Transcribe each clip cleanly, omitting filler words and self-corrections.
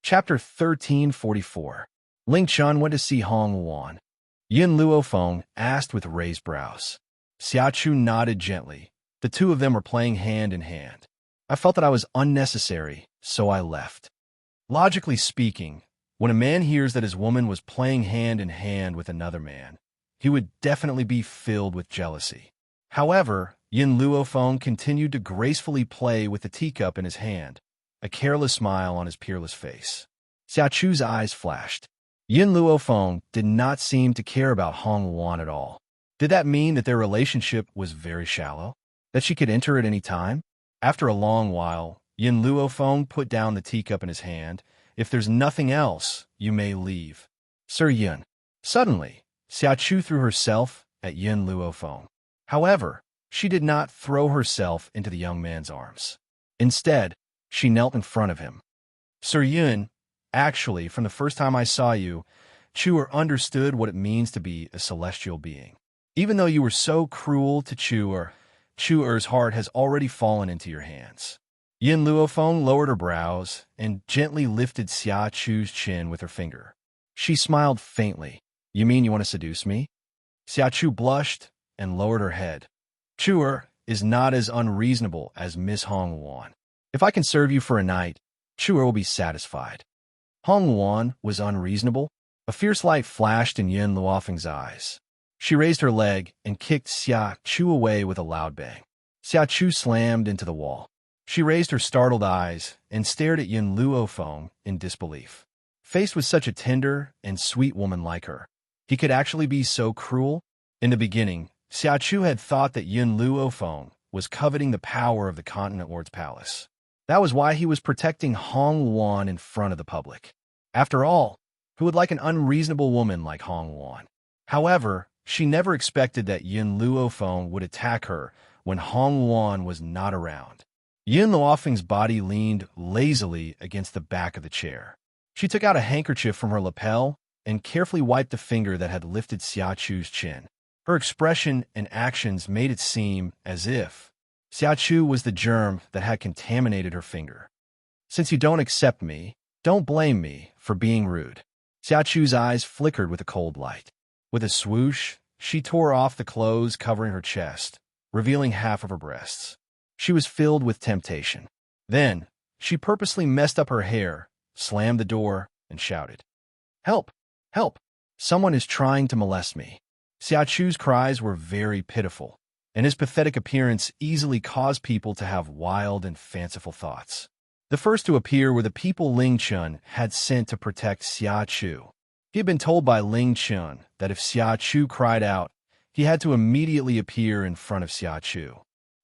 Chapter 1344. Ling Chun went to see Hong Wan. Yin Luofeng asked with raised brows. Xia Chu nodded gently. The two of them were playing hand in hand. I felt that I was unnecessary, so I left. Logically speaking, when a man hears that his woman was playing hand in hand with another man, he would definitely be filled with jealousy. However, Yin Luofeng continued to gracefully play with the teacup in his hand, a careless smile on his peerless face. Xia Chu's eyes flashed. Yin Luofeng did not seem to care about Hong Wan at all. Did that mean that their relationship was very shallow? That she could enter at any time? After a long while, Yin Luofeng put down the teacup in his hand. If there's nothing else, you may leave. Sir Yin. Suddenly, Xia Chu threw herself at Yin Luofeng. However, she did not throw herself into the young man's arms. Instead, she knelt in front of him. Sir Yin, actually, from the first time I saw you, Chuer understood what it means to be a celestial being. Even though you were so cruel to Chuer, Chuer's heart has already fallen into your hands. Yin Luofeng lowered her brows and gently lifted Xia Chu's chin with her finger. She smiled faintly. You mean you want to seduce me? Xia Chu blushed and lowered her head. Chuer is not as unreasonable as Miss Hong Wan. If I can serve you for a night, Chuer will be satisfied. Hong Wan was unreasonable. A fierce light flashed in Yin Luofeng's eyes. She raised her leg and kicked Xia Chu away with a loud bang. Xia Chu slammed into the wall. She raised her startled eyes and stared at Yin Luofeng in disbelief. Faced with such a tender and sweet woman like her, he could actually be so cruel? In the beginning, Xia Chu had thought that Yin Luofeng was coveting the power of the Continent Lord's palace. That was why he was protecting Hong Wan in front of the public. After all, who would like an unreasonable woman like Hong Wan? However, she never expected that Yin Luofeng would attack her when Hong Wan was not around. Yin Luofeng's body leaned lazily against the back of the chair. She took out a handkerchief from her lapel and carefully wiped the finger that had lifted Xia Chu's chin. Her expression and actions made it seem as if Xia Chu was the germ that had contaminated her finger. Since you don't accept me, don't blame me for being rude. Xia Chu's eyes flickered with a cold light. With a swoosh, she tore off the clothes covering her chest, revealing half of her breasts. She was filled with temptation. Then, she purposely messed up her hair, slammed the door, and shouted, "Help! Help! Someone is trying to molest me." Xia Chu's cries were very pitiful, and his pathetic appearance easily caused people to have wild and fanciful thoughts. The first to appear were the people Ling Chun had sent to protect Xia Chu. He had been told by Ling Chun that if Xia Chu cried out, he had to immediately appear in front of Xia Chu.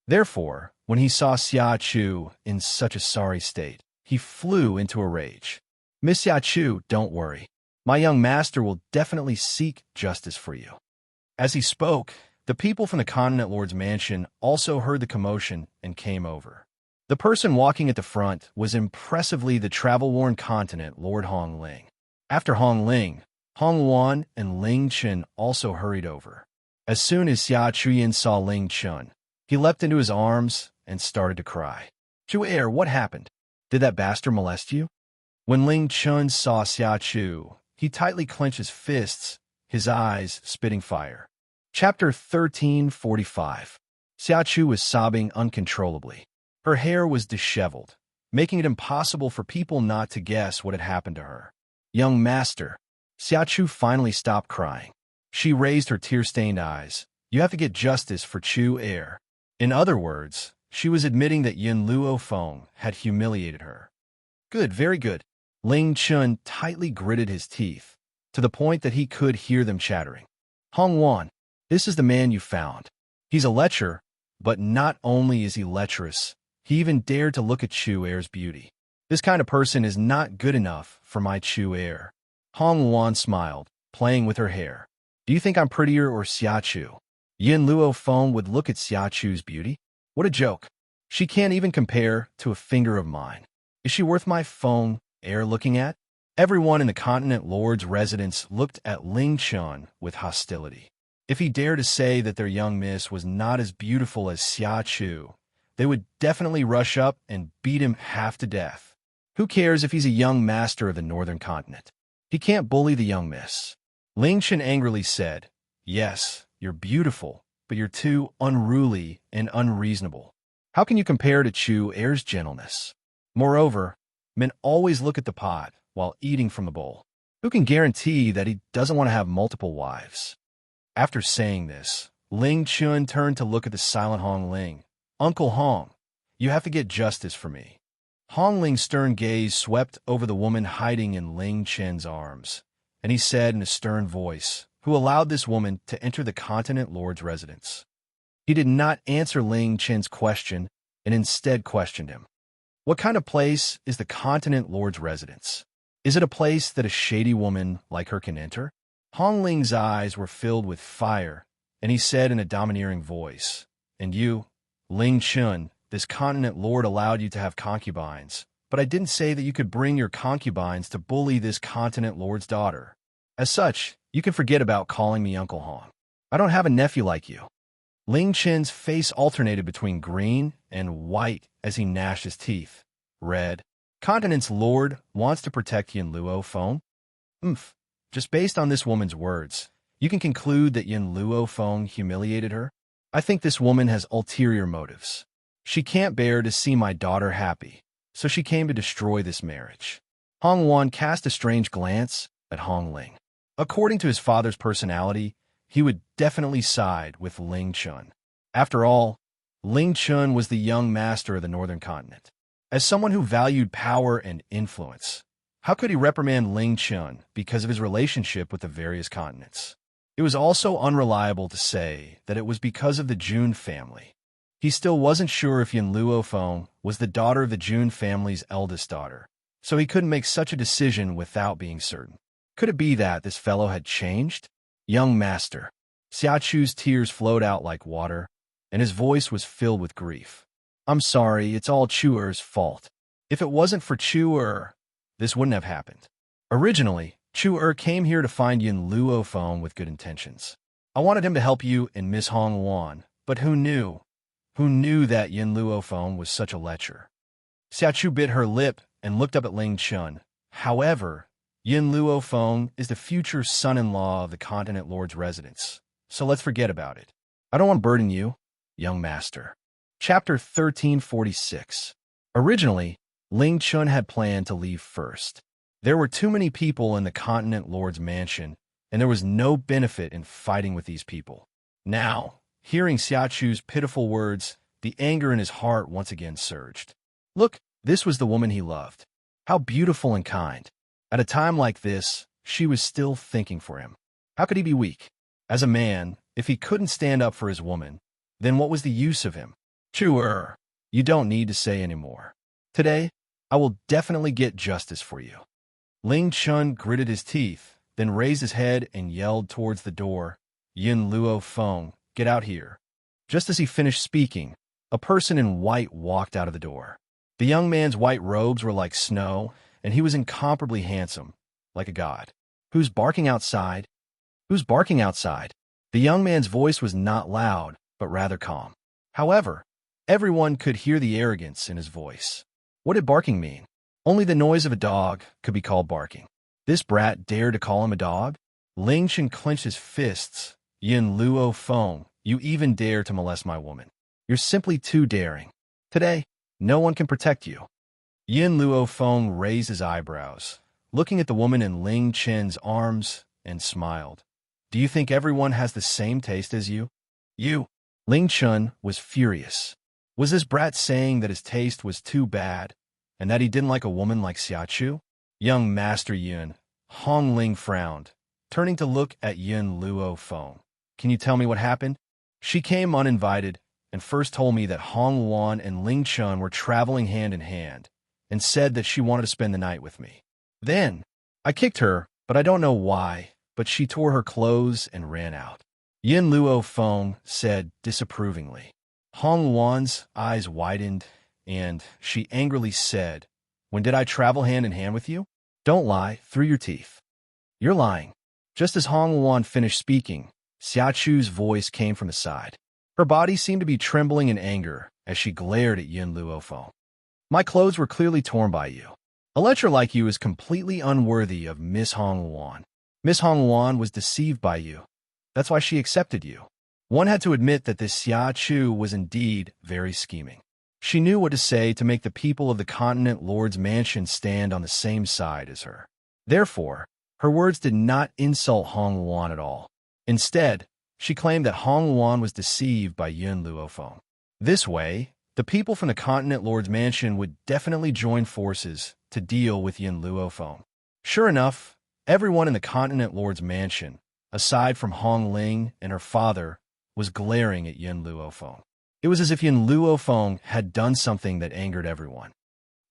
Therefore, when he saw Xia Chu in such a sorry state, he flew into a rage. "Miss Xia Chu, don't worry. My young master will definitely seek justice for you." As he spoke, the people from the Continent Lord's mansion also heard the commotion and came over. The person walking at the front was impressively the travel-worn Continent Lord Hong Ling. After Hong Ling, Hong Wan and Ling Chun also hurried over. As soon as Xia Chuyin saw Ling Chun, he leapt into his arms and started to cry. "Chuer, what happened? Did that bastard molest you?" When Ling Chun saw Xia Chu, he tightly clenched his fists, his eyes spitting fire. Chapter 1345. Xia Chu was sobbing uncontrollably. Her hair was disheveled, making it impossible for people not to guess what had happened to her. "Young master." Xia Chu finally stopped crying. She raised her tear-stained eyes. "You have to get justice for Chuer." In other words, she was admitting that Yin Luofeng had humiliated her. "Good, very good." Ling Chun tightly gritted his teeth, to the point that he could hear them chattering. "Hong Wan, this is the man you found. He's a lecher, but not only is he lecherous, he even dared to look at Chuer's beauty. This kind of person is not good enough for my Chuer." Hong Wan smiled, playing with her hair. "Do you think I'm prettier or Xia Chu?" Yin Luofeng would look at Xia Chu's beauty? What a joke. She can't even compare to a finger of mine. Is she worth my phone looking at? Everyone in the Continent Lord's residence looked at Ling Chun with hostility. If he dared to say that their young miss was not as beautiful as Xia Chu, they would definitely rush up and beat him half to death. Who cares if he's a young master of the northern continent? He can't bully the young miss. Ling Chen angrily said, "Yes, you're beautiful, but you're too unruly and unreasonable. How can you compare to Chu Er's gentleness? Moreover, men always look at the pot while eating from the bowl. Who can guarantee that he doesn't want to have multiple wives?" After saying this, Ling Chun turned to look at the silent Hong Ling. "Uncle Hong, you have to get justice for me." Hong Ling's stern gaze swept over the woman hiding in Ling Chen's arms, and he said in a stern voice, "Who allowed this woman to enter the continent lord's residence?" He did not answer Ling Chen's question and instead questioned him. "What kind of place is the continent lord's residence? Is it a place that a shady woman like her can enter?" Hong Ling's eyes were filled with fire, and he said in a domineering voice, "And you, Ling Chun, this continent lord allowed you to have concubines, but I didn't say that you could bring your concubines to bully this continent lord's daughter. As such, you can forget about calling me Uncle Hong. I don't have a nephew like you." Ling Chen's face alternated between green and white as he gnashed his teeth. "Red. Continent's lord wants to protect Yin Luo Feng? Umph. Just based on this woman's words, you can conclude that Yin Luo Feng humiliated her? I think this woman has ulterior motives. She can't bear to see my daughter happy, so she came to destroy this marriage." Hong Wan cast a strange glance at Hong Ling. According to his father's personality, he would definitely side with Ling Chun. After all, Ling Chun was the young master of the northern continent. As someone who valued power and influence, how could he reprimand Ling Chun because of his relationship with the various continents? It was also unreliable to say that it was because of the Jun family. He still wasn't sure if Yin Luo Feng was the daughter of the Jun family's eldest daughter, so he couldn't make such a decision without being certain. Could it be that this fellow had changed? "Young master." Xia Chu's tears flowed out like water, and his voice was filled with grief. "I'm sorry, it's all Chu Er's fault. If it wasn't for Chu Er, this wouldn't have happened. Originally, Chu Er came here to find Yin Luo Feng with good intentions. I wanted him to help you and Miss Hong Wan, but who knew? Who knew that Yin Luo Feng was such a lecher?" Xia Chu bit her lip and looked up at Ling Chun. "However, Yin Luo Feng is the future son-in-law of the continent lord's residence, so let's forget about it. I don't want to burden you, young master." Chapter 1346. Originally, Ling Chun had planned to leave first. There were too many people in the continent lord's mansion, and there was no benefit in fighting with these people. Now, hearing Xia Chu's pitiful words, the anger in his heart once again surged. Look, this was the woman he loved. How beautiful and kind. At a time like this, she was still thinking for him. How could he be weak? As a man, if he couldn't stand up for his woman, then what was the use of him? Chu Er, you don't need to say any more. Today, I will definitely get justice for you. Ling Chun gritted his teeth, then raised his head and yelled towards the door, "Yin Luo Feng, get out here." Just as he finished speaking, a person in white walked out of the door. The young man's white robes were like snow, and he was incomparably handsome, like a god. "Who's barking outside? Who's barking outside?" The young man's voice was not loud, but rather calm. However, everyone could hear the arrogance in his voice. What did barking mean? Only the noise of a dog could be called barking. This brat dared to call him a dog? Ling Chen clenched his fists. "Yin Luo Feng, you even dare to molest my woman. You're simply too daring. Today, no one can protect you." Yin Luo Feng raised his eyebrows, looking at the woman in Ling Chen's arms, and smiled. "Do you think everyone has the same taste as you?" "You." Ling Chun was furious. Was this brat saying that his taste was too bad, and that he didn't like a woman like Xia Chu? "Young Master Yun," Hong Ling frowned, turning to look at Yin Luo Feng. "Can you tell me what happened? She came uninvited and first told me that Hong Wan and Ling Chun were traveling hand in hand, and said that she wanted to spend the night with me. Then, I kicked her, but I don't know why, but she tore her clothes and ran out." Yin Luo Feng said disapprovingly. Hong Wan's eyes widened, and she angrily said, "When did I travel hand in hand with you? Don't lie through your teeth. You're lying." Just as Hong Wan finished speaking, Xia Chu's voice came from the side. Her body seemed to be trembling in anger as she glared at Yin Luo Feng. "My clothes were clearly torn by you. A lecher like you is completely unworthy of Miss Hong Wan. Miss Hong Wan was deceived by you. That's why she accepted you. One had to admit that this Xia Chu was indeed very scheming. She knew what to say to make the people of the Continent Lord's mansion stand on the same side as her. Therefore, her words did not insult Hong Wan at all. Instead, she claimed that Hong Wan was deceived by Yun Luofeng. This way, the people from the Continent Lord's mansion would definitely join forces to deal with Yun Luofeng. Sure enough, everyone in the Continent Lord's mansion, aside from Hong Ling and her father, was glaring at Yun Luofeng. It was as if Yun Luofeng had done something that angered everyone.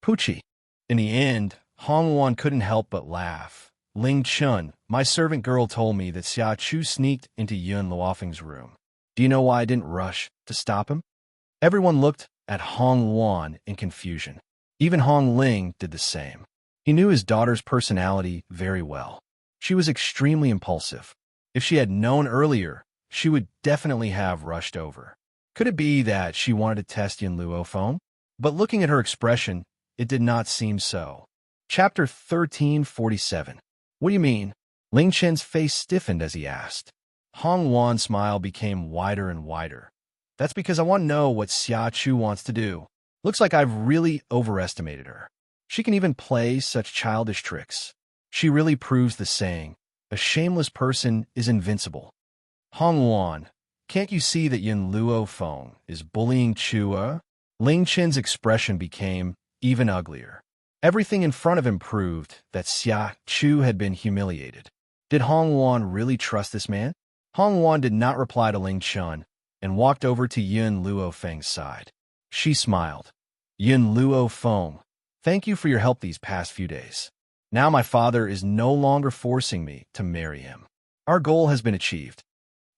Poochie. In the end, Hong Wan couldn't help but laugh. Ling Chun, my servant girl, told me that Xia Chu sneaked into Yun Luofeng's room. Do you know why I didn't rush to stop him? Everyone looked at Hong Wan in confusion. Even Hong Ling did the same. He knew his daughter's personality very well. She was extremely impulsive. If she had known earlier, she would definitely have rushed over. Could it be that she wanted to test Yun Luofeng? But looking at her expression, it did not seem so. Chapter 1347. What do you mean? Ling Chen's face stiffened as he asked. Hong Wan's smile became wider and wider. That's because I want to know what Xia Chu wants to do. Looks like I've really overestimated her. She can even play such childish tricks. She really proves the saying, a shameless person is invincible. Hong Wan, can't you see that Yun Luofeng is bullying Chua? Ling Chen's expression became even uglier. Everything in front of him proved that Xia Chu had been humiliated. Did Hong Wan really trust this man? Hong Wan did not reply to Ling Chun and walked over to Yun Luofeng's side. She smiled. Yun Luofeng, thank you for your help these past few days. Now my father is no longer forcing me to marry him. Our goal has been achieved.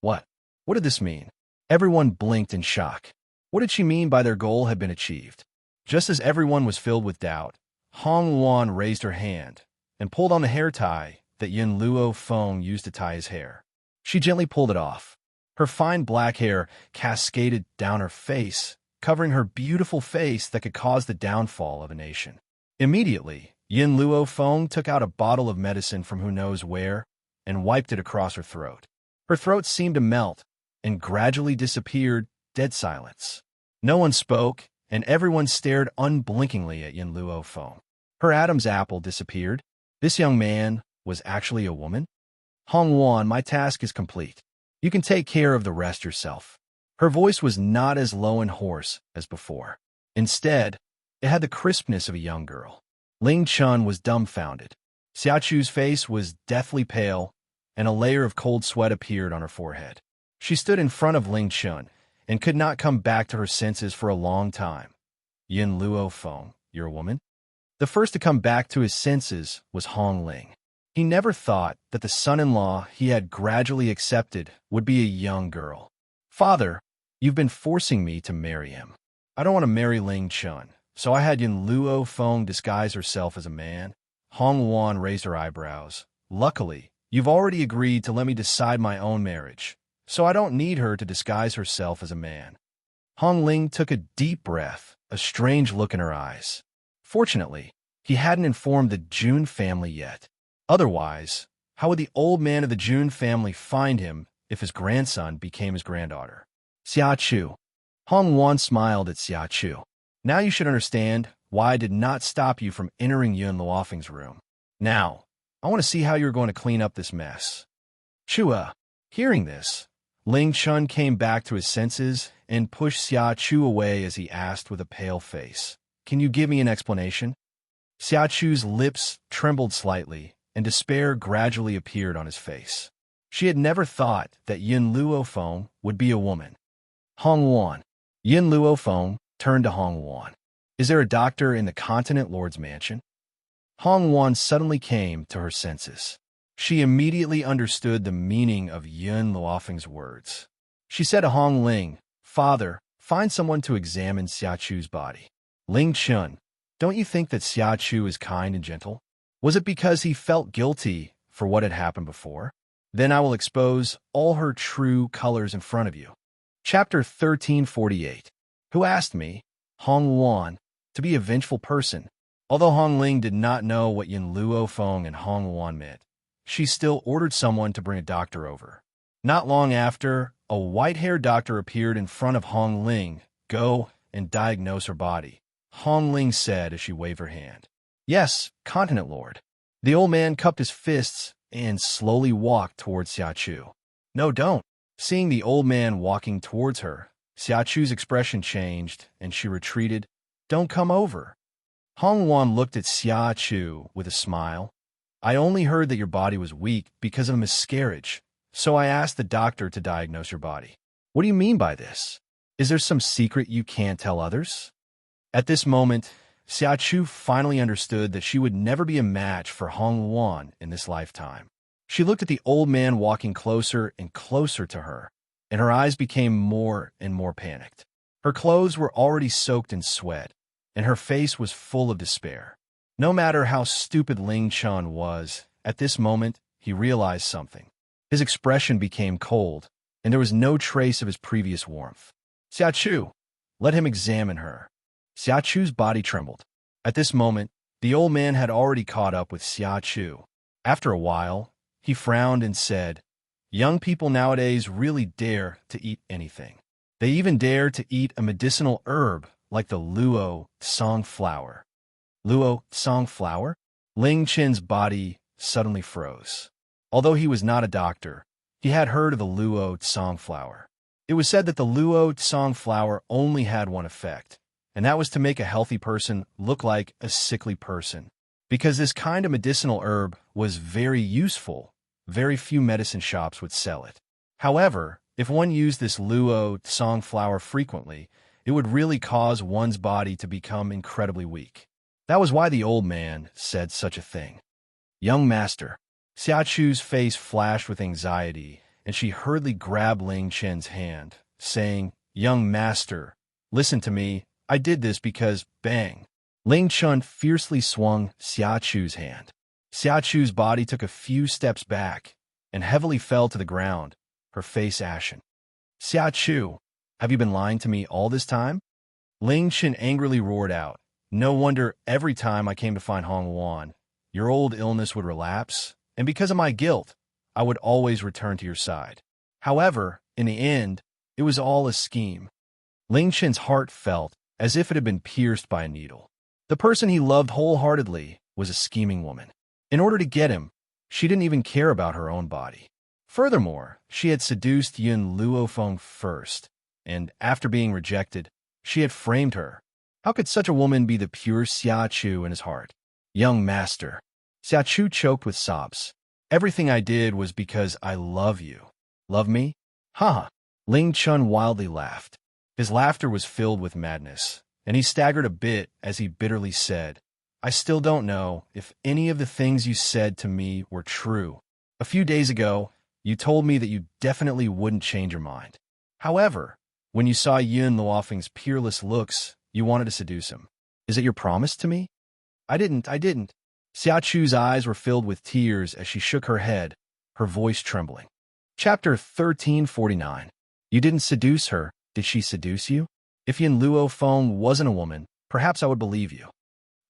What? What did this mean? Everyone blinked in shock. What did she mean by their goal had been achieved? Just as everyone was filled with doubt, Hong Wan raised her hand and pulled on the hair tie that Yun Luofeng used to tie his hair. She gently pulled it off. Her fine black hair cascaded down her face, covering her beautiful face that could cause the downfall of a nation. Immediately, Yun Luofeng took out a bottle of medicine from who knows where and wiped it across her throat. Her throat seemed to melt and gradually disappeared, dead silence. No one spoke, and everyone stared unblinkingly at Yun Luofeng. Her Adam's apple disappeared. This young man was actually a woman? Hong Wan, my task is complete. You can take care of the rest yourself. Her voice was not as low and hoarse as before. Instead, it had the crispness of a young girl. Ling Chun was dumbfounded. Xia Chu's face was deathly pale, and a layer of cold sweat appeared on her forehead. She stood in front of Ling Chun and could not come back to her senses for a long time. Yun Luofeng, you're a woman? The first to come back to his senses was Hong Ling. He never thought that the son-in-law he had gradually accepted would be a young girl. Father, you've been forcing me to marry him. I don't want to marry Ling Chun, so I had Yun Luofeng disguise herself as a man. Hong Wan raised her eyebrows. Luckily, you've already agreed to let me decide my own marriage, so I don't need her to disguise herself as a man. Hong Ling took a deep breath, a strange look in her eyes. Fortunately, he hadn't informed the Jun family yet. Otherwise, how would the old man of the Jun family find him if his grandson became his granddaughter? Xia Chu. Hong Wan smiled at Xia Chu. Now you should understand why I did not stop you from entering Yun Luofeng's room. Now, I want to see how you're going to clean up this mess. Chua. Hearing this, Ling Chun came back to his senses and pushed Xia Chu away as he asked with a pale face, Can you give me an explanation? Xia Chu's lips trembled slightly, and despair gradually appeared on his face. She had never thought that Yun Luofeng would be a woman. Hong Wan. Yun Luofeng turned to Hong Wan. Is there a doctor in the Continent Lord's mansion? Hong Wan suddenly came to her senses. She immediately understood the meaning of Yun Luofeng's words. She said to Hong Ling, Father, find someone to examine Xia Chu's body. Ling Chun, don't you think that Xia Chu is kind and gentle? Was it because he felt guilty for what had happened before? Then I will expose all her true colors in front of you. Chapter 1348. Who asked me, Hong Wan, to be a vengeful person? Although Hong Ling did not know what Yin Luo Feng and Hong Wan meant, she still ordered someone to bring a doctor over. Not long after, a white-haired doctor appeared in front of Hong Ling. Go and diagnose her body, Hong Ling said as she waved her hand. Yes, Continent Lord. The old man cupped his fists and slowly walked towards Xiachu. No, don't. Seeing the old man walking towards her, Xiachu's expression changed and she retreated. Don't come over. Hong Wan looked at Xiachu with a smile. I only heard that your body was weak because of a miscarriage, so I asked the doctor to diagnose your body. What do you mean by this? Is there some secret you can't tell others? At this moment, Xiachu finally understood that she would never be a match for Hong Wan in this lifetime. She looked at the old man walking closer and closer to her, and her eyes became more and more panicked. Her clothes were already soaked in sweat, and her face was full of despair. No matter how stupid Ling Chun was, at this moment, he realized something. His expression became cold, and there was no trace of his previous warmth. Xiachu, let him examine her. Xiachu's body trembled. At this moment, the old man had already caught up with Xiachu. After a while, he frowned and said, young people nowadays really dare to eat anything. They even dare to eat a medicinal herb like the luo song flower. Luo song flower? Ling Chen's body suddenly froze. Although he was not a doctor, he had heard of the luo song flower. It was said that the luo song flower only had one effect, and that was to make a healthy person look like a sickly person. Because this kind of medicinal herb was very useful, very few medicine shops would sell it. However, if one used this luo song flower frequently, it would really cause one's body to become incredibly weak. That was why the old man said such a thing. Young master. Xiachu's face flashed with anxiety, and she hurriedly grabbed Ling Chen's hand, saying, young master, listen to me, I did this because, bang. Ling Chun fiercely swung Xiachu's hand. Xiachu's body took a few steps back and heavily fell to the ground, her face ashen. Xiachu, have you been lying to me all this time? Ling Chen angrily roared out. No wonder every time I came to find Hong Wan, your old illness would relapse, and because of my guilt, I would always return to your side. However, in the end, it was all a scheme. Ling Chen's heart felt as if it had been pierced by a needle. The person he loved wholeheartedly was a scheming woman. In order to get him, she didn't even care about her own body. Furthermore, she had seduced Yin Luofeng first, and after being rejected, she had framed her. How could such a woman be the pure Xiachu in his heart? Young master. Xiachu choked with sobs. Everything I did was because I love you. Love me? Ha! Ling Chun wildly laughed. His laughter was filled with madness, and he staggered a bit as he bitterly said, I still don't know if any of the things you said to me were true. A few days ago, you told me that you definitely wouldn't change your mind. However, when you saw Yin Luofeng's peerless looks, you wanted to seduce him. Is it your promise to me? I didn't. Xiachu's eyes were filled with tears as she shook her head, her voice trembling. Chapter 1349. You didn't seduce her, did she seduce you? If Yin Luofeng wasn't a woman, perhaps I would believe you.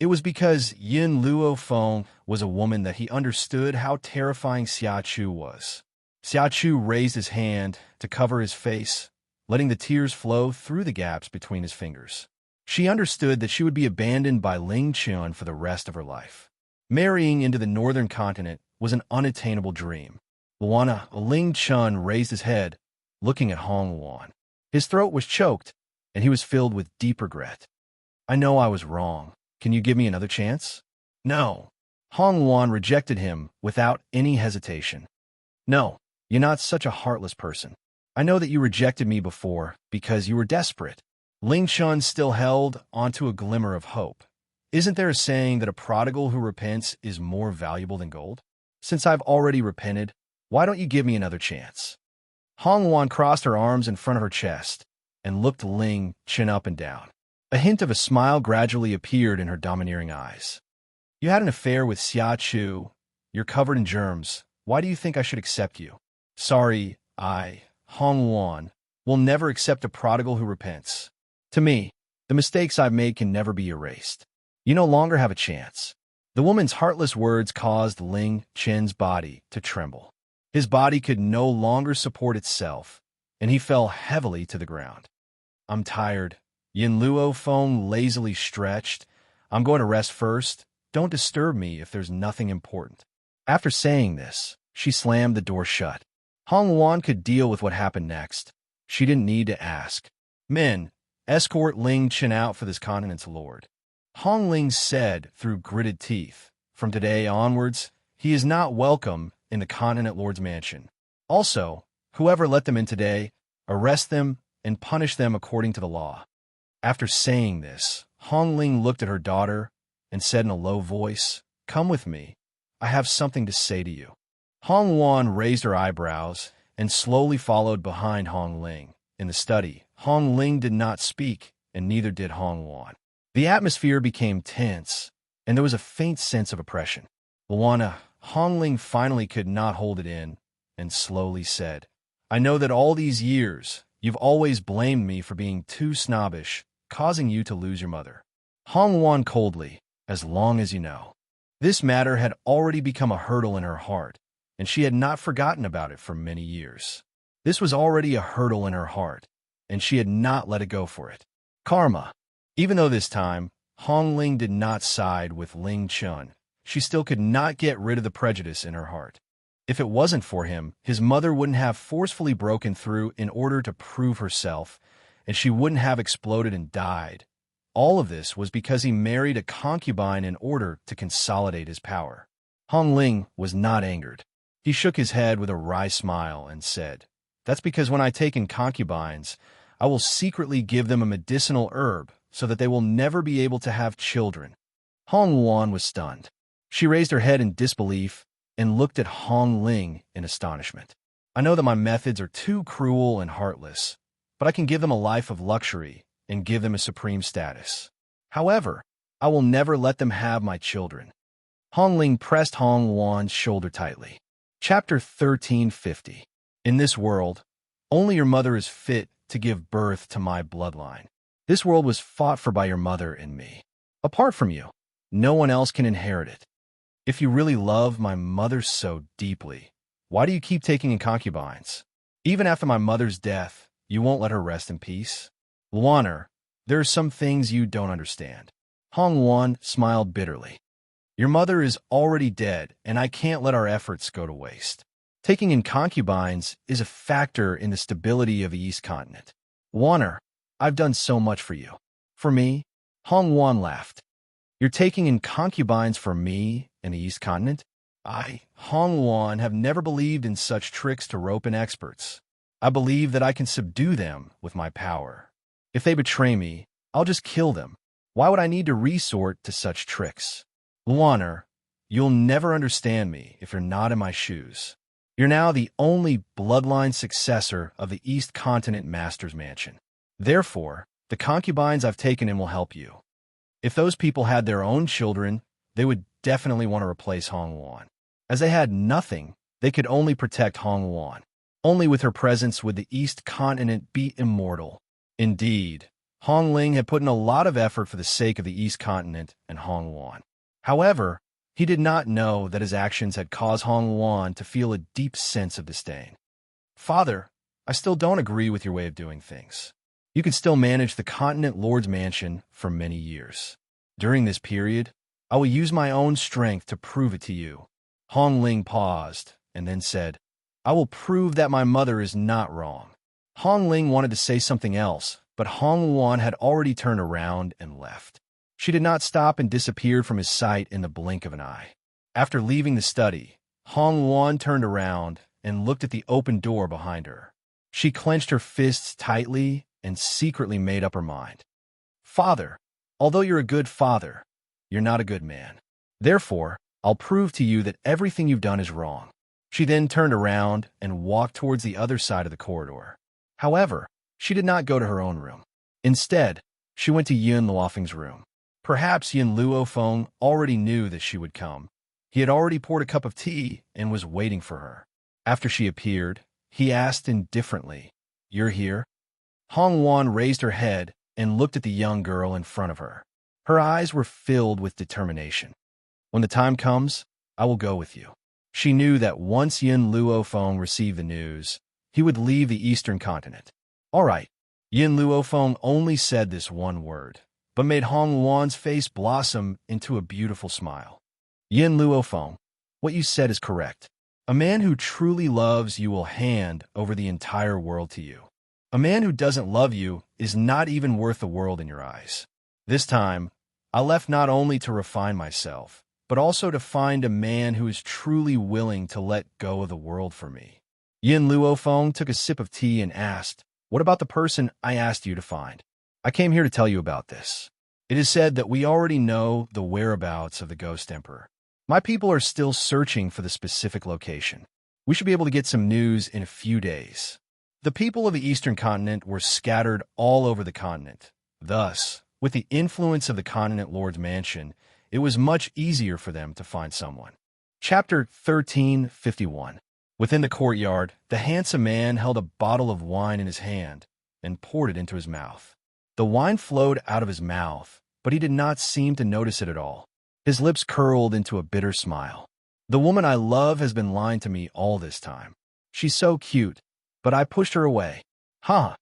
It was because Yin Luofeng was a woman that he understood how terrifying Xiachu was. Xiachu raised his hand to cover his face, letting the tears flow through the gaps between his fingers. She understood that she would be abandoned by Ling Chun for the rest of her life. Marrying into the northern continent was an unattainable dream. Ling Chun raised his head, looking at Hong Wan. His throat was choked, and he was filled with deep regret. I know I was wrong. Can you give me another chance? No. Hong Wan rejected him without any hesitation. No, you're not such a heartless person. I know that you rejected me before because you were desperate. Ling Chun still held onto a glimmer of hope. Isn't there a saying that a prodigal who repents is more valuable than gold? Since I've already repented, why don't you give me another chance? Hong Wan crossed her arms in front of her chest and looked Ling Chun up and down. A hint of a smile gradually appeared in her domineering eyes. You had an affair with Xiachu. You're covered in germs. Why do you think I should accept you? Sorry, Hong Wan, will never accept a prodigal who repents. To me, the mistakes I've made can never be erased. You no longer have a chance." The woman's heartless words caused Ling Chen's body to tremble. His body could no longer support itself, and he fell heavily to the ground. "I'm tired." Yin Luo Feng lazily stretched. "I'm going to rest first. Don't disturb me if there's nothing important." After saying this, she slammed the door shut. Hong Wan could deal with what happened next. She didn't need to ask. "Men, escort Ling Chen out for this continent's lord." Hong Ling said through gritted teeth. "From today onwards, he is not welcome in the continent lord's mansion. Also, whoever let them in today, arrest them and punish them according to the law." After saying this, Hong Ling looked at her daughter and said in a low voice, "Come with me. I have something to say to you." Hong Wan raised her eyebrows and slowly followed behind Hong Ling. In the study, Hong Ling did not speak, and neither did Hong Wan. The atmosphere became tense, and there was a faint sense of oppression. "Luana," Hong Ling finally could not hold it in, and slowly said, "I know that all these years, you've always blamed me for being too snobbish, causing you to lose your mother." Hong Wan coldly, "As long as you know." This matter had already become a hurdle in her heart, and she had not forgotten about it for many years. This was already a hurdle in her heart, and she had not let it go for it. Karma. Even though this time, Hong Ling did not side with Ling Chun, she still could not get rid of the prejudice in her heart. If it wasn't for him, his mother wouldn't have forcefully broken through in order to prove herself, and she wouldn't have exploded and died. All of this was because he married a concubine in order to consolidate his power. Hong Ling was not angered. He shook his head with a wry smile and said, "That's because when I take in concubines, I will secretly give them a medicinal herb so that they will never be able to have children." Hong Wan was stunned. She raised her head in disbelief and looked at Hong Ling in astonishment. "I know that my methods are too cruel and heartless, but I can give them a life of luxury and give them a supreme status. However, I will never let them have my children." Hong Ling pressed Hong Wan's shoulder tightly. Chapter 1350. In this world, only your mother is fit to give birth to my bloodline. This world was fought for by your mother and me. Apart from you, no one else can inherit it. If you really love my mother so deeply, why do you keep taking in concubines? Even after my mother's death, you won't let her rest in peace? Luaner, there are some things you don't understand." Hong Wan smiled bitterly. "Your mother is already dead, and I can't let our efforts go to waste. Taking in concubines is a factor in the stability of the East Continent. Luaner, I've done so much for you." "For me?" Hong Wan laughed. "You're taking in concubines for me and the East Continent?" "I, Hong Wan, have never believed in such tricks to rope in experts. I believe that I can subdue them with my power. If they betray me, I'll just kill them. Why would I need to resort to such tricks?" "Luaner, you'll never understand me if you're not in my shoes. You're now the only bloodline successor of the East Continent Master's Mansion. Therefore, the concubines I've taken in will help you. If those people had their own children, they would definitely want to replace Hong Wan. As they had nothing, they could only protect Hong Wan. Only with her presence would the East Continent be immortal." Indeed, Hong Ling had put in a lot of effort for the sake of the East Continent and Hong Wan. However, he did not know that his actions had caused Hong Wan to feel a deep sense of disdain. "Father, I still don't agree with your way of doing things. You can still manage the Continent Lord's Mansion for many years. During this period, I will use my own strength to prove it to you." Hong Ling paused and then said, "I will prove that my mother is not wrong." Hong Ling wanted to say something else, but Hong Wan had already turned around and left. She did not stop and disappeared from his sight in the blink of an eye. After leaving the study, Hong Wan turned around and looked at the open door behind her. She clenched her fists tightly and secretly made up her mind. "Father, although you're a good father, you're not a good man. Therefore, I'll prove to you that everything you've done is wrong." She then turned around and walked towards the other side of the corridor. However, she did not go to her own room. Instead, she went to Yin Luofeng's room. Perhaps Yin Luofeng already knew that she would come. He had already poured a cup of tea and was waiting for her. After she appeared, he asked indifferently, "You're here?" Hong Wan raised her head and looked at the young girl in front of her. Her eyes were filled with determination. When the time comes, I will go with you. She knew that once Yin Luofeng received the news, he would leave the eastern continent. All right. Yin Luofeng only said this one word, but made Hong Wan's face blossom into a beautiful smile. Yin Luofeng, what you said is correct. A man who truly loves you will hand over the entire world to you. A man who doesn't love you is not even worth the world in your eyes. This time, I left not only to refine myself, but also to find a man who is truly willing to let go of the world for me. Yin Luofeng took a sip of tea and asked, "What about the person I asked you to find?" "I came here to tell you about this. It is said that we already know the whereabouts of the Ghost Emperor. My people are still searching for the specific location. We should be able to get some news in a few days." The people of the Eastern Continent were scattered all over the continent. Thus, with the influence of the Continent Lord's mansion, it was much easier for them to find someone. Chapter 1351. Within the courtyard, the handsome man held a bottle of wine in his hand and poured it into his mouth. The wine flowed out of his mouth, but he did not seem to notice it at all. His lips curled into a bitter smile. "The woman I love has been lying to me all this time. She's so cute, but I pushed her away." "Huh."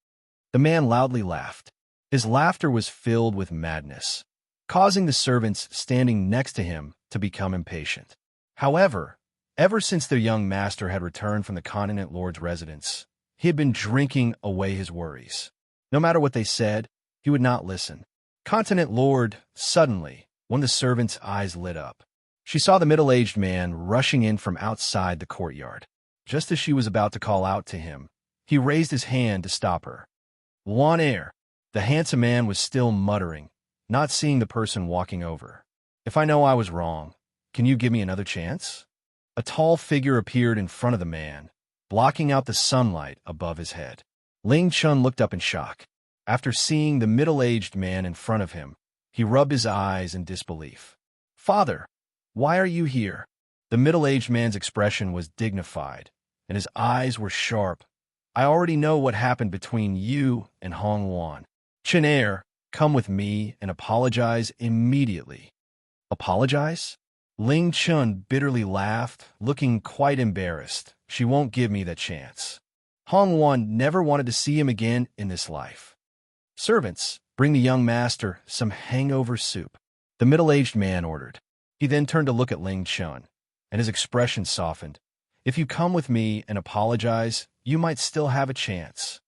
The man loudly laughed. His laughter was filled with madness, causing the servants standing next to him to become impatient. However, ever since their young master had returned from the Continent Lord's residence, he had been drinking away his worries. No matter what they said, he would not listen. Continent Lord, suddenly, one of the servants' eyes lit up. She saw the middle-aged man rushing in from outside the courtyard. Just as she was about to call out to him, he raised his hand to stop her. "Wan air." The handsome man was still muttering, not seeing the person walking over. "If I know I was wrong, can you give me another chance?" A tall figure appeared in front of the man, blocking out the sunlight above his head. Ling Chun looked up in shock. After seeing the middle-aged man in front of him, he rubbed his eyes in disbelief. "Father, why are you here?" The middle-aged man's expression was dignified, and his eyes were sharp. "I already know what happened between you and Hong Wan. Chen Er, come with me and apologize immediately." "Apologize?" Ling Chun bitterly laughed, looking quite embarrassed. "She won't give me that chance. Hong Wan never wanted to see him again in this life. Servants, bring the young master some hangover soup." The middle-aged man ordered. He then turned to look at Ling Chun, and his expression softened. "If you come with me and apologize, you might still have a chance."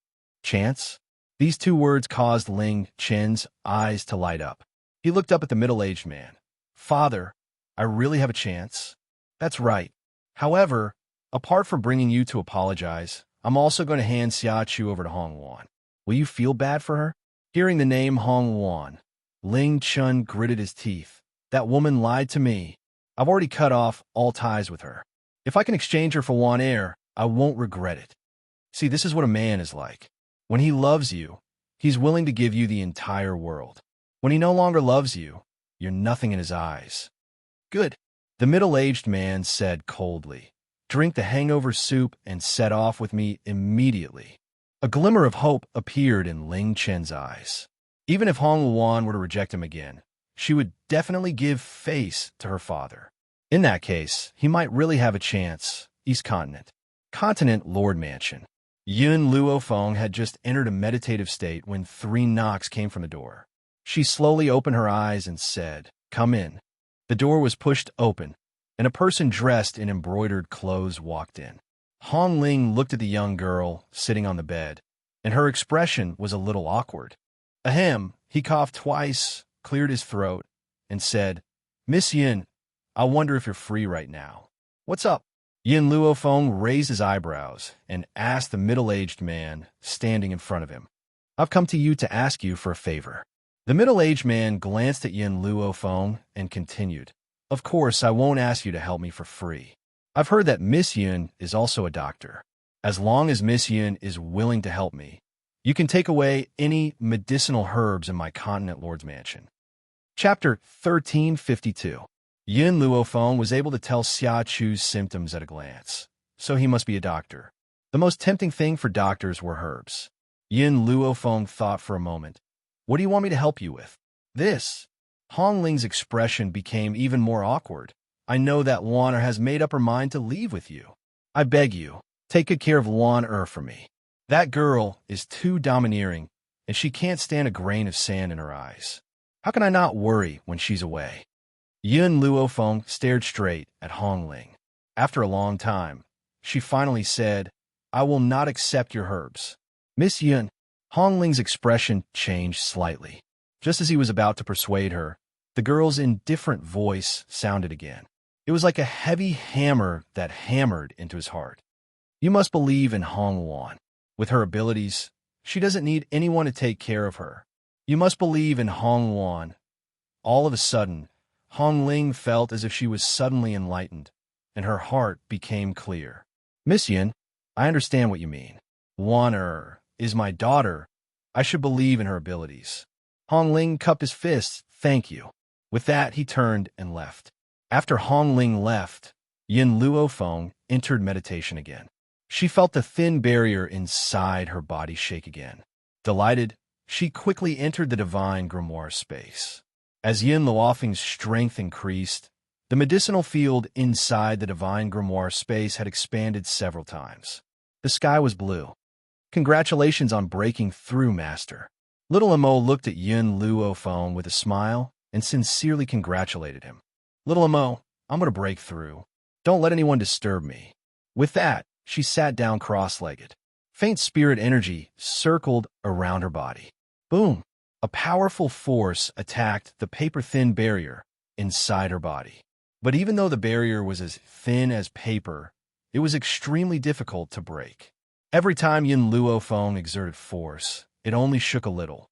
Chance? These two words caused Ling Chun's eyes to light up. He looked up at the middle-aged man. "Father, I really have a chance?" "That's right. However, apart from bringing you to apologize, I'm also going to hand Xia Chu over to Hong Wan. Will you feel bad for her?" Hearing the name Hong Wan, Ling Chun gritted his teeth. "That woman lied to me. I've already cut off all ties with her. If I can exchange her for Wan Air, I won't regret it." See, this is what a man is like. When he loves you, he's willing to give you the entire world. When he no longer loves you, you're nothing in his eyes. "Good," the middle-aged man said coldly. "Drink the hangover soup and set off with me immediately." A glimmer of hope appeared in Ling Chen's eyes. Even if Hong Wan were to reject him again, she would definitely give face to her father. In that case, he might really have a chance. East Continent. Continent Lord Mansion. Yun Luofeng had just entered a meditative state when 3 knocks came from the door. She slowly opened her eyes and said, "Come in." The door was pushed open, and a person dressed in embroidered clothes walked in. Hong Ling looked at the young girl sitting on the bed, and her expression was a little awkward. Ahem, he coughed twice, cleared his throat, and said, "Miss Yin, I wonder if you're free right now." "What's up?" Yin Luofeng raised his eyebrows and asked the middle-aged man standing in front of him. "I've come to you to ask you for a favor." The middle-aged man glanced at Yin Luofeng and continued, "Of course, I won't ask you to help me for free. I've heard that Miss Yin is also a doctor. As long as Miss Yin is willing to help me, you can take away any medicinal herbs in my Continent Lord's mansion." Chapter 1352. Yin Luofeng was able to tell Xia Chu's symptoms at a glance, so he must be a doctor. The most tempting thing for doctors were herbs. Yin Luofeng thought for a moment. "What do you want me to help you with?" "This." Hong Ling's expression became even more awkward. I know that Luan has made up her mind to leave with you. I beg you, take good care of Luan for me. That girl is too domineering, and she can't stand a grain of sand in her eyes. How can I not worry when she's away? Yun Luofeng stared straight at Hong Ling. After a long time, she finally said, I will not accept your herbs. Miss Yun, Hong Ling's expression changed slightly. Just as he was about to persuade her, the girl's indifferent voice sounded again. It was like a heavy hammer that hammered into his heart. You must believe in Hong Luan. With her abilities, she doesn't need anyone to take care of her. You must believe in Hong Luan. All of a sudden, Hong Ling felt as if she was suddenly enlightened, and her heart became clear. Miss Yin, I understand what you mean. Luan is my daughter. I should believe in her abilities. Hong Ling cupped his fist. Thank you. With that, he turned and left. After Hong Ling left, Yin Luofeng entered meditation again. She felt the thin barrier inside her body shake again. Delighted, she quickly entered the divine grimoire space. As Yin Luofeng's strength increased, the medicinal field inside the divine grimoire space had expanded several times. The sky was blue. Congratulations on breaking through, Master. Little Amo looked at Yin Luofeng with a smile and sincerely congratulated him. Little Amo, I'm going to break through. Don't let anyone disturb me. With that, she sat down cross-legged. Faint spirit energy circled around her body. Boom! A powerful force attacked the paper-thin barrier inside her body. But even though the barrier was as thin as paper, it was extremely difficult to break. Every time Yin Luofeng exerted force, it only shook a little.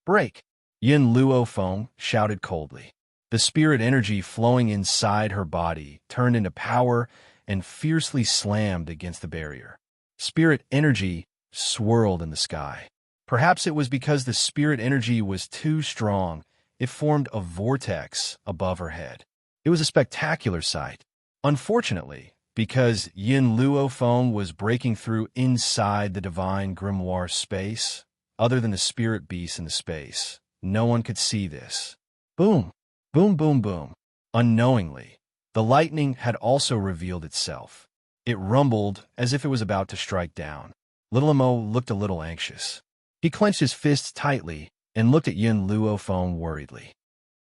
Break! Yin Luofeng shouted coldly. The spirit energy flowing inside her body turned into power and fiercely slammed against the barrier. Spirit energy swirled in the sky. Perhaps it was because the spirit energy was too strong, it formed a vortex above her head. It was a spectacular sight. Unfortunately, because Yin Luofeng was breaking through inside the divine grimoire space, other than the spirit beast in the space, no one could see this. Boom! Boom, boom, boom. Unknowingly, the lightning had also revealed itself. It rumbled as if it was about to strike down. Little Amo looked a little anxious. He clenched his fists tightly and looked at Yin Luofeng worriedly.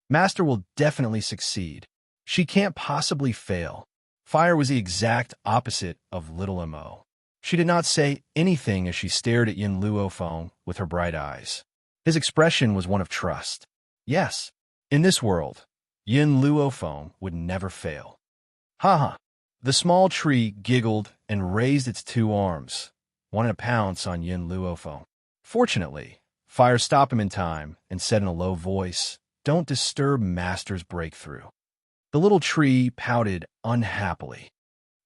Master will definitely succeed. She can't possibly fail. Fire was the exact opposite of Little Amo. She did not say anything as she stared at Yin Luofeng with her bright eyes. His expression was one of trust. Yes, in this world, Yin Luofeng would never fail. Ha ha! The small tree giggled and raised its two arms, wanting to pounce on Yin Luofeng. Fortunately, Fire stopped him in time and said in a low voice, Don't disturb Master's breakthrough. The little tree pouted unhappily.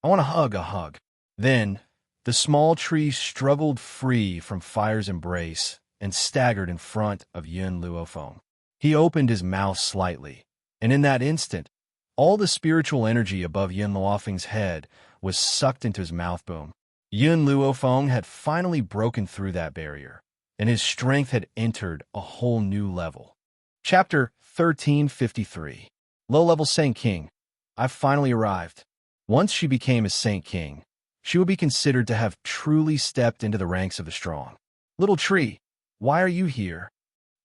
I want a hug. Then, the small tree struggled free from Fire's embrace and staggered in front of Yin Luofeng. He opened his mouth slightly, and in that instant, all the spiritual energy above Yin Luofeng's head was sucked into his mouth. Boom. Yin Luofeng had finally broken through that barrier, and his strength had entered a whole new level. Chapter 1353. Low-level Saint King. I've finally arrived. Once she became a Saint King, she would be considered to have truly stepped into the ranks of the strong. Little tree, why are you here?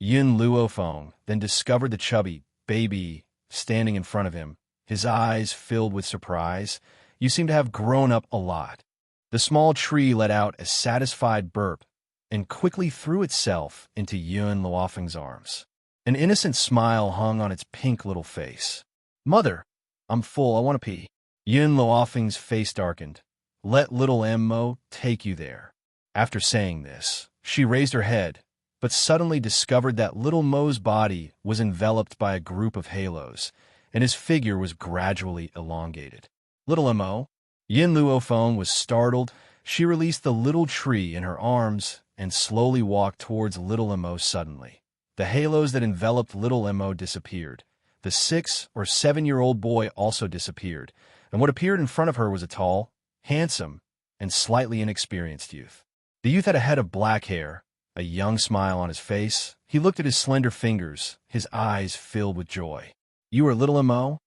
Yin Luofeng then discovered the chubby baby standing in front of him, his eyes filled with surprise. You seem to have grown up a lot. The small tree let out a satisfied burp and quickly threw itself into Yin Luofeng's arms. An innocent smile hung on its pink little face. Mother, I'm full, I want to pee. Yin Luofeng's face darkened. Let little Emmo take you there. After saying this, she raised her head, but suddenly discovered that little Mo's body was enveloped by a group of halos, and his figure was gradually elongated. Little Mo, Yin Luofeng was startled. She released the little tree in her arms and slowly walked towards little Mo. Suddenly, the halos that enveloped little Mo disappeared. The 6 or 7-year-old boy also disappeared, and what appeared in front of her was a tall, handsome, and slightly inexperienced youth. The youth had a head of black hair, A young smile on his face, he looked at his slender fingers, his eyes filled with joy. You are little Mo?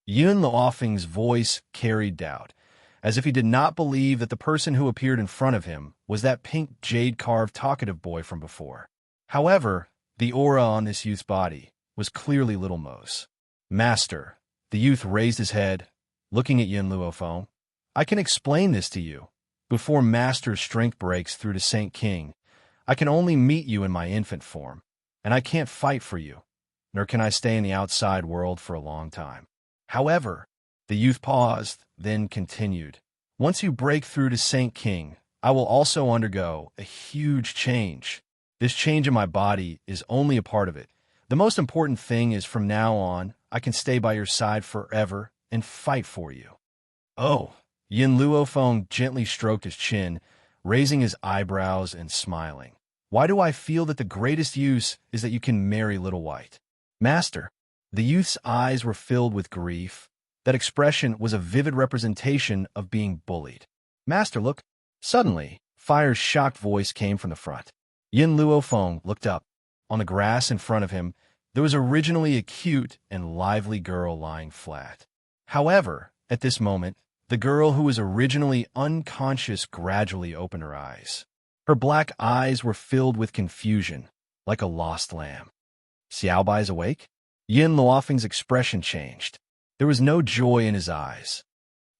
Yun Luofeng's voice carried doubt, as if he did not believe that the person who appeared in front of him was that pink jade-carved talkative boy from before. However, the aura on this youth's body was clearly little Mo's. Master, the youth raised his head, looking at Yun Luofeng. I can explain this to you. Before Master's strength breaks through to Saint King, I can only meet you in my infant form, and I can't fight for you, nor can I stay in the outside world for a long time. However, the youth paused, then continued. Once you break through to Saint King, I will also undergo a huge change. This change in my body is only a part of it. The most important thing is from now on, I can stay by your side forever and fight for you. Oh, Yin Luofeng gently stroked his chin, raising his eyebrows and smiling. Why do I feel that the greatest use is that you can marry Little White? Master, the youth's eyes were filled with grief. That expression was a vivid representation of being bullied. Master, look. Suddenly, Fire's shocked voice came from the front. Yin Luofeng looked up. On the grass in front of him, there was originally a cute and lively girl lying flat. However, at this moment, the girl who was originally unconscious gradually opened her eyes. Her black eyes were filled with confusion, like a lost lamb. Xiaobai is awake? Yin Luofeng's expression changed. There was no joy in his eyes.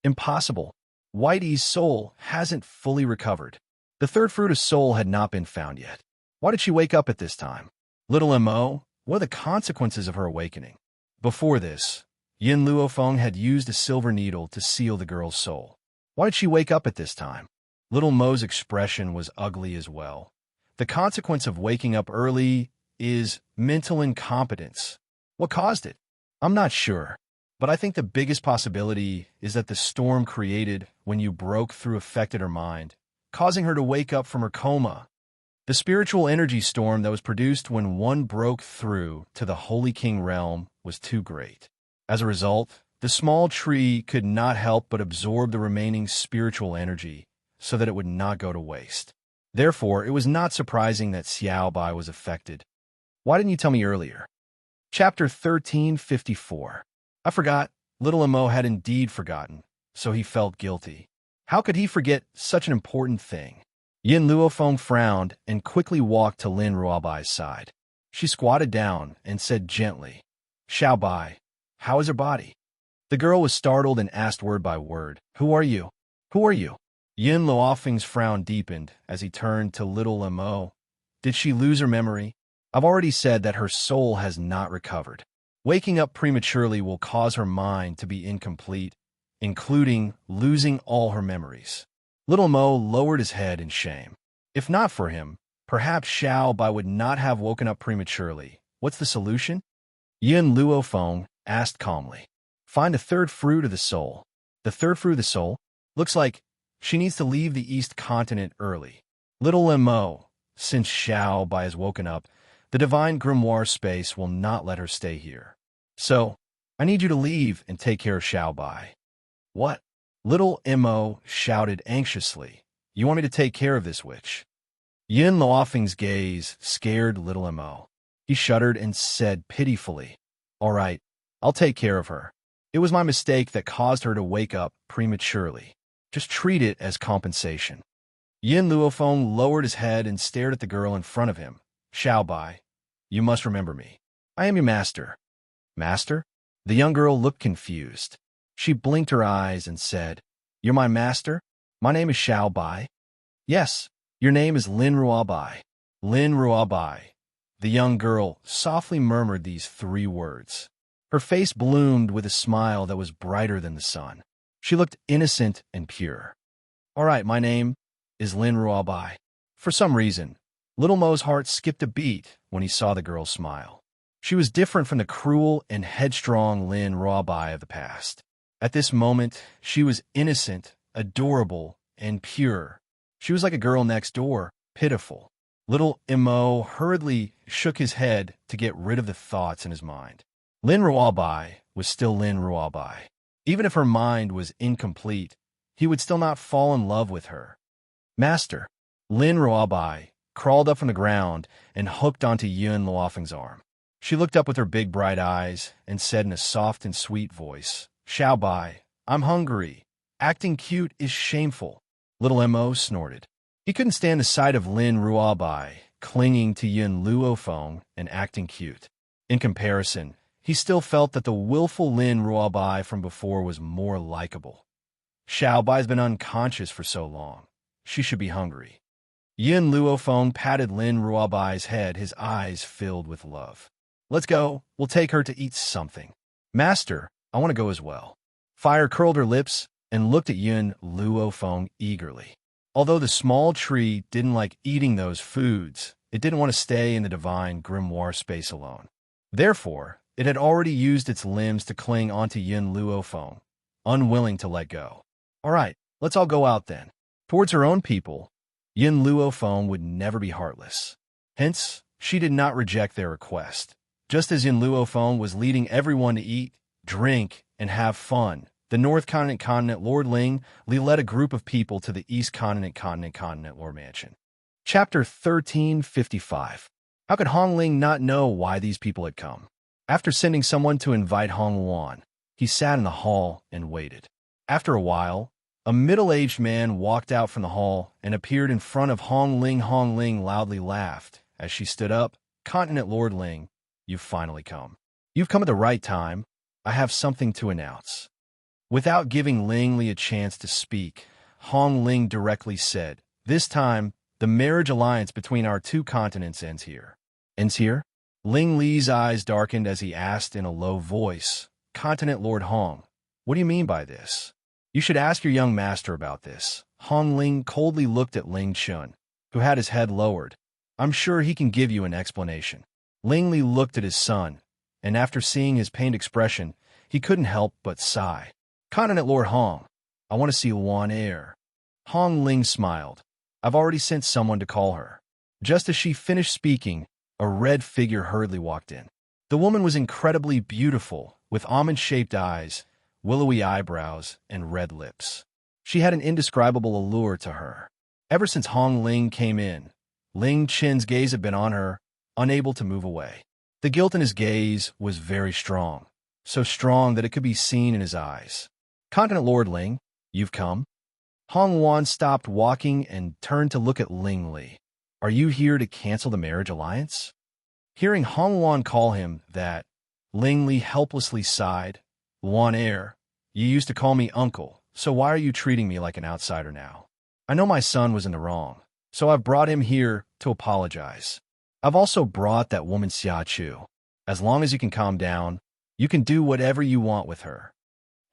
Impossible. Whitey's soul hasn't fully recovered. The third fruit of soul had not been found yet. Why did she wake up at this time? Little Mo, what are the consequences of her awakening? Before this, Yin Luofeng had used a silver needle to seal the girl's soul. Why did she wake up at this time? Little Mo's expression was ugly as well. The consequence of waking up early is mental incompetence. What caused it? I'm not sure, but I think the biggest possibility is that the storm created when you broke through affected her mind, causing her to wake up from her coma. The spiritual energy storm that was produced when one broke through to the Holy King realm was too great. As a result, the small tree could not help but absorb the remaining spiritual energy so that it would not go to waste. Therefore, it was not surprising that Xiaobai was affected. Why didn't you tell me earlier? Chapter 1354. I forgot. Little Mo had indeed forgotten, so he felt guilty. How could he forget such an important thing? Yin Luofeng frowned and quickly walked to Lin Ruobai's side. She squatted down and said gently, Xiaobai, how is her body? The girl was startled and asked word by word, Who are you? Who are you? Yin Luofeng's frown deepened as he turned to Little Mo. Did she lose her memory? I've already said that her soul has not recovered. Waking up prematurely will cause her mind to be incomplete, including losing all her memories. Little Mo lowered his head in shame. If not for him, perhaps Xiaobai would not have woken up prematurely. What's the solution? Yin Luofeng asked calmly. Find a third fruit of the soul. The third fruit of the soul? Looks like she needs to leave the East Continent early. Little Mo, since Xiaobai has woken up, the divine grimoire space will not let her stay here. So, I need you to leave and take care of Xiaobai. What? Little Mo shouted anxiously. You want me to take care of this witch? Yin Luofeng's gaze scared Little Mo. He shuddered and said pitifully, All right, I'll take care of her. It was my mistake that caused her to wake up prematurely. Just treat it as compensation. Yin Luofeng lowered his head and stared at the girl in front of him. Xiaobai, you must remember me. I am your master. Master? The young girl looked confused. She blinked her eyes and said, You're my master? My name is Xiaobai. Yes, your name is Lin Ruobai. Lin Ruobai. The young girl softly murmured these 3 words. Her face bloomed with a smile that was brighter than the sun. She looked innocent and pure. All right, my name is Lin Ruobai. For some reason, Little Mo's heart skipped a beat when he saw the girl smile. She was different from the cruel and headstrong Lin Ruobai of the past. At this moment, she was innocent, adorable, and pure. She was like a girl next door, pitiful. Little Mo hurriedly shook his head to get rid of the thoughts in his mind. Lin Ruobai was still Lin Ruobai. Even if her mind was incomplete, he would still not fall in love with her. Master, Lin Ruobai, crawled up from the ground and hooked onto Yun Luofeng's arm. She looked up with her big bright eyes and said in a soft and sweet voice, "Xiao Bai, I'm hungry. Acting cute is shameful." Little Mo snorted. He couldn't stand the sight of Lin Ruobai clinging to Yun Luofeng and acting cute. In comparison, he still felt that the willful Lin Ruobai from before was more likable. Xiao Bai's been unconscious for so long. She should be hungry. Yun Luofeng patted Lin Ruobai's head, his eyes filled with love. "Let's go. We'll take her to eat something." "Master, I want to go as well." Fire curled her lips and looked at Yun Luofeng eagerly. Although the small tree didn't like eating those foods, it didn't want to stay in the divine grimoire space alone. Therefore, it had already used its limbs to cling onto Yun Luofeng, unwilling to let go. "All right, let's all go out then." Towards her own people, Yun Luofeng would never be heartless. Hence, she did not reject their request. Just as Yun Luofeng was leading everyone to eat, drink, and have fun, the North Continent Lord Ling led a group of people to the East Continent Lord Mansion. Chapter 1355. How could Hong Ling not know why these people had come? After sending someone to invite Hong Wan, he sat in the hall and waited. After a while, a middle-aged man walked out from the hall and appeared in front of Hong Ling. Hong Ling loudly laughed. As she stood up, "Continent Lord Ling, you've finally come. You've come at the right time. I have something to announce." Without giving Ling Li a chance to speak, Hong Ling directly said, "This time, the marriage alliance between our two continents ends here." "Ends here?" Ling Li's eyes darkened as he asked in a low voice, "Continent Lord Hong, what do you mean by this?" "You should ask your young master about this." Hong Ling coldly looked at Ling Chun, who had his head lowered. "I'm sure he can give you an explanation." Ling Li looked at his son, and after seeing his pained expression, he couldn't help but sigh. "Continent Lord Hong, I want to see Luan Air." Hong Ling smiled. "I've already sent someone to call her." Just as she finished speaking, a red figure hurriedly walked in. The woman was incredibly beautiful, with almond-shaped eyes, willowy eyebrows, and red lips. She had an indescribable allure to her. Ever since Hong Ling came in, Ling Chin's gaze had been on her, unable to move away. The guilt in his gaze was very strong, so strong that it could be seen in his eyes. "Continent Lord Ling, you've come?" Hong Wan stopped walking and turned to look at Ling Li. "Are you here to cancel the marriage alliance?" Hearing Hong Wan call him that, Ling Li helplessly sighed. "Luan Air, you used to call me uncle, so why are you treating me like an outsider now? I know my son was in the wrong, so I've brought him here to apologize. I've also brought that woman Xia Chu. As long as you can calm down, you can do whatever you want with her."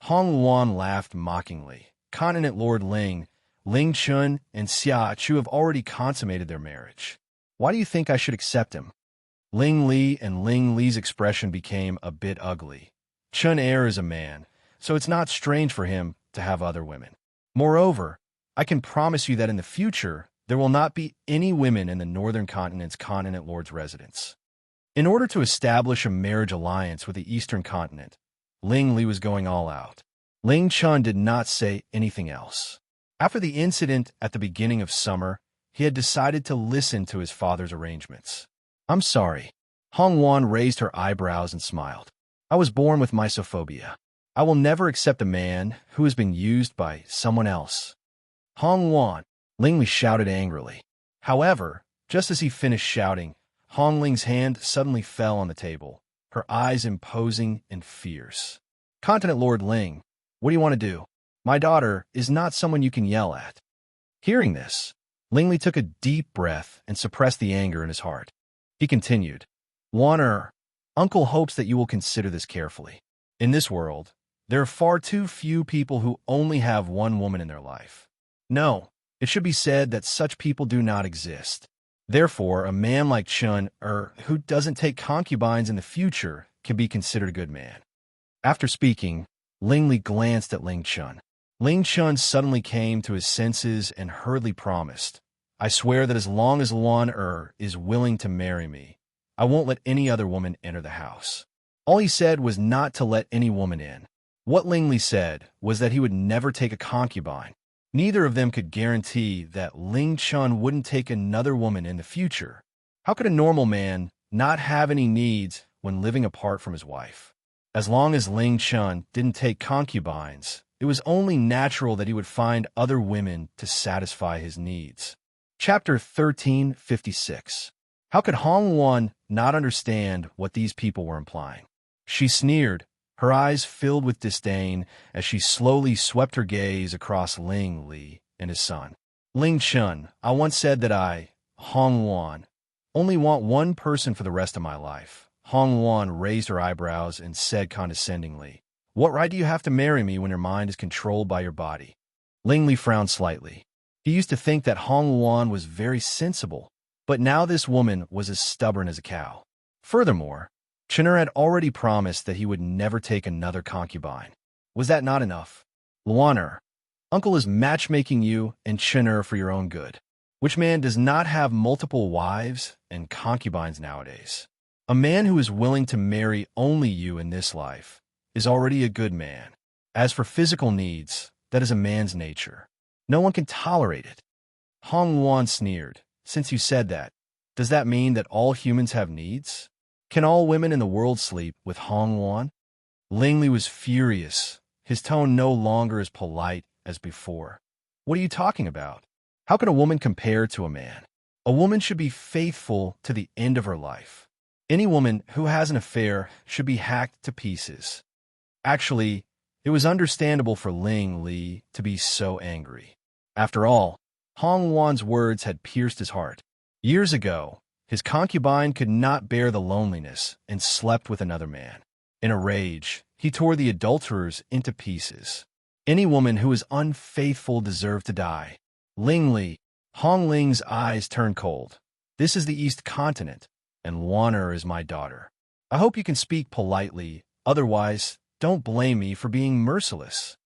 Hong Wan laughed mockingly. "Continent Lord Ling, Ling Chun, and Xia Chu have already consummated their marriage. Why do you think I should accept him?" Ling Li and Ling Li's expression became a bit ugly. Chun Air is a man, so it's not strange for him to have other women. Moreover, I can promise you that in the future, there will not be any women in the Northern Continent's Continent Lord's residence. In order to establish a marriage alliance with the Eastern Continent, Ling Li was going all out. Ling Chun did not say anything else. After the incident at the beginning of summer, he had decided to listen to his father's arrangements. "I'm sorry." Hong Wan raised her eyebrows and smiled. "I was born with misophobia. I will never accept a man who has been used by someone else." "Hong Wan," Ling Li shouted angrily. However, just as he finished shouting, Hong Ling's hand suddenly fell on the table, her eyes imposing and fierce. "Continent Lord Ling, what do you want to do? My daughter is not someone you can yell at." Hearing this, Ling Li took a deep breath and suppressed the anger in his heart. He continued, "Wan Uncle hopes that you will consider this carefully. In this world, there are far too few people who only have one woman in their life. No, it should be said that such people do not exist. Therefore, a man like Chun who doesn't take concubines in the future can be considered a good man." After speaking, Ling Li glanced at Ling Chun. Ling Chun suddenly came to his senses and hurriedly promised, "I swear that as long as Luan is willing to marry me, I won't let any other woman enter the house." All he said was not to let any woman in. What Ling Li said was that he would never take a concubine. Neither of them could guarantee that Ling Chun wouldn't take another woman in the future. How could a normal man not have any needs when living apart from his wife? As long as Ling Chun didn't take concubines, it was only natural that he would find other women to satisfy his needs. Chapter 1356. How could Hong Wan not understand what these people were implying? She sneered, her eyes filled with disdain as she slowly swept her gaze across Ling Li and his son. Ling Chun, I once said that I, Hong Wan, only want one person for the rest of my life. Hong Wan raised her eyebrows and said condescendingly, "What right do you have to marry me when your mind is controlled by your body?" Ling Li frowned slightly. He used to think that Hong Wan was very sensible, but now this woman was as stubborn as a cow. Furthermore, Chen'er had already promised that he would never take another concubine. Was that not enough? Luaner, Uncle is matchmaking you and Chen'er for your own good. Which man does not have multiple wives and concubines nowadays? A man who is willing to marry only you in this life is already a good man. As for physical needs, that is a man's nature. No one can tolerate it. Hong Wan sneered. Since you said that, does that mean that all humans have needs? Can all women in the world sleep with Hong Wan? Ling Li was furious, his tone no longer as polite as before. What are you talking about? How can a woman compare to a man? A woman should be faithful to the end of her life. Any woman who has an affair should be hacked to pieces. Actually, it was understandable for Ling Li to be so angry. After all, Hong Wan's words had pierced his heart. Years ago, his concubine could not bear the loneliness and slept with another man. In a rage, he tore the adulterers into pieces. Any woman who is unfaithful deserved to die. Ling Li, Hong Ling's eyes turned cold. This is the East Continent, and Luaner is my daughter. I hope you can speak politely, otherwise, don't blame me for being merciless.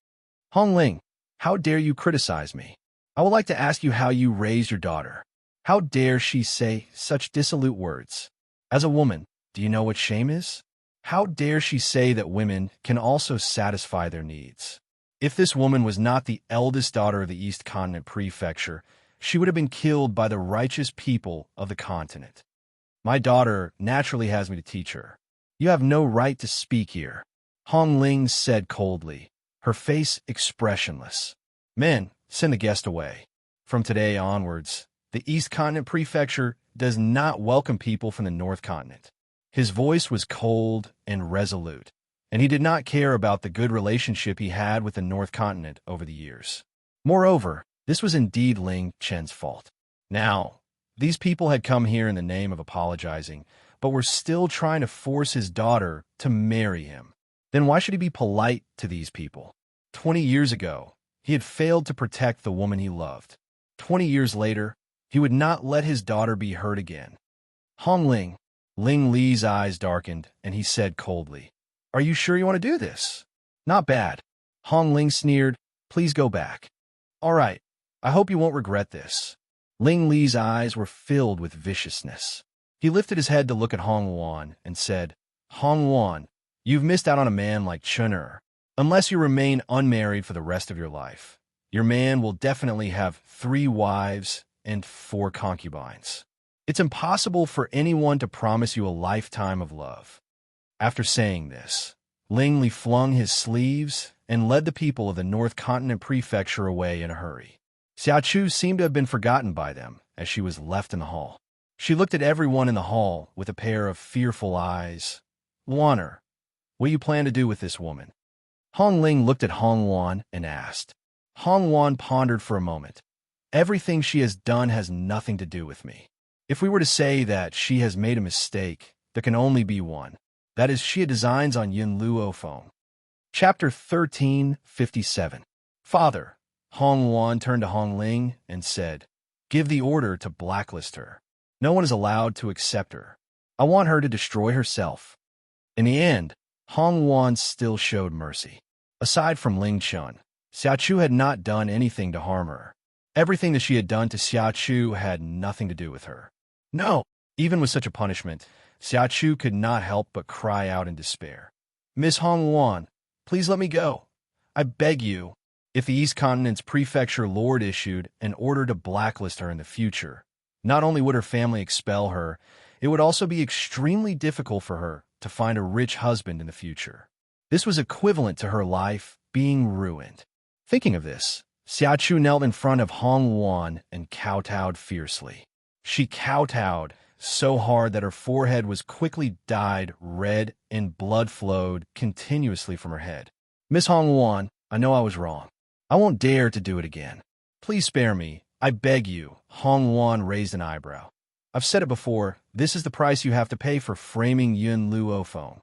Hong Ling, how dare you criticize me? I would like to ask you how you raised your daughter. How dare she say such dissolute words? As a woman, do you know what shame is? How dare she say that women can also satisfy their needs? If this woman was not the eldest daughter of the East Continent Prefecture, she would have been killed by the righteous people of the continent. My daughter naturally has me to teach her. You have no right to speak here, Hong Ling said coldly, her face expressionless. Men, send the guest away. From today onwards, the East Continent Prefecture does not welcome people from the North Continent. His voice was cold and resolute, and he did not care about the good relationship he had with the North Continent over the years. Moreover, this was indeed Ling Chen's fault. Now, these people had come here in the name of apologizing, but were still trying to force his daughter to marry him. Then why should he be polite to these people? 20 years ago, he had failed to protect the woman he loved. 20 years later, he would not let his daughter be hurt again. Hong Ling, Ling Li's eyes darkened, and he said coldly, "Are you sure you want to do this?" "Not bad." Hong Ling sneered, "Please go back." "All right, I hope you won't regret this." Ling Li's eyes were filled with viciousness. He lifted his head to look at Hong Wan and said, "Hong Wan, you've missed out on a man like Chen'er. Unless you remain unmarried for the rest of your life, your man will definitely have 3 wives and 4 concubines. It's impossible for anyone to promise you a lifetime of love." After saying this, Ling Li flung his sleeves and led the people of the North Continent Prefecture away in a hurry. Xiaochu seemed to have been forgotten by them as she was left in the hall. She looked at everyone in the hall with a pair of fearful eyes. "Luaner, what do you plan to do with this woman?" Hong Ling looked at Hong Wan and asked. Hong Wan pondered for a moment. "Everything she has done has nothing to do with me. If we were to say that she has made a mistake, there can only be one. That is, she had designs on Yin Luo phone." Chapter 1357. "Father," Hong Wan turned to Hong Ling and said, "Give the order to blacklist her. No one is allowed to accept her. I want her to destroy herself." In the end, Hong Wan still showed mercy. Aside from Ling Chun, Xiaochu had not done anything to harm her. Everything that she had done to Xiaochu had nothing to do with her. No! Even with such a punishment, Xiaochu could not help but cry out in despair. "Miss Hong Wan, please let me go. I beg you. If the East Continent's prefecture lord issued an order to blacklist her in the future, not only would her family expel her, it would also be extremely difficult for her to find a rich husband in the future. This was equivalent to her life being ruined. Thinking of this, Xiachu knelt in front of Hong Wuan and kowtowed fiercely. She kowtowed so hard that her forehead was quickly dyed red and blood flowed continuously from her head. Miss Hong Wuan, I know I was wrong. I won't dare to do it again. Please spare me, I beg you. Hong Wuan raised an eyebrow. I've said it before, this is the price you have to pay for framing Yun Luofeng.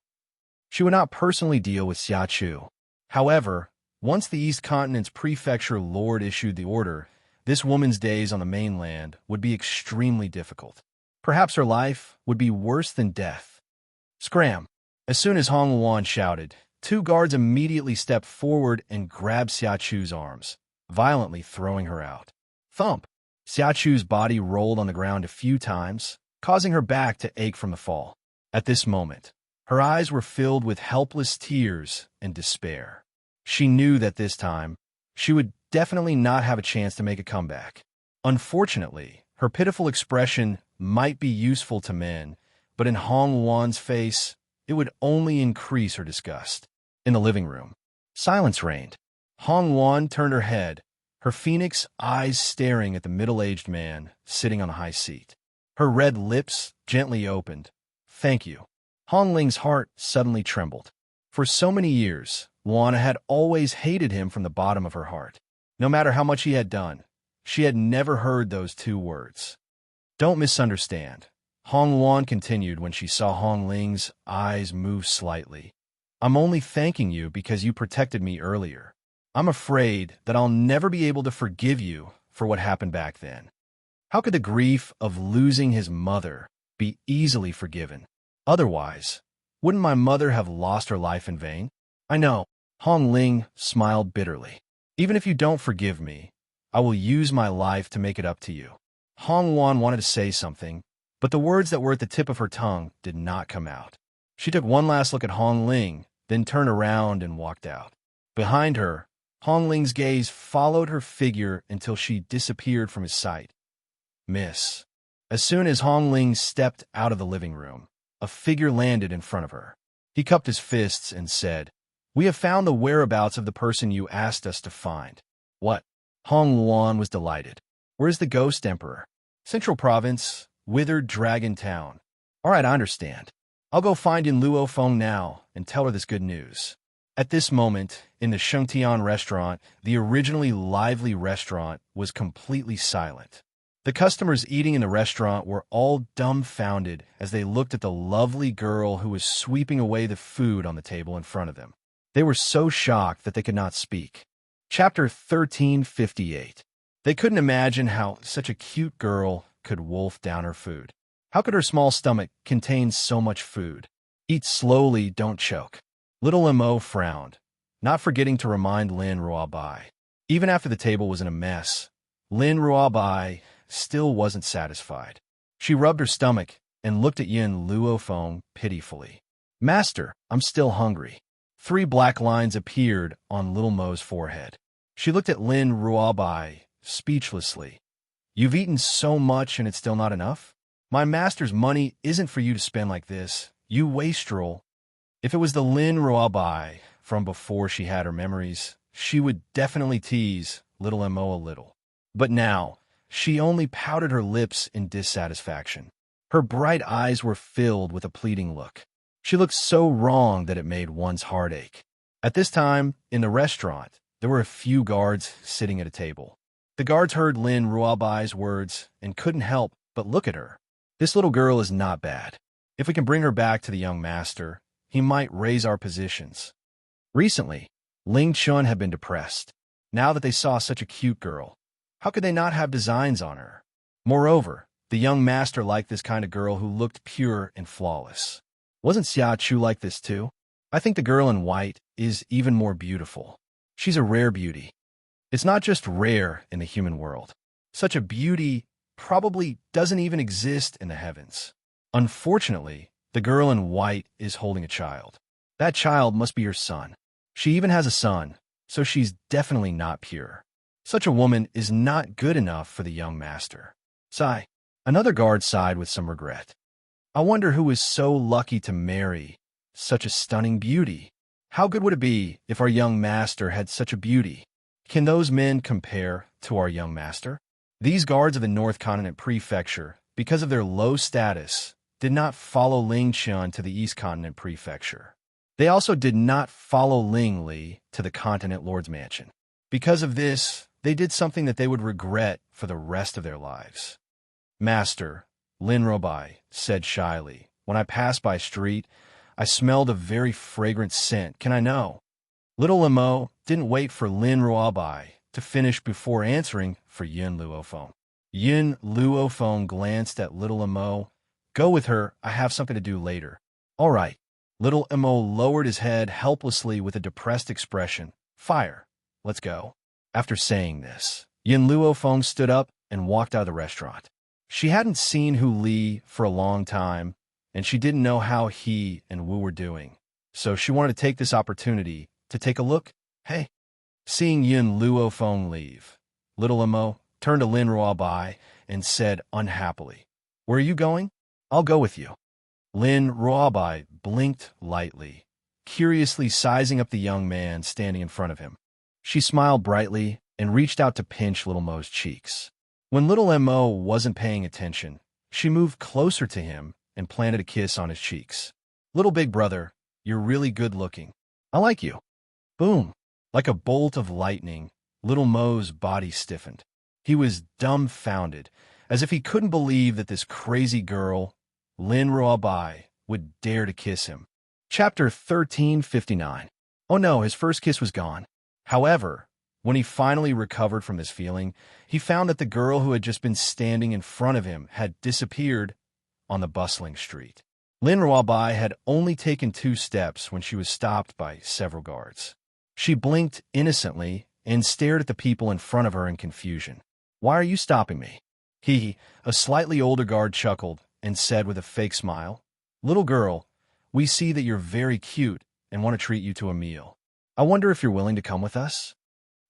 She would not personally deal with Xiachu. However, once the East Continent's prefecture lord issued the order, this woman's days on the mainland would be extremely difficult. Perhaps her life would be worse than death. Scram! As soon as Hong Wuan shouted, two guards immediately stepped forward and grabbed Xiachu's arms, violently throwing her out. Thump! Xiachu's body rolled on the ground a few times, causing her back to ache from the fall. At this moment, her eyes were filled with helpless tears and despair. She knew that this time, she would definitely not have a chance to make a comeback. Unfortunately, her pitiful expression might be useful to men, but in Hong Wuan's face, it would only increase her disgust. In the living room, silence reigned. Hong Wuan turned her head, her phoenix eyes staring at the middle-aged man sitting on a high seat. Her red lips gently opened. Thank you. Hong Ling's heart suddenly trembled. For so many years, Luana had always hated him from the bottom of her heart. No matter how much he had done, she had never heard those two words. Don't misunderstand. Hong Wuan continued when she saw Hong Ling's eyes move slightly. I'm only thanking you because you protected me earlier. I'm afraid that I'll never be able to forgive you for what happened back then. How could the grief of losing his mother be easily forgiven? Otherwise, wouldn't my mother have lost her life in vain? I know. Hong Ling smiled bitterly. Even if you don't forgive me, I will use my life to make it up to you. Hong Wuan wanted to say something, but the words that were at the tip of her tongue did not come out. She took one last look at Hong Ling, then turned around and walked out. Behind her, Hong Ling's gaze followed her figure until she disappeared from his sight. Miss. As soon as Hong Ling stepped out of the living room, a figure landed in front of her. He cupped his fists and said, We have found the whereabouts of the person you asked us to find. What? Hong Wuan was delighted. Where is the Ghost Emperor? Central Province, Withered Dragon Town. All right, I understand. I'll go find Yun Luofeng now and tell her this good news. At this moment, in the Shengtian restaurant, the originally lively restaurant was completely silent. The customers eating in the restaurant were all dumbfounded as they looked at the lovely girl who was sweeping away the food on the table in front of them. They were so shocked that they could not speak. Chapter 1358. They couldn't imagine how such a cute girl could wolf down her food. How could her small stomach contain so much food? Eat slowly, don't choke. Little Mo frowned, not forgetting to remind Lin Ruabai. Even after the table was in a mess, Lin Ruabai still wasn't satisfied. She rubbed her stomach and looked at Yun Luofeng pitifully. Master, I'm still hungry. 3 black lines appeared on Little Mo's forehead. She looked at Lin Ruabai speechlessly. You've eaten so much and it's still not enough? My master's money isn't for you to spend like this, you wastrel. If it was the Lin Ruabai from before she had her memories, she would definitely tease little Mo a little. But now, she only pouted her lips in dissatisfaction. Her bright eyes were filled with a pleading look. She looked so wrong that it made one's heart ache. At this time, in the restaurant, there were a few guards sitting at a table. The guards heard Lin Ruabai's words and couldn't help but look at her. This little girl is not bad. If we can bring her back to the young master, he might raise our positions. Recently, Ling Chun had been depressed. Now that they saw such a cute girl, how could they not have designs on her? Moreover, the young master liked this kind of girl who looked pure and flawless. Wasn't Xia Chu like this too? I think the girl in white is even more beautiful. She's a rare beauty. It's not just rare in the human world. Such a beauty probably doesn't even exist in the heavens. Unfortunately, the girl in white is holding a child. That child must be her son. She even has a son, so she's definitely not pure. Such a woman is not good enough for the young master. Sigh. Another guard sighed with some regret. I wonder who is so lucky to marry such a stunning beauty. How good would it be if our young master had such a beauty? Can those men compare to our young master? These guards of the North Continent Prefecture, because of their low status, did not follow Ling Qian to the East Continent Prefecture. They also did not follow Ling Li to the Continent Lord's Mansion. Because of this, they did something that they would regret for the rest of their lives. Master, Lin Robai said shyly, when I passed by street, I smelled a very fragrant scent. Can I know? Little Limo didn't wait for Lin Robai to finish before answering for Yin Luofeng. Yin Luofeng glanced at Little Limo. Go with her, I have something to do later. All right. Little Imo lowered his head helplessly with a depressed expression. Fire. Let's go. After saying this, Yin Luofeng stood up and walked out of the restaurant. She hadn't seen Hu Li for a long time, and she didn't know how he and Wu were doing. So she wanted to take this opportunity to take a look. Hey. Seeing Yin Luofeng leave, Little Imo turned to Lin Ruobai and said unhappily, Where are you going? I'll go with you. Lin Ruobai blinked lightly, curiously sizing up the young man standing in front of him. She smiled brightly and reached out to pinch Little Mo's cheeks. When Little Mo wasn't paying attention, she moved closer to him and planted a kiss on his cheeks. Little big brother, you're really good looking. I like you. Boom. Like a bolt of lightning, Little Mo's body stiffened. He was dumbfounded, as if he couldn't believe that this crazy girl, Lin Ruobai, would dare to kiss him. Chapter 1359. Oh no, his first kiss was gone. However, when he finally recovered from this feeling, he found that the girl who had just been standing in front of him had disappeared on the bustling street. Lin Ruobai had only taken 2 steps when she was stopped by several guards. She blinked innocently and stared at the people in front of her in confusion. Why are you stopping me? A slightly older guard chuckled and said with a fake smile, Little girl, we see that you're very cute and want to treat you to a meal. I wonder if you're willing to come with us?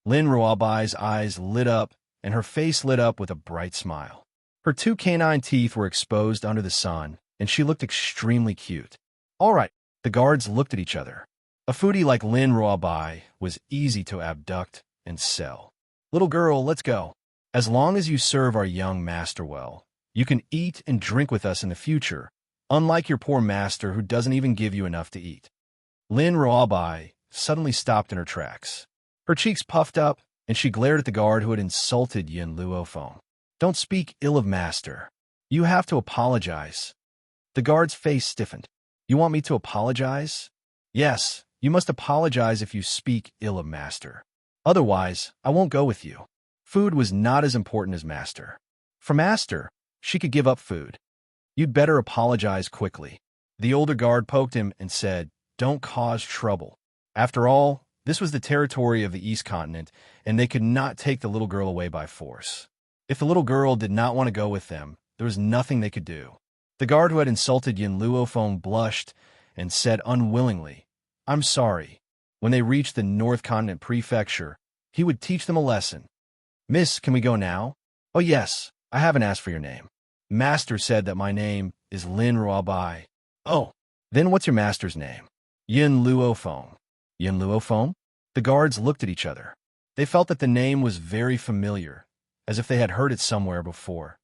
Lin Ruobai's eyes lit up and her face lit up with a bright smile. Her 2 canine teeth were exposed under the sun, and she looked extremely cute. All right, the guards looked at each other. A foodie like Lin Ruobai was easy to abduct and sell. Little girl, let's go. As long as you serve our young master well, you can eat and drink with us in the future, unlike your poor master who doesn't even give you enough to eat. Lin Ruobai suddenly stopped in her tracks. Her cheeks puffed up, and she glared at the guard who had insulted Yin Luofeng. Don't speak ill of master. You have to apologize. The guard's face stiffened. You want me to apologize? Yes. You must apologize if you speak ill of master. Otherwise, I won't go with you. Food was not as important as master. For master, she could give up food. You'd better apologize quickly. The older guard poked him and said, Don't cause trouble. After all, this was the territory of the East Continent, and they could not take the little girl away by force. If the little girl did not want to go with them, there was nothing they could do. The guard who had insulted Yin Luofeng blushed and said unwillingly, I'm sorry. When they reached the North Continent Prefecture, he would teach them a lesson. Miss, can we go now? Oh yes, I haven't asked for your name. Master said that my name is Lin Ruobai. Oh, then what's your master's name? Yin Luofeng. Yin Luofeng? The guards looked at each other. They felt that the name was very familiar, as if they had heard it somewhere before.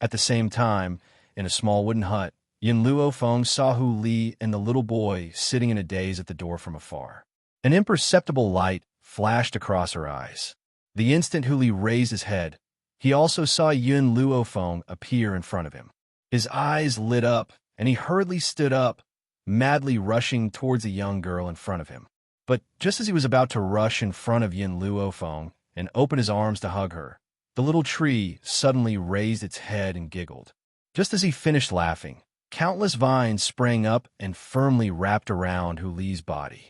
At the same time, in a small wooden hut, Yin Luofeng saw Hu Li and the little boy sitting in a daze at the door from afar. An imperceptible light flashed across her eyes. The instant Hu Li raised his head, he also saw Yin Luofeng appear in front of him. His eyes lit up, and he hurriedly stood up, madly rushing towards the young girl in front of him. But just as he was about to rush in front of Yin Luofeng and open his arms to hug her, the little tree suddenly raised its head and giggled. Just as he finished laughing, countless vines sprang up and firmly wrapped around Hu Li's body.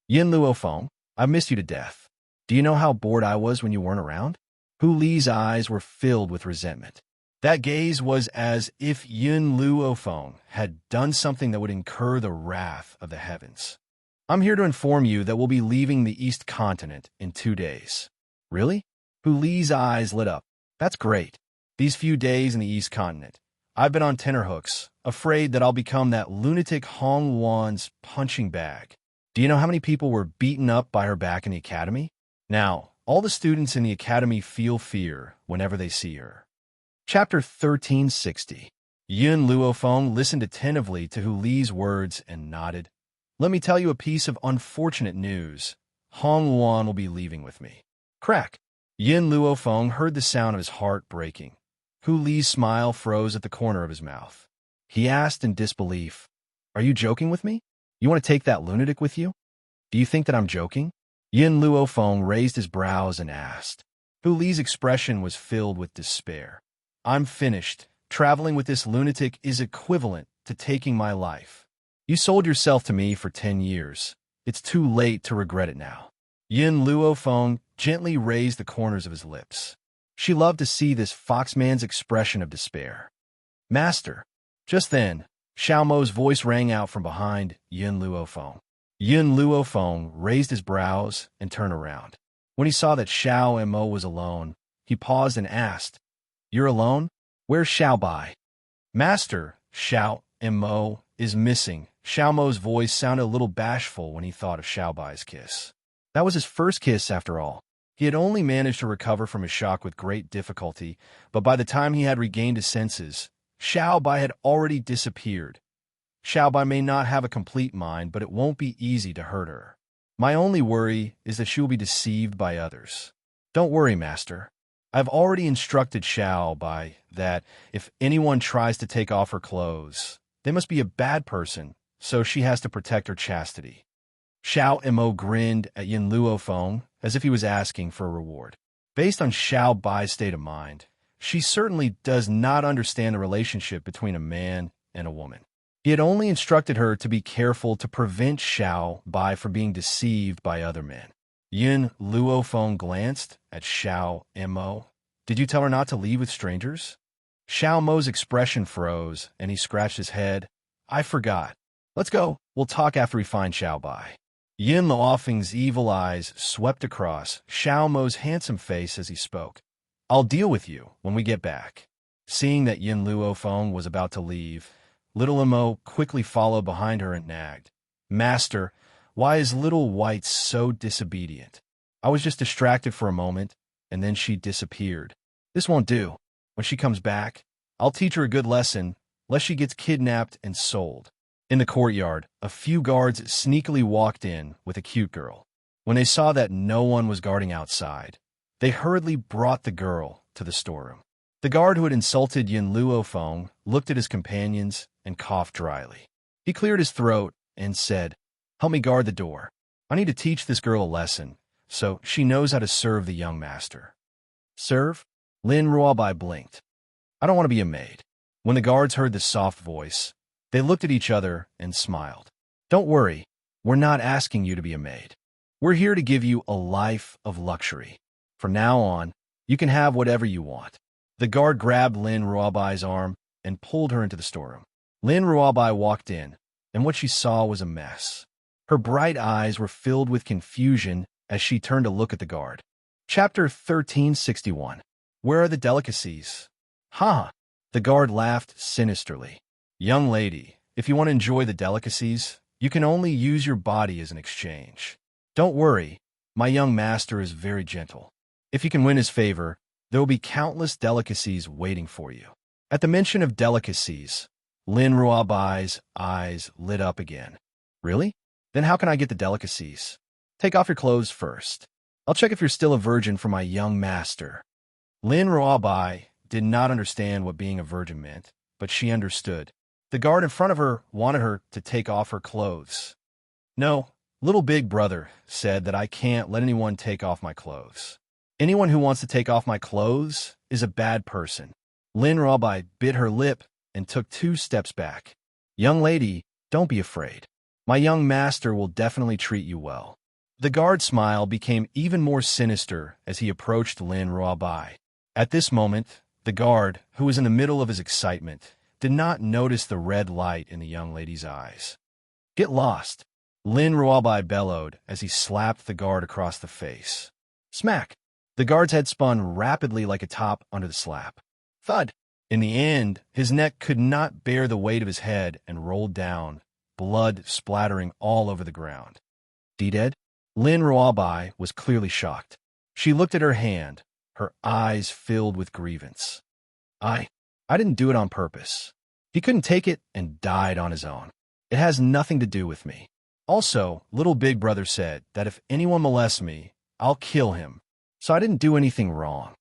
Yin Luofeng, I missed you to death. Do you know how bored I was when you weren't around? Hu Li's eyes were filled with resentment. That gaze was as if Yin Luofeng had done something that would incur the wrath of the heavens. I'm here to inform you that we'll be leaving the East Continent in 2 days. Really? Hu Li's eyes lit up. That's great. These few days in the East Continent, I've been on tenterhooks, afraid that I'll become that lunatic Hong Wan's punching bag. Do you know how many people were beaten up by her back in the academy? Now, all the students in the academy feel fear whenever they see her. Chapter 1360. Yun Luofeng listened attentively to Hu Li's words and nodded. Let me tell you a piece of unfortunate news. Hong Wan will be leaving with me. Crack. Yin Luofeng heard the sound of his heart breaking. Hu Li's smile froze at the corner of his mouth. He asked in disbelief, Are you joking with me? You want to take that lunatic with you? Do you think that I'm joking? Yin Luofeng raised his brows and asked. Hu Li's expression was filled with despair. I'm finished. Traveling with this lunatic is equivalent to taking my life. You sold yourself to me for 10 years. It's too late to regret it now. Yin Luofeng gently raised the corners of his lips. She loved to see this foxman's expression of despair. Master. Just then, Xiao Mo's voice rang out from behind Yin Luofeng. Yin Luofeng raised his brows and turned around. When he saw that Xiao Mo was alone, he paused and asked, You're alone? Where's Xiao Bai? Master, Xiao Mo is missing. Xiao Mo's voice sounded a little bashful when he thought of Xiao Bai's kiss. That was his first kiss, after all. He had only managed to recover from his shock with great difficulty, but by the time he had regained his senses, Xiao Bai had already disappeared. Xiao Bai may not have a complete mind, but it won't be easy to hurt her. My only worry is that she will be deceived by others. Don't worry, Master. I've already instructed Xiao Bai that if anyone tries to take off her clothes, they must be a bad person, so she has to protect her chastity. Xiao Mo grinned at Yin Luofeng as if he was asking for a reward. Based on Xiao Bai's state of mind, she certainly does not understand the relationship between a man and a woman. He had only instructed her to be careful to prevent Xiao Bai from being deceived by other men. Yin Luofeng glanced at Xiao Mo. Did you tell her not to leave with strangers? Xiao Mo's expression froze, and he scratched his head. I forgot. Let's go. We'll talk after we find Xiao Bai. Yin Luofeng's evil eyes swept across Xiao Mo's handsome face as he spoke. I'll deal with you when we get back. Seeing that Yin Luofeng was about to leave, little Mo quickly followed behind her and nagged. Master, why is little White so disobedient? I was just distracted for a moment, and then she disappeared. This won't do. When she comes back, I'll teach her a good lesson, lest she gets kidnapped and sold. In the courtyard, a few guards sneakily walked in with a cute girl. When they saw that no one was guarding outside, they hurriedly brought the girl to the storeroom. The guard who had insulted Yin Luofeng looked at his companions and coughed dryly. He cleared his throat and said, Help me guard the door. I need to teach this girl a lesson, so she knows how to serve the young master. Serve? Lin Ruobai blinked. I don't want to be a maid. When the guards heard the soft voice, they looked at each other and smiled. Don't worry, we're not asking you to be a maid. We're here to give you a life of luxury. From now on, you can have whatever you want. The guard grabbed Lin Ruobai's arm and pulled her into the storeroom. Lin Ruobai walked in, and what she saw was a mess. Her bright eyes were filled with confusion as she turned to look at the guard. Chapter 1361. Where are the delicacies? Ha! The guard laughed sinisterly. Young lady, if you want to enjoy the delicacies, you can only use your body as an exchange. Don't worry, my young master is very gentle. If you can win his favor, there will be countless delicacies waiting for you. At the mention of delicacies, Lin Ruobai's eyes lit up again. Really? Then how can I get the delicacies? Take off your clothes first. I'll check if you're still a virgin for my young master. Lin Ruobai did not understand what being a virgin meant, but she understood. The guard in front of her wanted her to take off her clothes. No, little big brother said that I can't let anyone take off my clothes. Anyone who wants to take off my clothes is a bad person. Lin Ruobai bit her lip and took 2 steps back. Young lady, don't be afraid. My young master will definitely treat you well. The guard's smile became even more sinister as he approached Lin Ruobai. At this moment, the guard, who was in the middle of his excitement, did not notice the red light in the young lady's eyes. Get lost. Lin Ruabai bellowed as he slapped the guard across the face. Smack! The guard's head spun rapidly like a top under the slap. Thud! In the end, his neck could not bear the weight of his head and rolled down, blood splattering all over the ground. Dead? Lin Ruabai was clearly shocked. She looked at her hand, her eyes filled with grievance. I didn't do it on purpose. He couldn't take it and died on his own. It has nothing to do with me. Also, little big brother said that if anyone molests me, I'll kill him. So I didn't do anything wrong.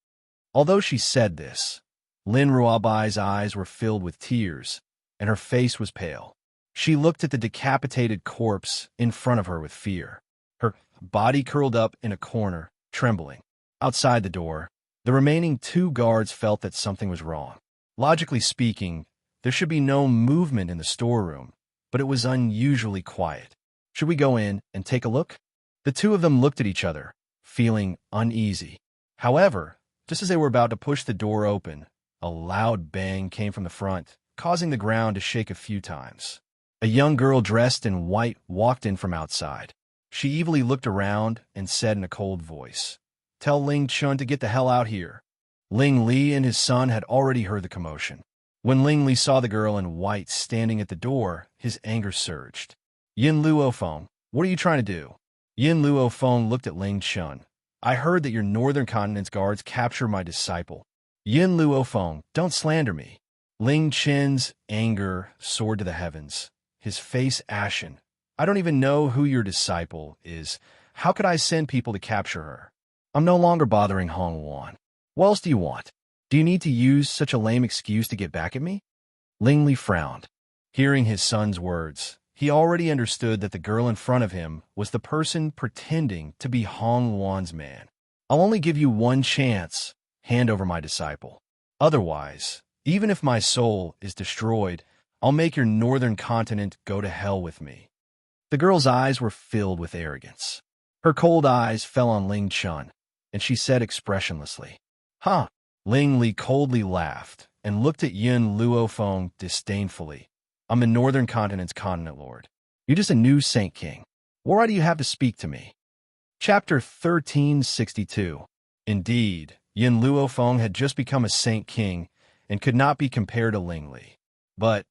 Although she said this, Lin Ruabai's eyes were filled with tears, and her face was pale. She looked at the decapitated corpse in front of her with fear. Her body curled up in a corner, trembling. Outside the door, the remaining 2 guards felt that something was wrong. Logically speaking, there should be no movement in the storeroom, but it was unusually quiet. Should we go in and take a look? The 2 of them looked at each other, feeling uneasy. However, just as they were about to push the door open, a loud bang came from the front, causing the ground to shake a few times. A young girl dressed in white walked in from outside. She evilly looked around and said in a cold voice, "Tell Ling Chun to get the hell out here." Ling Li and his son had already heard the commotion. When Ling Li saw the girl in white standing at the door, his anger surged. Yin Luofeng, what are you trying to do? Yin Luofeng looked at Ling Chun. I heard that your Northern Continent's guards captured my disciple. Yin Luofeng, don't slander me. Ling Chen's anger soared to the heavens, his face ashen. I don't even know who your disciple is. How could I send people to capture her? I'm no longer bothering Hong Wan. What else do you want? Do you need to use such a lame excuse to get back at me? Ling Li frowned. Hearing his son's words, he already understood that the girl in front of him was the person pretending to be Hong Wan's man. I'll only give you one chance. Hand over my disciple. Otherwise, even if my soul is destroyed, I'll make your Northern Continent go to hell with me. The girl's eyes were filled with arrogance. Her cold eyes fell on Ling Chun, and she said expressionlessly, Huh? Ling Li coldly laughed and looked at Yin Luofeng disdainfully. I'm the Northern Continent's continent lord. You're just a new Saint King. What right do you have to speak to me? Chapter 1362. Indeed, Yin Luofeng had just become a Saint King and could not be compared to Ling Li. But,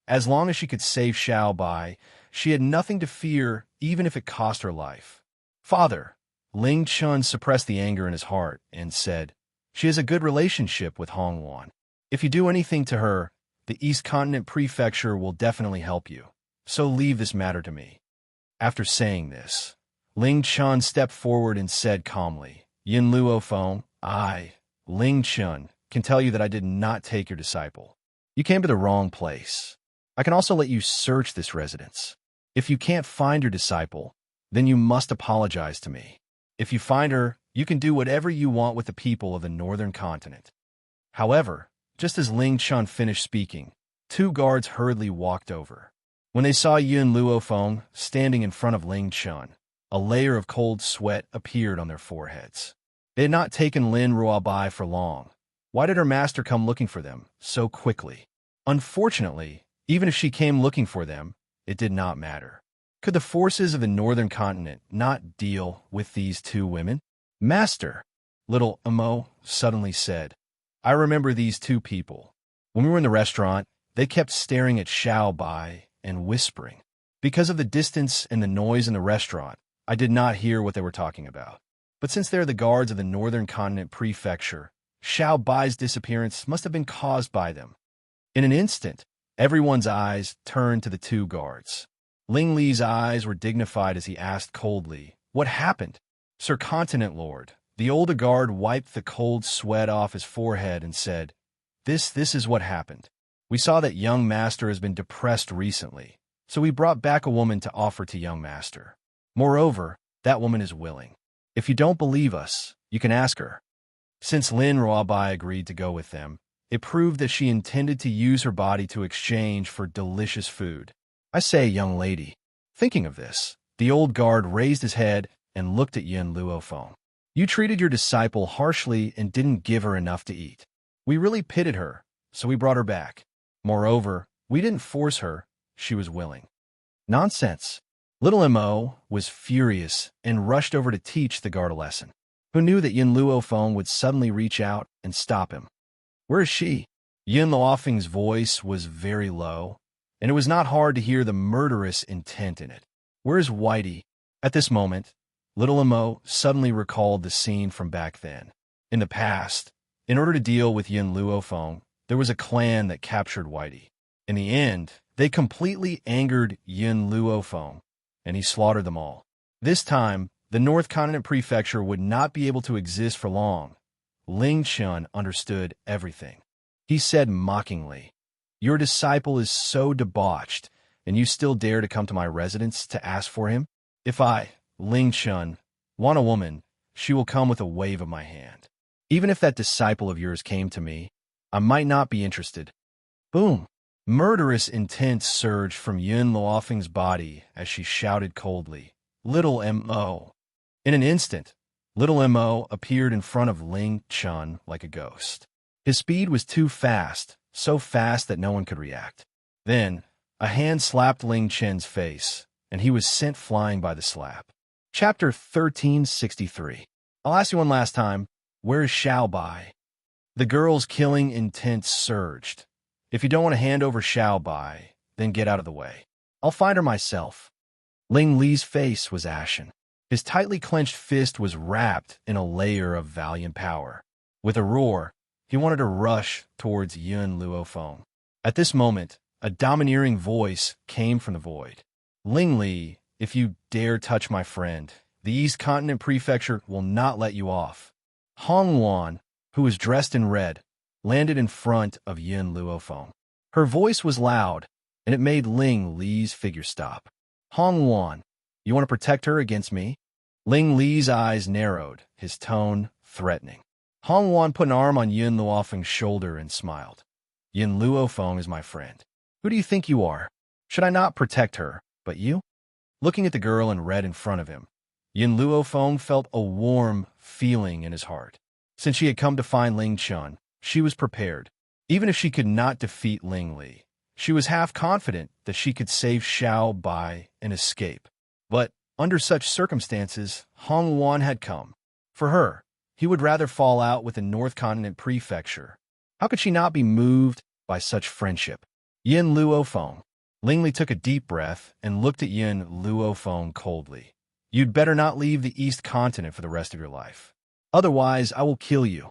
as long as she could save Xiao Bai, she had nothing to fear even if it cost her life. Father, Ling Chun suppressed the anger in his heart and said, She has a good relationship with Hong Wan. If you do anything to her, the East Continent Prefecture will definitely help you. So leave this matter to me. After saying this, Ling Chun stepped forward and said calmly, Yin Luofeng, I, Ling Chun, can tell you that I did not take your disciple. You came to the wrong place. I can also let you search this residence. If you can't find your disciple, then you must apologize to me. If you find her, you can do whatever you want with the people of the Northern Continent. However, just as Ling Chun finished speaking, 2 guards hurriedly walked over. When they saw Yin Luofeng standing in front of Ling Chun, a layer of cold sweat appeared on their foreheads. They had not taken Lin Ruabai for long. Why did her master come looking for them so quickly? Unfortunately, even if she came looking for them, it did not matter. Could the forces of the Northern Continent not deal with these 2 women? Master, little Amo suddenly said, I remember these 2 people. When we were in the restaurant, they kept staring at Xiao Bai and whispering. Because of the distance and the noise in the restaurant, I did not hear what they were talking about. But since they're the guards of the Northern Continent Prefecture, Xiao Bai's disappearance must have been caused by them. In an instant, everyone's eyes turned to the 2 guards. Ling Li's eyes were dignified as he asked coldly, What happened? Sir Continent Lord, the older guard wiped the cold sweat off his forehead and said, This is what happened. We saw that young master has been depressed recently, so we brought back a woman to offer to young master. Moreover, that woman is willing. If you don't believe us, you can ask her. Since Lin Ruabai agreed to go with them, it proved that she intended to use her body to exchange for delicious food. I say, young lady. Thinking of this, the old guard raised his head and looked at Yin Luofeng. You treated your disciple harshly and didn't give her enough to eat. We really pitied her, so we brought her back. Moreover, we didn't force her, she was willing. Nonsense. Little Mo was furious and rushed over to teach the guard a lesson. Who knew that Yin Luofeng would suddenly reach out and stop him? Where is she? Yin Luofeng's voice was very low, and it was not hard to hear the murderous intent in it. Where is Whitey? At this moment, Little Mo suddenly recalled the scene from back then. In the past, in order to deal with Yin Luofeng, there was a clan that captured Whitey. In the end, they completely angered Yin Luofeng, and he slaughtered them all. This time, the North Continent Prefecture would not be able to exist for long. Ling Chun understood everything. He said mockingly, "Your disciple is so debauched, and you still dare to come to my residence to ask for him? If I, Ling Chun, want a woman, she will come with a wave of my hand. Even if that disciple of yours came to me, I might not be interested." Boom! Murderous intent surged from Yin Luofeng's body as she shouted coldly, "Little Mo." In an instant, Little Mo appeared in front of Ling Chun like a ghost. His speed was too fast, so fast that no one could react. Then, a hand slapped Ling Chun's face, and he was sent flying by the slap. Chapter 1363. I'll ask you one last time, where is Xiao Bai? The girl's killing intent surged. If you don't want to hand over Xiao Bai, then get out of the way. I'll find her myself. Ling Li's face was ashen. His tightly clenched fist was wrapped in a layer of valiant power. With a roar, he wanted to rush towards Yin Luofeng. At this moment, a domineering voice came from the void. "Ling Li, if you dare touch my friend, the East Continent Prefecture will not let you off." Hong Wan, who was dressed in red, landed in front of Yin Luofeng. Her voice was loud, and it made Ling Li's figure stop. "Hong Wan, you want to protect her against me?" Ling Li's eyes narrowed, his tone threatening. Hong Wan put an arm on Yin Luofeng's shoulder and smiled. "Yin Luofeng is my friend. Who do you think you are? Should I not protect her, but you?" Looking at the girl in red in front of him, Yin Luofeng felt a warm feeling in his heart. Since she had come to find Ling Chun, she was prepared. Even if she could not defeat Ling Li, she was half confident that she could save Xiao Bai and escape. But under such circumstances, Hong Wan had come. For her, he would rather fall out with the North Continent Prefecture. How could she not be moved by such friendship? Yin Luofeng. Ling Li took a deep breath and looked at Yin Luofeng coldly. "You'd better not leave the East Continent for the rest of your life. Otherwise, I will kill you."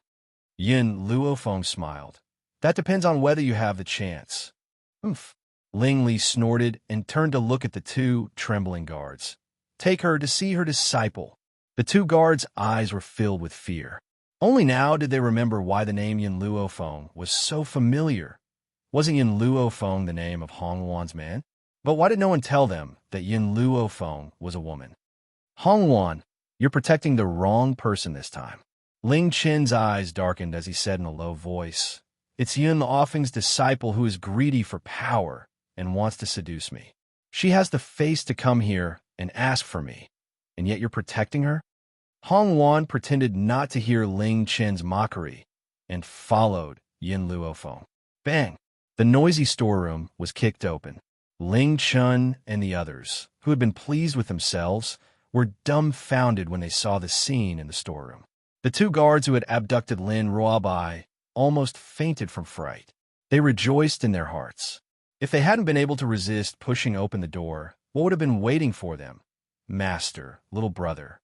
Yin Luofeng smiled. "That depends on whether you have the chance." "Oomph." Ling Li snorted and turned to look at the two trembling guards. "Take her to see her disciple." The two guards' eyes were filled with fear. Only now did they remember why the name Yin Luofeng was so familiar. Wasn't Yin Luofeng the name of Hong Wan's man? But why did no one tell them that Yin Luofeng was a woman? "Hong Wan, you're protecting the wrong person this time." Ling Chen's eyes darkened as he said in a low voice, "It's Yin Luofeng's disciple who is greedy for power and wants to seduce me. She has the face to come here and ask for me, and yet you're protecting her?" Hong Wan pretended not to hear Ling Chen's mockery and followed Yin Luofeng. Bang! The noisy storeroom was kicked open. Ling Chun and the others, who had been pleased with themselves, were dumbfounded when they saw the scene in the storeroom. The two guards who had abducted Lin Ruobai almost fainted from fright. They rejoiced in their hearts. If they hadn't been able to resist pushing open the door, what would have been waiting for them? Master, little brother.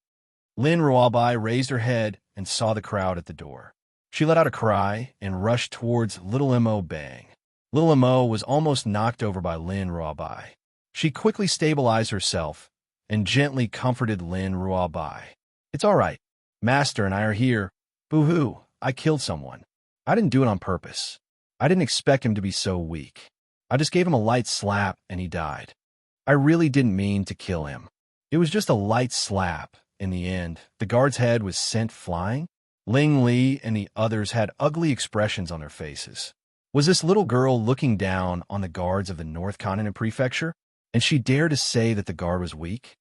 Lin Ruobai raised her head and saw the crowd at the door. She let out a cry and rushed towards Little Mo Bang. Little Mo was almost knocked over by Lin Ruobai. She quickly stabilized herself and gently comforted Lin Ruobai. "It's all right. Master and I are here. Boo-hoo, I killed someone. I didn't do it on purpose. I didn't expect him to be so weak. I just gave him a light slap and he died. I really didn't mean to kill him. It was just a light slap." In the end, the guard's head was sent flying. Ling Li and the others had ugly expressions on their faces. Was this little girl looking down on the guards of the North Continent Prefecture? And she dared to say that the guard was weak?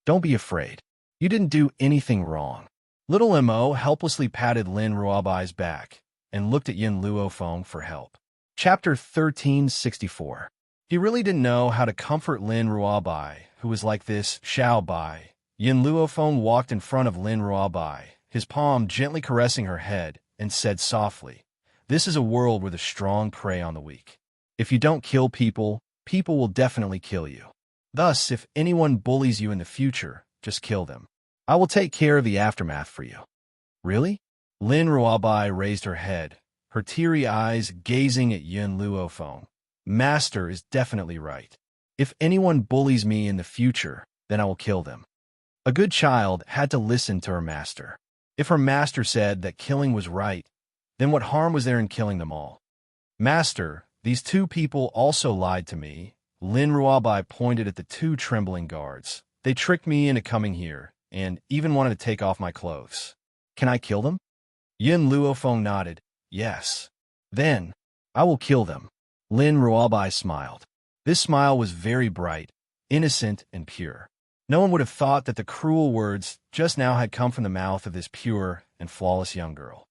"Don't be afraid. You didn't do anything wrong." Little Mo helplessly patted Lin Ruobai's back and looked at Yin Luofeng for help. Chapter 1364. He really didn't know how to comfort Lin Ruabai, who was like this. Xiao Bai. Yin Luofeng walked in front of Lin Ruabai, his palm gently caressing her head, and said softly, "This is a world where the strong prey on the weak. If you don't kill people, people will definitely kill you. Thus, if anyone bullies you in the future, just kill them. I will take care of the aftermath for you." Really? Lin Ruabai raised her head, her teary eyes gazing at Yin Luofeng. Master is definitely right. If anyone bullies me in the future, then I will kill them. A good child had to listen to her master. If her master said that killing was right, then what harm was there in killing them all? "Master, these two people also lied to me." Lin Ruabai pointed at the two trembling guards. "They tricked me into coming here, and even wanted to take off my clothes. Can I kill them?" Yin Luofeng nodded. "Yes." "Then, I will kill them." Lin Ruabai smiled. This smile was very bright, innocent, and pure. No one would have thought that the cruel words just now had come from the mouth of this pure and flawless young girl.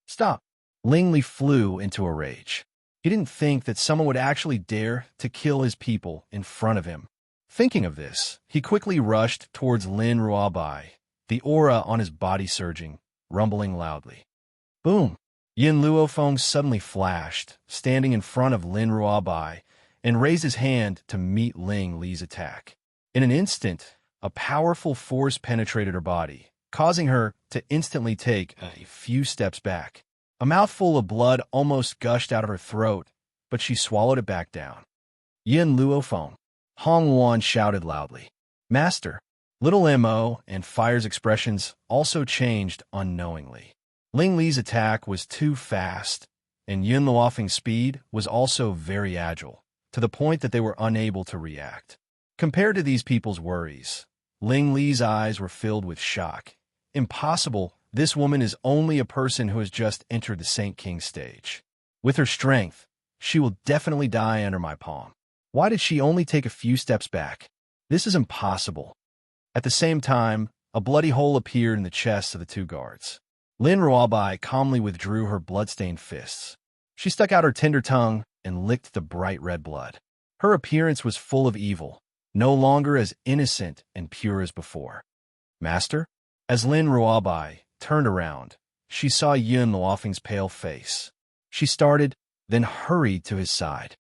"Stop!" Ling Li flew into a rage. He didn't think that someone would actually dare to kill his people in front of him. Thinking of this, he quickly rushed towards Lin Ruabai, the aura on his body surging, rumbling loudly. Boom! Yin Luofeng suddenly flashed, standing in front of Lin Ruabai, and raised his hand to meet Ling Li's attack. In an instant, a powerful force penetrated her body, causing her to instantly take a few steps back. A mouthful of blood almost gushed out of her throat, but she swallowed it back down. "Yin Luofeng!" Hong Wan shouted loudly. "Master!" Little Mo and Fire's expressions also changed unknowingly. Ling Li's attack was too fast, and Yin Luofeng's speed was also very agile, to the point that they were unable to react. Compared to these people's worries, Ling Li's eyes were filled with shock. Impossible! This woman is only a person who has just entered the Saint King stage. With her strength, she will definitely die under my palm. Why did she only take a few steps back? This is impossible. At the same time, a bloody hole appeared in the chests of the two guards. Lin Ruabai calmly withdrew her blood-stained fists. She stuck out her tender tongue and licked the bright red blood. Her appearance was full of evil, no longer as innocent and pure as before. "Master?" As Lin Ruabai turned around, she saw Yin Luofeng's pale face. She started, then hurried to his side.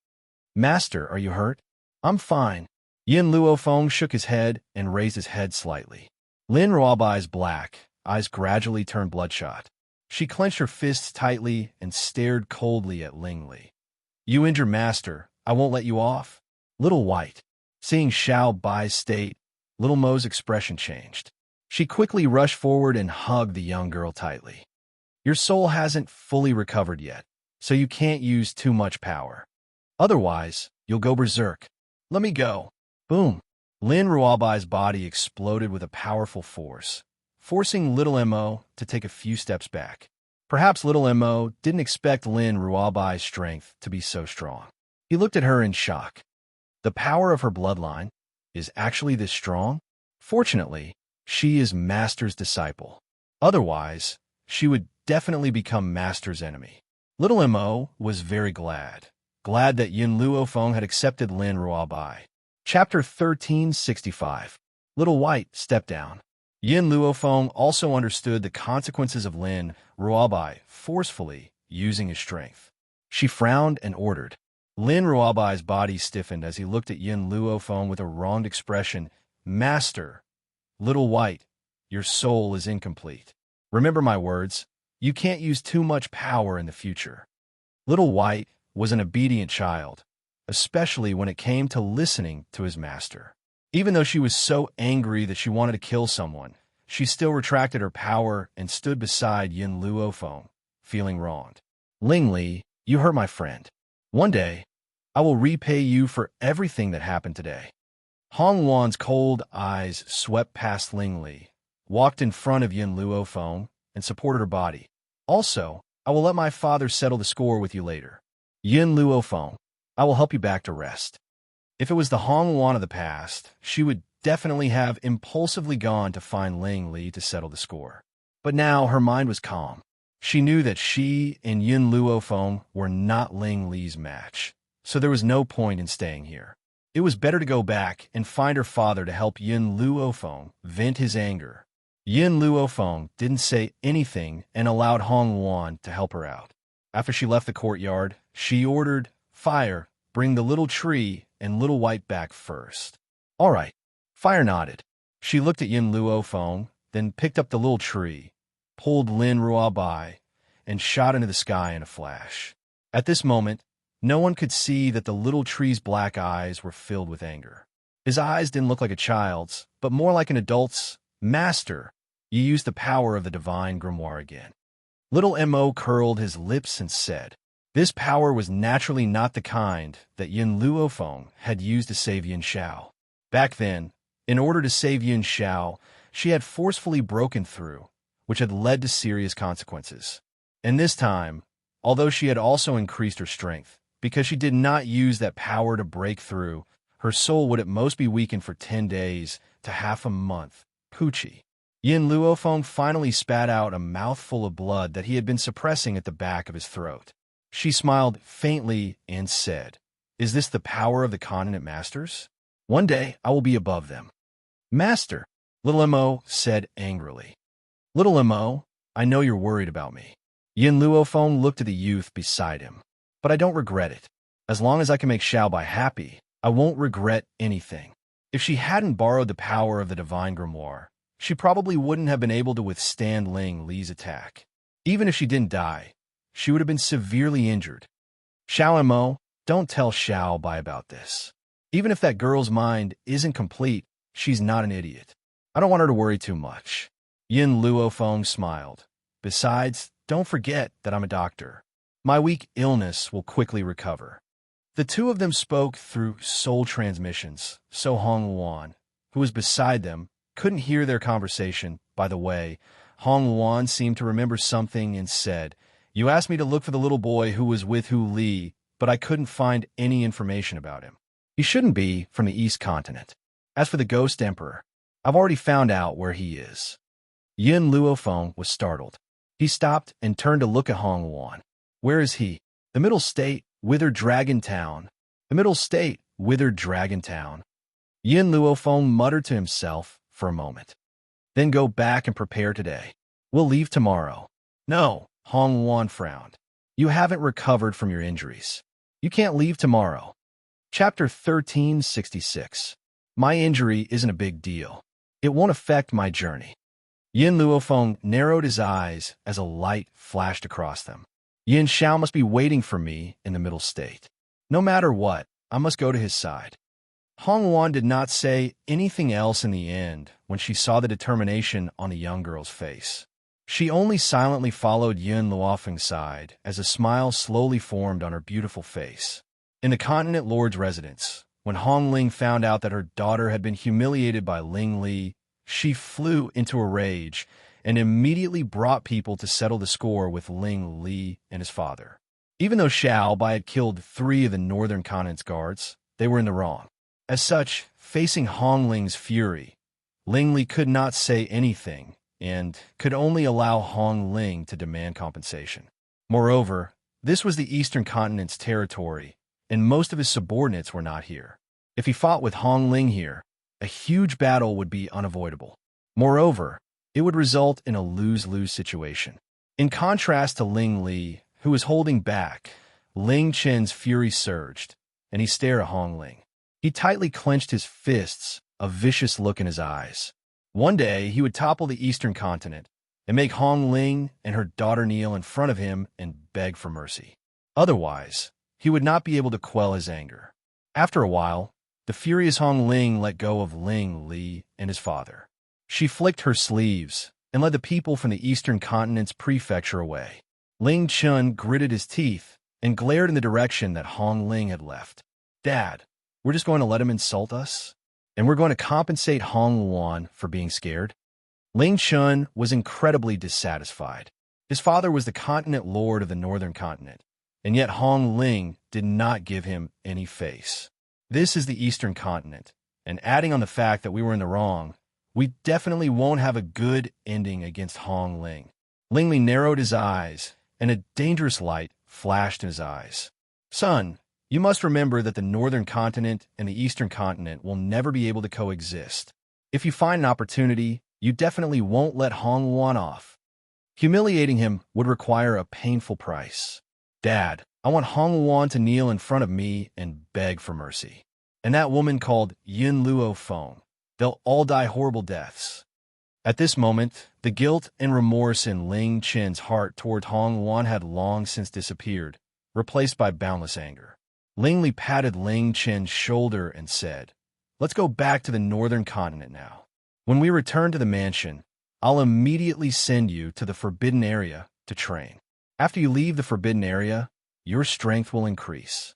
"Master, are you hurt?" "I'm fine." Yin Luofeng shook his head and raised his head slightly. Lin Ruabai's black eyes gradually turned bloodshot. She clenched her fists tightly and stared coldly at Ling Li. "You injure Master, I won't let you off." Little White. Seeing Xiao Bai's state, Little Mo's expression changed. She quickly rushed forward and hugged the young girl tightly. "Your soul hasn't fully recovered yet, so you can't use too much power. Otherwise, you'll go berserk. Let me go." Boom! Lin Ruabai's body exploded with a powerful force, forcing Little Mo to take a few steps back. Perhaps Little Mo didn't expect Lin Ruabai's strength to be so strong. He looked at her in shock. The power of her bloodline is actually this strong? Fortunately, she is Master's disciple. Otherwise, she would definitely become Master's enemy. Little Mo was very glad that Yin Luofeng had accepted Lin Ruabai. Chapter 1365. Little White stepped down. Yin Luofeng also understood the consequences of Lin Ruabai forcefully using his strength. She frowned and ordered. Lin Ruabai's body stiffened as he looked at Yin Luofeng with a wronged expression. "Master, Little White, your soul is incomplete. Remember my words, you can't use too much power in the future." Little White was an obedient child, especially when it came to listening to his master. Even though she was so angry that she wanted to kill someone, she still retracted her power and stood beside Yin Luofeng, feeling wronged. "Ling Li, you hurt my friend. One day, I will repay you for everything that happened today." Hong Wan's cold eyes swept past Ling Li, walked in front of Yin Luofeng, and supported her body. "Also, I will let my father settle the score with you later. Yin Luofeng, I will help you back to rest." If it was the Hong Wan of the past, she would definitely have impulsively gone to find Ling Li to settle the score. But now her mind was calm. She knew that she and Yin Luofeng were not Ling Li's match, so there was no point in staying here. It was better to go back and find her father to help Yin Luofeng vent his anger. Yin Luofeng didn't say anything and allowed Hong Wan to help her out. After she left the courtyard, she ordered, "Fire, bring the little tree and little white back first." "All right." Fire nodded. She looked at Yin Luofeng, then picked up the little tree, pulled Lin Rua by, and shot into the sky in a flash. At this moment, no one could see that the little tree's black eyes were filled with anger. His eyes didn't look like a child's, but more like an adult's. "Master, you used the power of the divine grimoire again." Little Mo curled his lips and said, this power was naturally not the kind that Yin Luofeng had used to save Yin Xiao. Back then, in order to save Yin Xiao, she had forcefully broken through, which had led to serious consequences. And this time, although she had also increased her strength, because she did not use that power to break through, her soul would at most be weakened for 10 days to half a month. Poochie. Yin Luofeng finally spat out a mouthful of blood that he had been suppressing at the back of his throat. She smiled faintly and said, "Is this the power of the continent masters? One day I will be above them." "Master," little Mo said angrily. "Little Mo, I know you're worried about me." Yin Luofeng looked at the youth beside him. "But I don't regret it. As long as I can make Xiaobai happy, I won't regret anything." If she hadn't borrowed the power of the divine grimoire, she probably wouldn't have been able to withstand Ling Li's attack. Even if she didn't die, she would have been severely injured. "Xiao Mo, don't tell Xiaobai about this. Even if that girl's mind isn't complete, she's not an idiot. I don't want her to worry too much." Yin Luofeng smiled. "Besides, don't forget that I'm a doctor. My weak illness will quickly recover." The two of them spoke through soul transmissions, so Hong Wan, who was beside them, couldn't hear their conversation. By the way, Hong Wan seemed to remember something and said, "You asked me to look for the little boy who was with Hu Li, but I couldn't find any information about him. He shouldn't be from the East Continent. As for the Ghost Emperor, I've already found out where he is." Yin Luofeng was startled. He stopped and turned to look at Hong Wan. "Where is he?" "The Middle State, Withered Dragon Town." "The Middle State, Withered Dragon Town." Yin Luofeng muttered to himself for a moment. "Then go back and prepare today. We'll leave tomorrow." "No," Hong Wan frowned. "You haven't recovered from your injuries. You can't leave tomorrow." Chapter 1366. My injury isn't a big deal. It won't affect my journey. Yin Luofeng narrowed his eyes as a light flashed across them. Yin Xiao must be waiting for me in the Middle State. No matter what, I must go to his side. Hong Wan did not say anything else in the end when she saw the determination on the young girl's face. She only silently followed Yin Luofeng's side as a smile slowly formed on her beautiful face. In the Continent Lord's residence, when Hong Ling found out that her daughter had been humiliated by Ling Li, she flew into a rage and immediately brought people to settle the score with Ling Li and his father. Even though Xiao Bai had killed 3 of the Northern Continent's guards, they were in the wrong. As such, facing Hong Ling's fury, Ling Li could not say anything and could only allow Hong Ling to demand compensation. Moreover, this was the Eastern Continent's territory, and most of his subordinates were not here. If he fought with Hong Ling here, a huge battle would be unavoidable. Moreover, it would result in a lose-lose situation. In contrast to Ling Li, who was holding back, Ling Chen's fury surged, and he stared at Hong Ling. He tightly clenched his fists, a vicious look in his eyes. One day, he would topple the Eastern Continent and make Hong Ling and her daughter kneel in front of him and beg for mercy. Otherwise, he would not be able to quell his anger. After a while, the furious Hong Ling let go of Ling Li and his father. She flicked her sleeves and led the people from the Eastern Continent's prefecture away. Ling Chun gritted his teeth and glared in the direction that Hong Ling had left. "Dad, we're just going to let him insult us? And we're going to compensate Hong Wan for being scared?" Ling Chun was incredibly dissatisfied. His father was the continent lord of the Northern Continent, and yet Hong Ling did not give him any face. This is the Eastern Continent, and adding on the fact that we were in the wrong, we definitely won't have a good ending against Hong Ling. Ling Li narrowed his eyes, and a dangerous light flashed in his eyes. "Son, You must remember that the northern continent and the eastern continent will never be able to coexist. If you find an opportunity, you definitely won't let Hong Wan off. Humiliating him would require a painful price. Dad, I want Hong Wan to kneel in front of me and beg for mercy. And that woman called Yin Luo Feng. They'll all die horrible deaths. At this moment, the guilt and remorse in Ling Chen's heart toward Hong Wan had long since disappeared, replaced by boundless anger. Ling Li patted Ling Chen's shoulder and said, "Let's go back to the northern continent now. When we return to the mansion, I'll immediately send you to the forbidden area to train. After you leave the forbidden area, your strength will increase."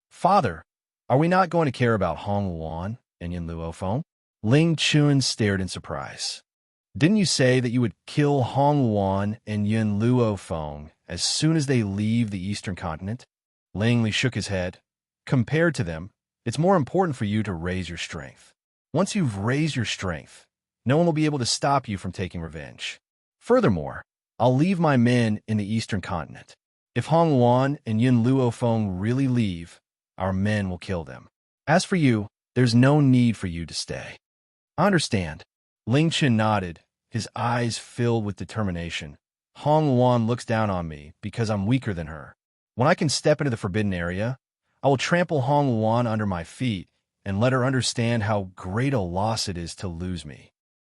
"Father, are we not going to care about Hong Wan and Yin Luo Feng?" Ling Chun stared in surprise. "Didn't you say that you would kill Hong Wan and Yin Luo Feng as soon as they leave the eastern continent?" Ling Li shook his head. "Compared to them, it's more important for you to raise your strength. Once you've raised your strength, no one will be able to stop you from taking revenge. Furthermore, I'll leave my men in the eastern continent. If Hong Wan and Yin Luo Feng really leave, our men will kill them. As for you, there's no need for you to stay." "I understand." Ling Chen nodded, his eyes filled with determination. "Hong Wan looks down on me because I'm weaker than her. When I can step into the forbidden area, I will trample Hong Wan under my feet and let her understand how great a loss it is to lose me."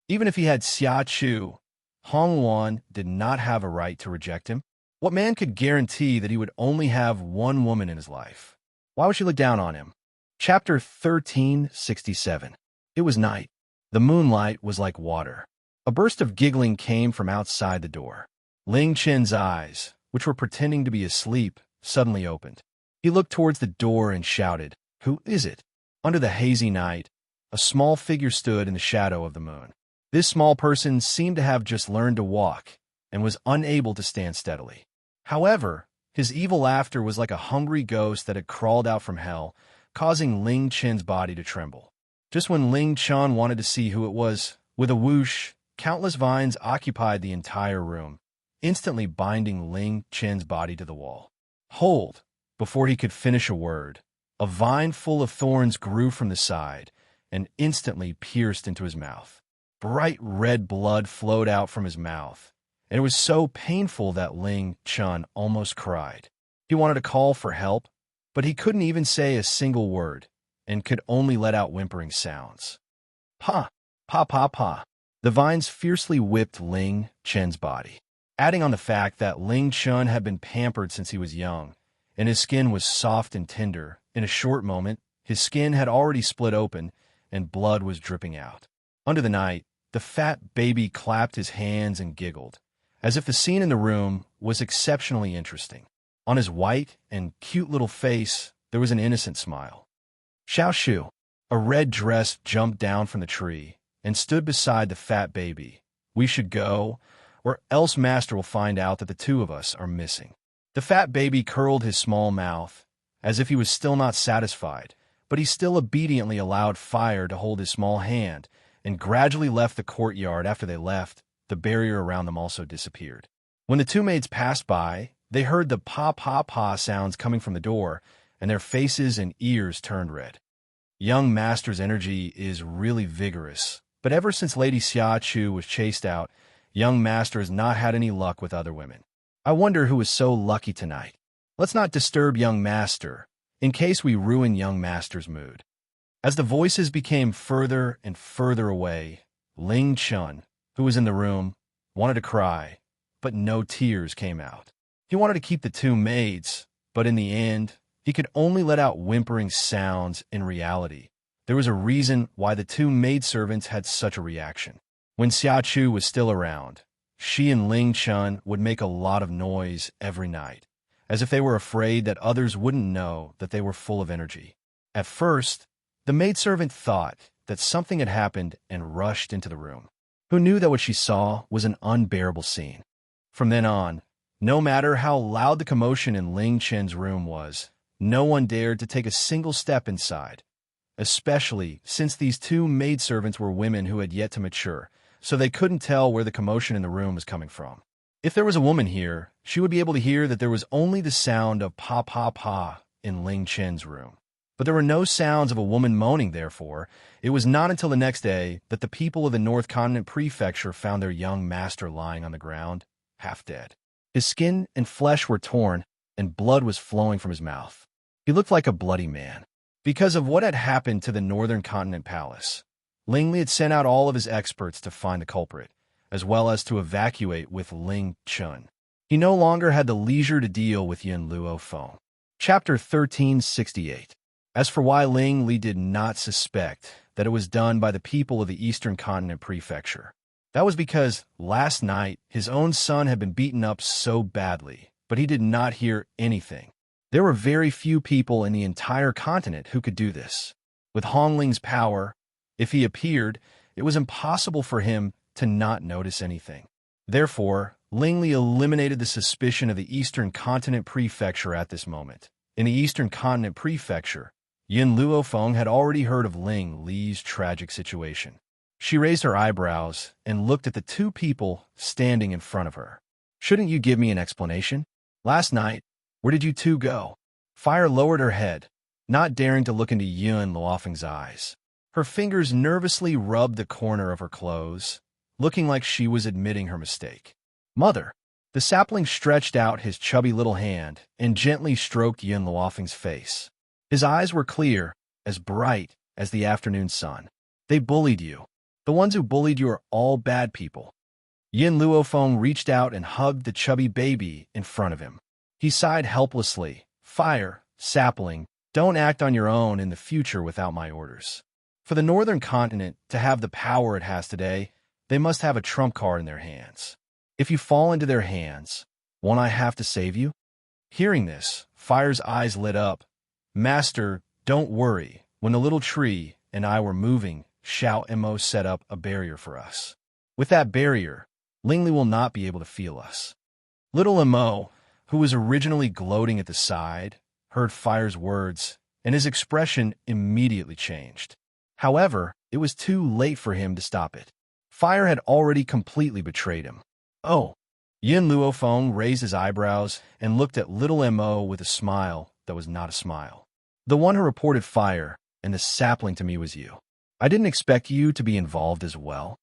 Even if he had Xia Chu, Hong Wan did not have a right to reject him. What man could guarantee that he would only have one woman in his life? Why would she look down on him? Chapter 1367. It was night. The moonlight was like water. A burst of giggling came from outside the door. Ling Chen's eyes, which were pretending to be asleep, suddenly opened. He looked towards the door and shouted, "Who is it?" Under the hazy night, a small figure stood in the shadow of the moon. This small person seemed to have just learned to walk and was unable to stand steadily. However, his evil laughter was like a hungry ghost that had crawled out from hell, causing Ling Chen's body to tremble. Just when Ling Chen wanted to see who it was, with a whoosh, countless vines occupied the entire room, instantly binding Ling Chen's body to the wall. "Hold!" Before he could finish a word, a vine full of thorns grew from the side and instantly pierced into his mouth. Bright red blood flowed out from his mouth, and it was so painful that Ling Chen almost cried. He wanted to call for help, but he couldn't even say a single word and could only let out whimpering sounds. "Pa! Pa pa pa!" The vines fiercely whipped Ling Chen's body. Adding on the fact that Ling Chen had been pampered since he was young, and his skin was soft and tender, in a short moment, his skin had already split open, and blood was dripping out. Under the night, the fat baby clapped his hands and giggled, as if the scene in the room was exceptionally interesting. On his white and cute little face, there was an innocent smile. Xiao Shu, a red dress, jumped down from the tree and stood beside the fat baby. "We should go, or else Master will find out that the two of us are missing." The fat baby curled his small mouth, as if he was still not satisfied, but he still obediently allowed Fire to hold his small hand and gradually left the courtyard. After they left, the barrier around them also disappeared. When the two maids passed by, they heard the pa-pa-pa sounds coming from the door, and their faces and ears turned red. Young Master's energy is really vigorous, but ever since Lady Xia Chu was chased out, young Master has not had any luck with other women. I wonder who is so lucky tonight. Let's not disturb young Master, in case we ruin young Master's mood. As the voices became further and further away, Ling Chun, who was in the room, wanted to cry, but no tears came out. He wanted to keep the two maids, but in the end, he could only let out whimpering sounds. In reality, there was a reason why the two maidservants had such a reaction. When Xia Chu was still around, she and Ling Chun would make a lot of noise every night, as if they were afraid that others wouldn't know that they were full of energy. At first, the maidservant thought that something had happened and rushed into the room. Who knew that what she saw was an unbearable scene? From then on, no matter how loud the commotion in Ling Chen's room was, no one dared to take a single step inside, especially since these two maidservants were women who had yet to mature, so they couldn't tell where the commotion in the room was coming from. If there was a woman here, she would be able to hear that there was only the sound of pa-pa-pa in Ling Chen's room. But there were no sounds of a woman moaning, therefore. It was not until the next day that the people of the North Continent Prefecture found their young master lying on the ground, half dead. His skin and flesh were torn, and blood was flowing from his mouth. He looked like a bloody man. Because of what had happened to the Northern Continent Palace, Ling Li had sent out all of his experts to find the culprit, as well as to evacuate with Ling Chun. He no longer had the leisure to deal with Yin Luo Feng. Chapter 1368. As for why Ling Li did not suspect that it was done by the people of the Eastern Continent Prefecture, that was because last night his own son had been beaten up so badly, but he did not hear anything. There were very few people in the entire continent who could do this. With Hong Ling's power, if he appeared, it was impossible for him to not notice anything. Therefore, Ling Li eliminated the suspicion of the Eastern Continent Prefecture at this moment. In the Eastern Continent Prefecture, Yin Luo Feng had already heard of Ling Li's tragic situation. She raised her eyebrows and looked at the two people standing in front of her. "Shouldn't you give me an explanation? Last night, where did you two go?" Fire lowered her head, not daring to look into Yin Luo Feng's eyes. Her fingers nervously rubbed the corner of her clothes, looking like she was admitting her mistake. "Mother." The sapling stretched out his chubby little hand and gently stroked Yin Luo Feng's face. His eyes were clear, as bright as the afternoon sun. "They bullied you. The ones who bullied you are all bad people." Yin Luo Feng reached out and hugged the chubby baby in front of him. He sighed helplessly. "Fire, sapling, don't act on your own in the future without my orders. For the Northern Continent to have the power it has today, they must have a trump card in their hands. If you fall into their hands, won't I have to save you?" Hearing this, Fire's eyes lit up. "Master, don't worry. When the little tree and I were moving, Xiao Mo set up a barrier for us. With that barrier, Ling Li will not be able to feel us." Little Mo, who was originally gloating at the side, heard Fire's words, and his expression immediately changed. However, it was too late for him to stop it. Fire had already completely betrayed him. "Oh." Yin Luo Feng raised his eyebrows and looked at little Mo with a smile that was not a smile. "The one who reported fire and the sapling to me was you. I didn't expect you to be involved as well."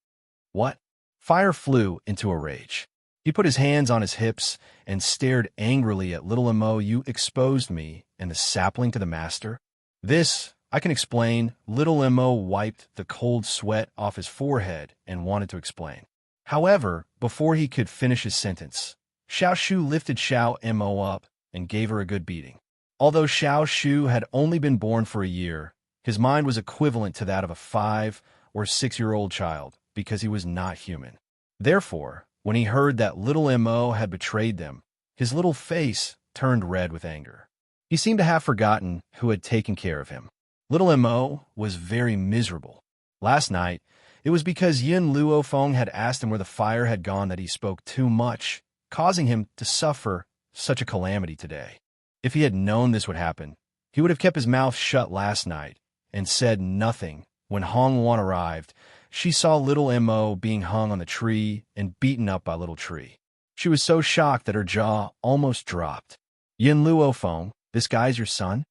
"What?" Fire flew into a rage. He put his hands on his hips and stared angrily at little Mo. "You exposed me and the sapling to the master?" "This, I can explain." Little Mo wiped the cold sweat off his forehead and wanted to explain. However, before he could finish his sentence, Xiao Shu lifted Xiao Mo up and gave her a good beating. Although Xiao Shu had only been born for a year, his mind was equivalent to that of a 5- or 6-year-old child because he was not human. Therefore, when he heard that little Mo had betrayed them, his little face turned red with anger. He seemed to have forgotten who had taken care of him. Little Mo was very miserable. Last night, it was because Yin Luo Feng had asked him where the fire had gone that he spoke too much, causing him to suffer such a calamity today. If he had known this would happen, he would have kept his mouth shut last night and said nothing. When Hong Wan arrived, she saw little Mo being hung on the tree and beaten up by little tree. She was so shocked that her jaw almost dropped. "Yin Luo Feng, this guy's your son?"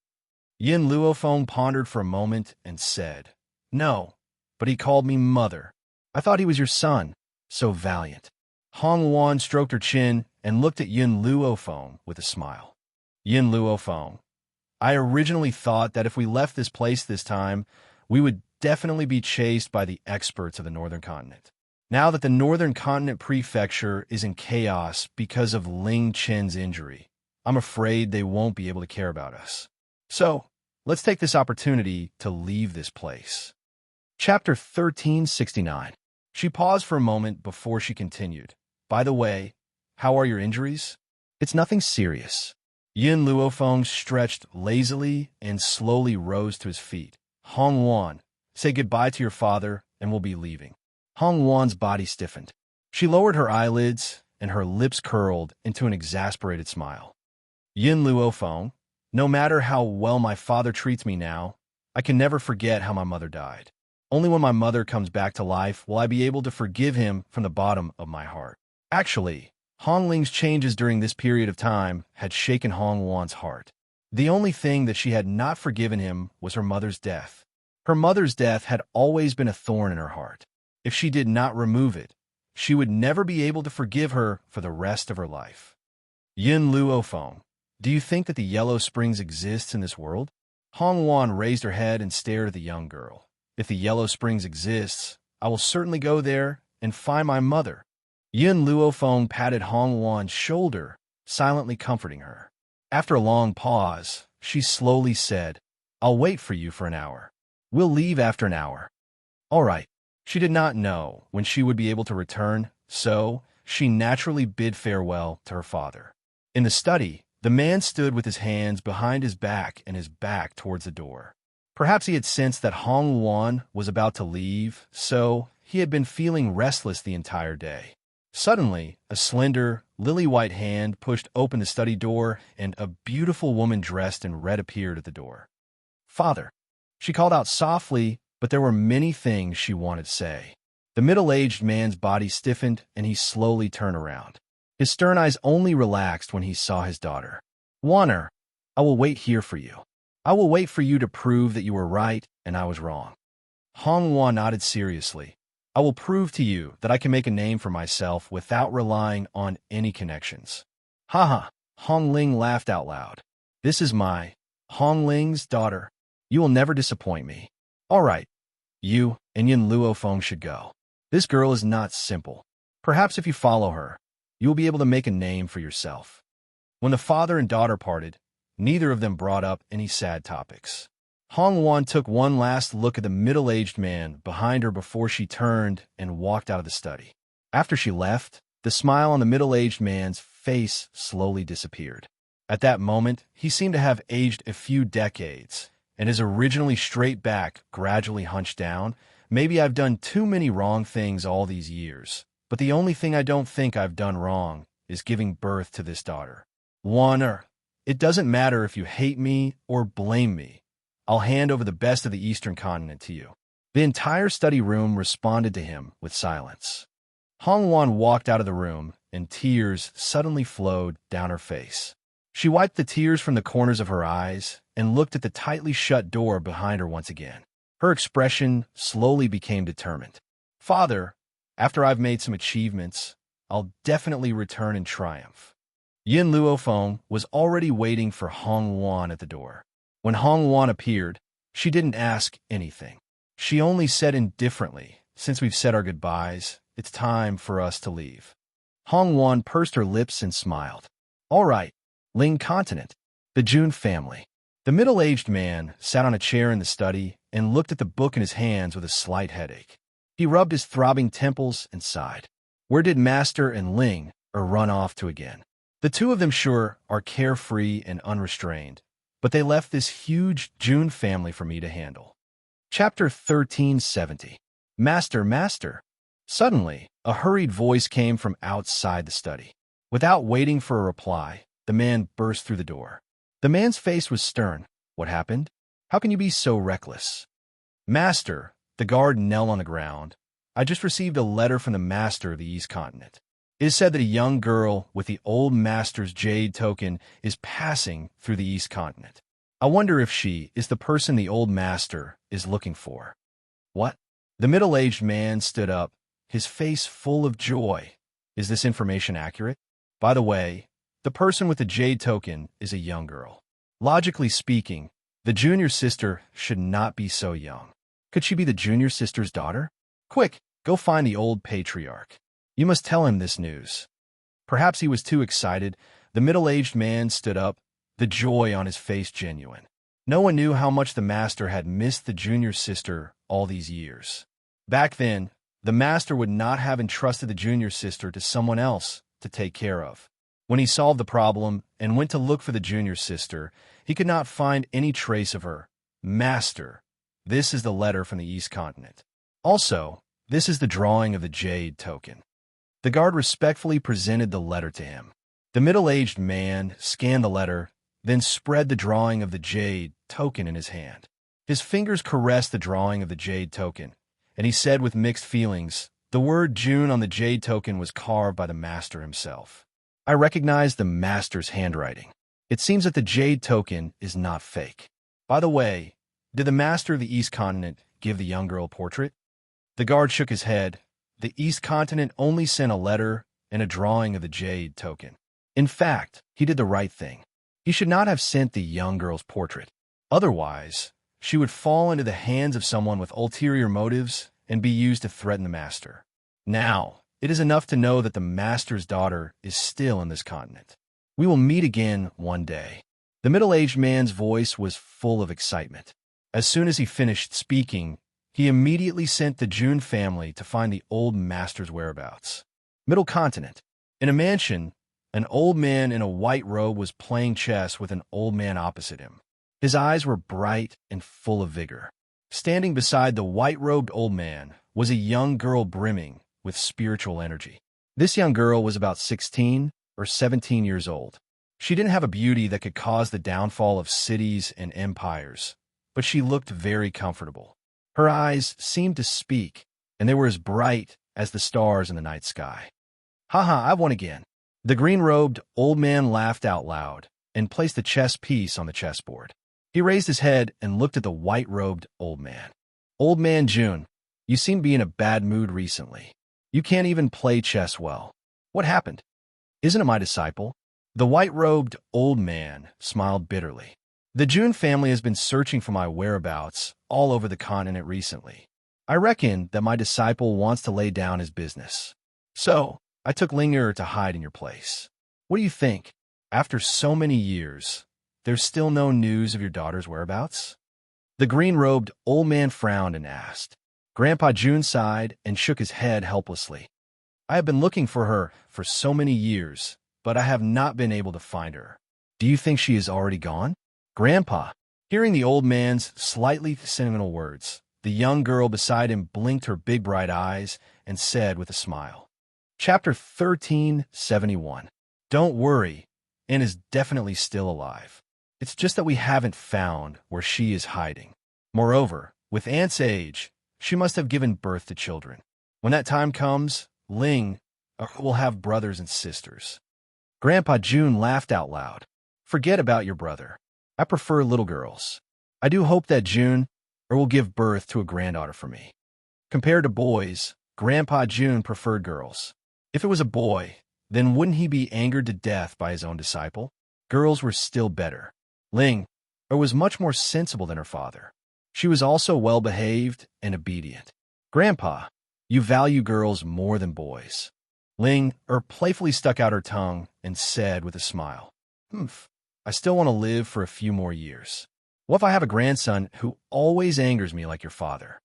Yin Luo Feng pondered for a moment and said, "No, but he called me mother. I thought he was your son, so valiant." Hong Wan stroked her chin and looked at Yin Luo Feng with a smile. "Yin Luo Feng, I originally thought that if we left this place this time, we would definitely be chased by the experts of the Northern Continent. Now that the Northern Continent Prefecture is in chaos because of Ling Chen's injury, I'm afraid they won't be able to care about us. So, let's take this opportunity to leave this place." Chapter 1369. She paused for a moment before she continued. "By the way, how are your injuries?" "It's nothing serious." Yin Luo Feng stretched lazily and slowly rose to his feet. "Hong Wan, say goodbye to your father and we'll be leaving." Hong Wan's body stiffened. She lowered her eyelids and her lips curled into an exasperated smile. "Yin Luo Feng, no matter how well my father treats me now, I can never forget how my mother died. Only when my mother comes back to life will I be able to forgive him from the bottom of my heart." Actually, Hong Ling's changes during this period of time had shaken Hong Wan's heart. The only thing that she had not forgiven him was her mother's death. Her mother's death had always been a thorn in her heart. If she did not remove it, she would never be able to forgive her for the rest of her life. Yin Luofeng, do you think that the Yellow Springs exists in this world? Hong Wan raised her head and stared at the young girl. If the Yellow Springs exists, I will certainly go there and find my mother. Yin Luofeng patted Hong Wan's shoulder, silently comforting her. After a long pause, she slowly said, I'll wait for you for an hour. We'll leave after an hour. All right. She did not know when she would be able to return, so she naturally bid farewell to her father. In the study, the man stood with his hands behind his back and his back towards the door. Perhaps he had sensed that Hong Wan was about to leave, so he had been feeling restless the entire day. Suddenly, a slender, lily-white hand pushed open the study door, and a beautiful woman dressed in red appeared at the door. Father, she called out softly, but there were many things she wanted to say. The middle-aged man's body stiffened, and he slowly turned around. His stern eyes only relaxed when he saw his daughter. Wanner, I will wait here for you. I will wait for you to prove that you were right and I was wrong. Hong Wan nodded seriously. I will prove to you that I can make a name for myself without relying on any connections. Haha, Hong Ling laughed out loud. This is Hong Ling's daughter. You will never disappoint me. All right, you and Yin Luofeng should go. This girl is not simple. Perhaps if you follow her, you will be able to make a name for yourself. When the father and daughter parted, neither of them brought up any sad topics. Hong Wan took one last look at the middle-aged man behind her before she turned and walked out of the study. After she left, the smile on the middle-aged man's face slowly disappeared. At that moment, he seemed to have aged a few decades, and his originally straight back gradually hunched down. Maybe I've done too many wrong things all these years, but the only thing I don't think I've done wrong is giving birth to this daughter. Wanner, it doesn't matter if you hate me or blame me. I'll hand over the best of the Eastern continent to you. The entire study room responded to him with silence. Hong Wan walked out of the room, and tears suddenly flowed down her face. She wiped the tears from the corners of her eyes and looked at the tightly shut door behind her once again. Her expression slowly became determined. Father, after I've made some achievements, I'll definitely return in triumph. Yin Luofeng was already waiting for Hong Wan at the door. When Hong Wan appeared, she didn't ask anything. She only said indifferently, since we've said our goodbyes, it's time for us to leave. Hong Wan pursed her lips and smiled. All right, Ling Continent, the June family. The middle-aged man sat on a chair in the study and looked at the book in his hands with a slight headache. He rubbed his throbbing temples and sighed. Where did Master and Ling run off to again? The two of them sure are carefree and unrestrained, but they left this huge June family for me to handle. Chapter 1370. Master, Master. Suddenly, a hurried voice came from outside the study. Without waiting for a reply, the man burst through the door. The man's face was stern. What happened? How can you be so reckless? Master, the guard knelt on the ground. I just received a letter from the master of the East Continent. It is said that a young girl with the old master's jade token is passing through the East Continent. I wonder if she is the person the old master is looking for. What? The middle-aged man stood up, his face full of joy. Is this information accurate? By the way, the person with the jade token is a young girl. Logically speaking, the junior sister should not be so young. Could she be the junior sister's daughter? Quick, go find the old patriarch. You must tell him this news. Perhaps he was too excited. The middle-aged man stood up, the joy on his face genuine. No one knew how much the master had missed the junior sister all these years. Back then, the master would not have entrusted the junior sister to someone else to take care of. When he solved the problem and went to look for the junior sister, he could not find any trace of her. Master, this is the letter from the East Continent. Also, this is the drawing of the jade token. The guard respectfully presented the letter to him. The middle-aged man scanned the letter, then spread the drawing of the jade token in his hand. His fingers caressed the drawing of the jade token, and he said with mixed feelings, the word June on the jade token was carved by the master himself. I recognized the master's handwriting. It seems that the jade token is not fake. By the way, did the master of the East Continent give the young girl a portrait? The guard shook his head. The East Continent only sent a letter and a drawing of the jade token. In fact, he did the right thing. He should not have sent the young girl's portrait. Otherwise, she would fall into the hands of someone with ulterior motives and be used to threaten the master. Now, it is enough to know that the master's daughter is still in this continent. We will meet again one day. The middle-aged man's voice was full of excitement. As soon as he finished speaking, he immediately sent the June family to find the old master's whereabouts. Middle Continent. In a mansion, an old man in a white robe was playing chess with an old man opposite him. His eyes were bright and full of vigor. Standing beside the white-robed old man was a young girl brimming with spiritual energy. This young girl was about 16 or 17 years old. She didn't have a beauty that could cause the downfall of cities and empires, but she looked very comfortable. Her eyes seemed to speak, and they were as bright as the stars in the night sky. "Haha, I've won again." The green-robed old man laughed out loud and placed the chess piece on the chessboard. He raised his head and looked at the white-robed old man. "Old man June, you seem to be in a bad mood recently. You can't even play chess well. What happened? Isn't it my disciple?" The white-robed old man smiled bitterly. "The June family has been searching for my whereabouts all over the continent recently. I reckon that my disciple wants to lay down his business. So, I took Linger to hide in your place. What do you think? After so many years, there's still no news of your daughter's whereabouts?" The green-robed old man frowned and asked. Grandpa June sighed and shook his head helplessly. "I have been looking for her for so many years, but I have not been able to find her. Do you think she is already gone?" "Grandpa." Hearing the old man's slightly sentimental words, the young girl beside him blinked her big bright eyes and said with a smile. Chapter 1371. Don't worry, Anne is definitely still alive. It's just that we haven't found where she is hiding. Moreover, with Aunt's age, she must have given birth to children. When that time comes, Ling will have brothers and sisters. Grandpa June laughed out loud. "Forget about your brother. I prefer little girls. I do hope that June will give birth to a granddaughter for me." Compared to boys, Grandpa June preferred girls. If it was a boy, then wouldn't he be angered to death by his own disciple? Girls were still better. Ling was much more sensible than her father. She was also well-behaved and obedient. "Grandpa, you value girls more than boys." Ling playfully stuck out her tongue and said with a smile, "Humph, I still want to live for a few more years. What if I have a grandson who always angers me like your father?"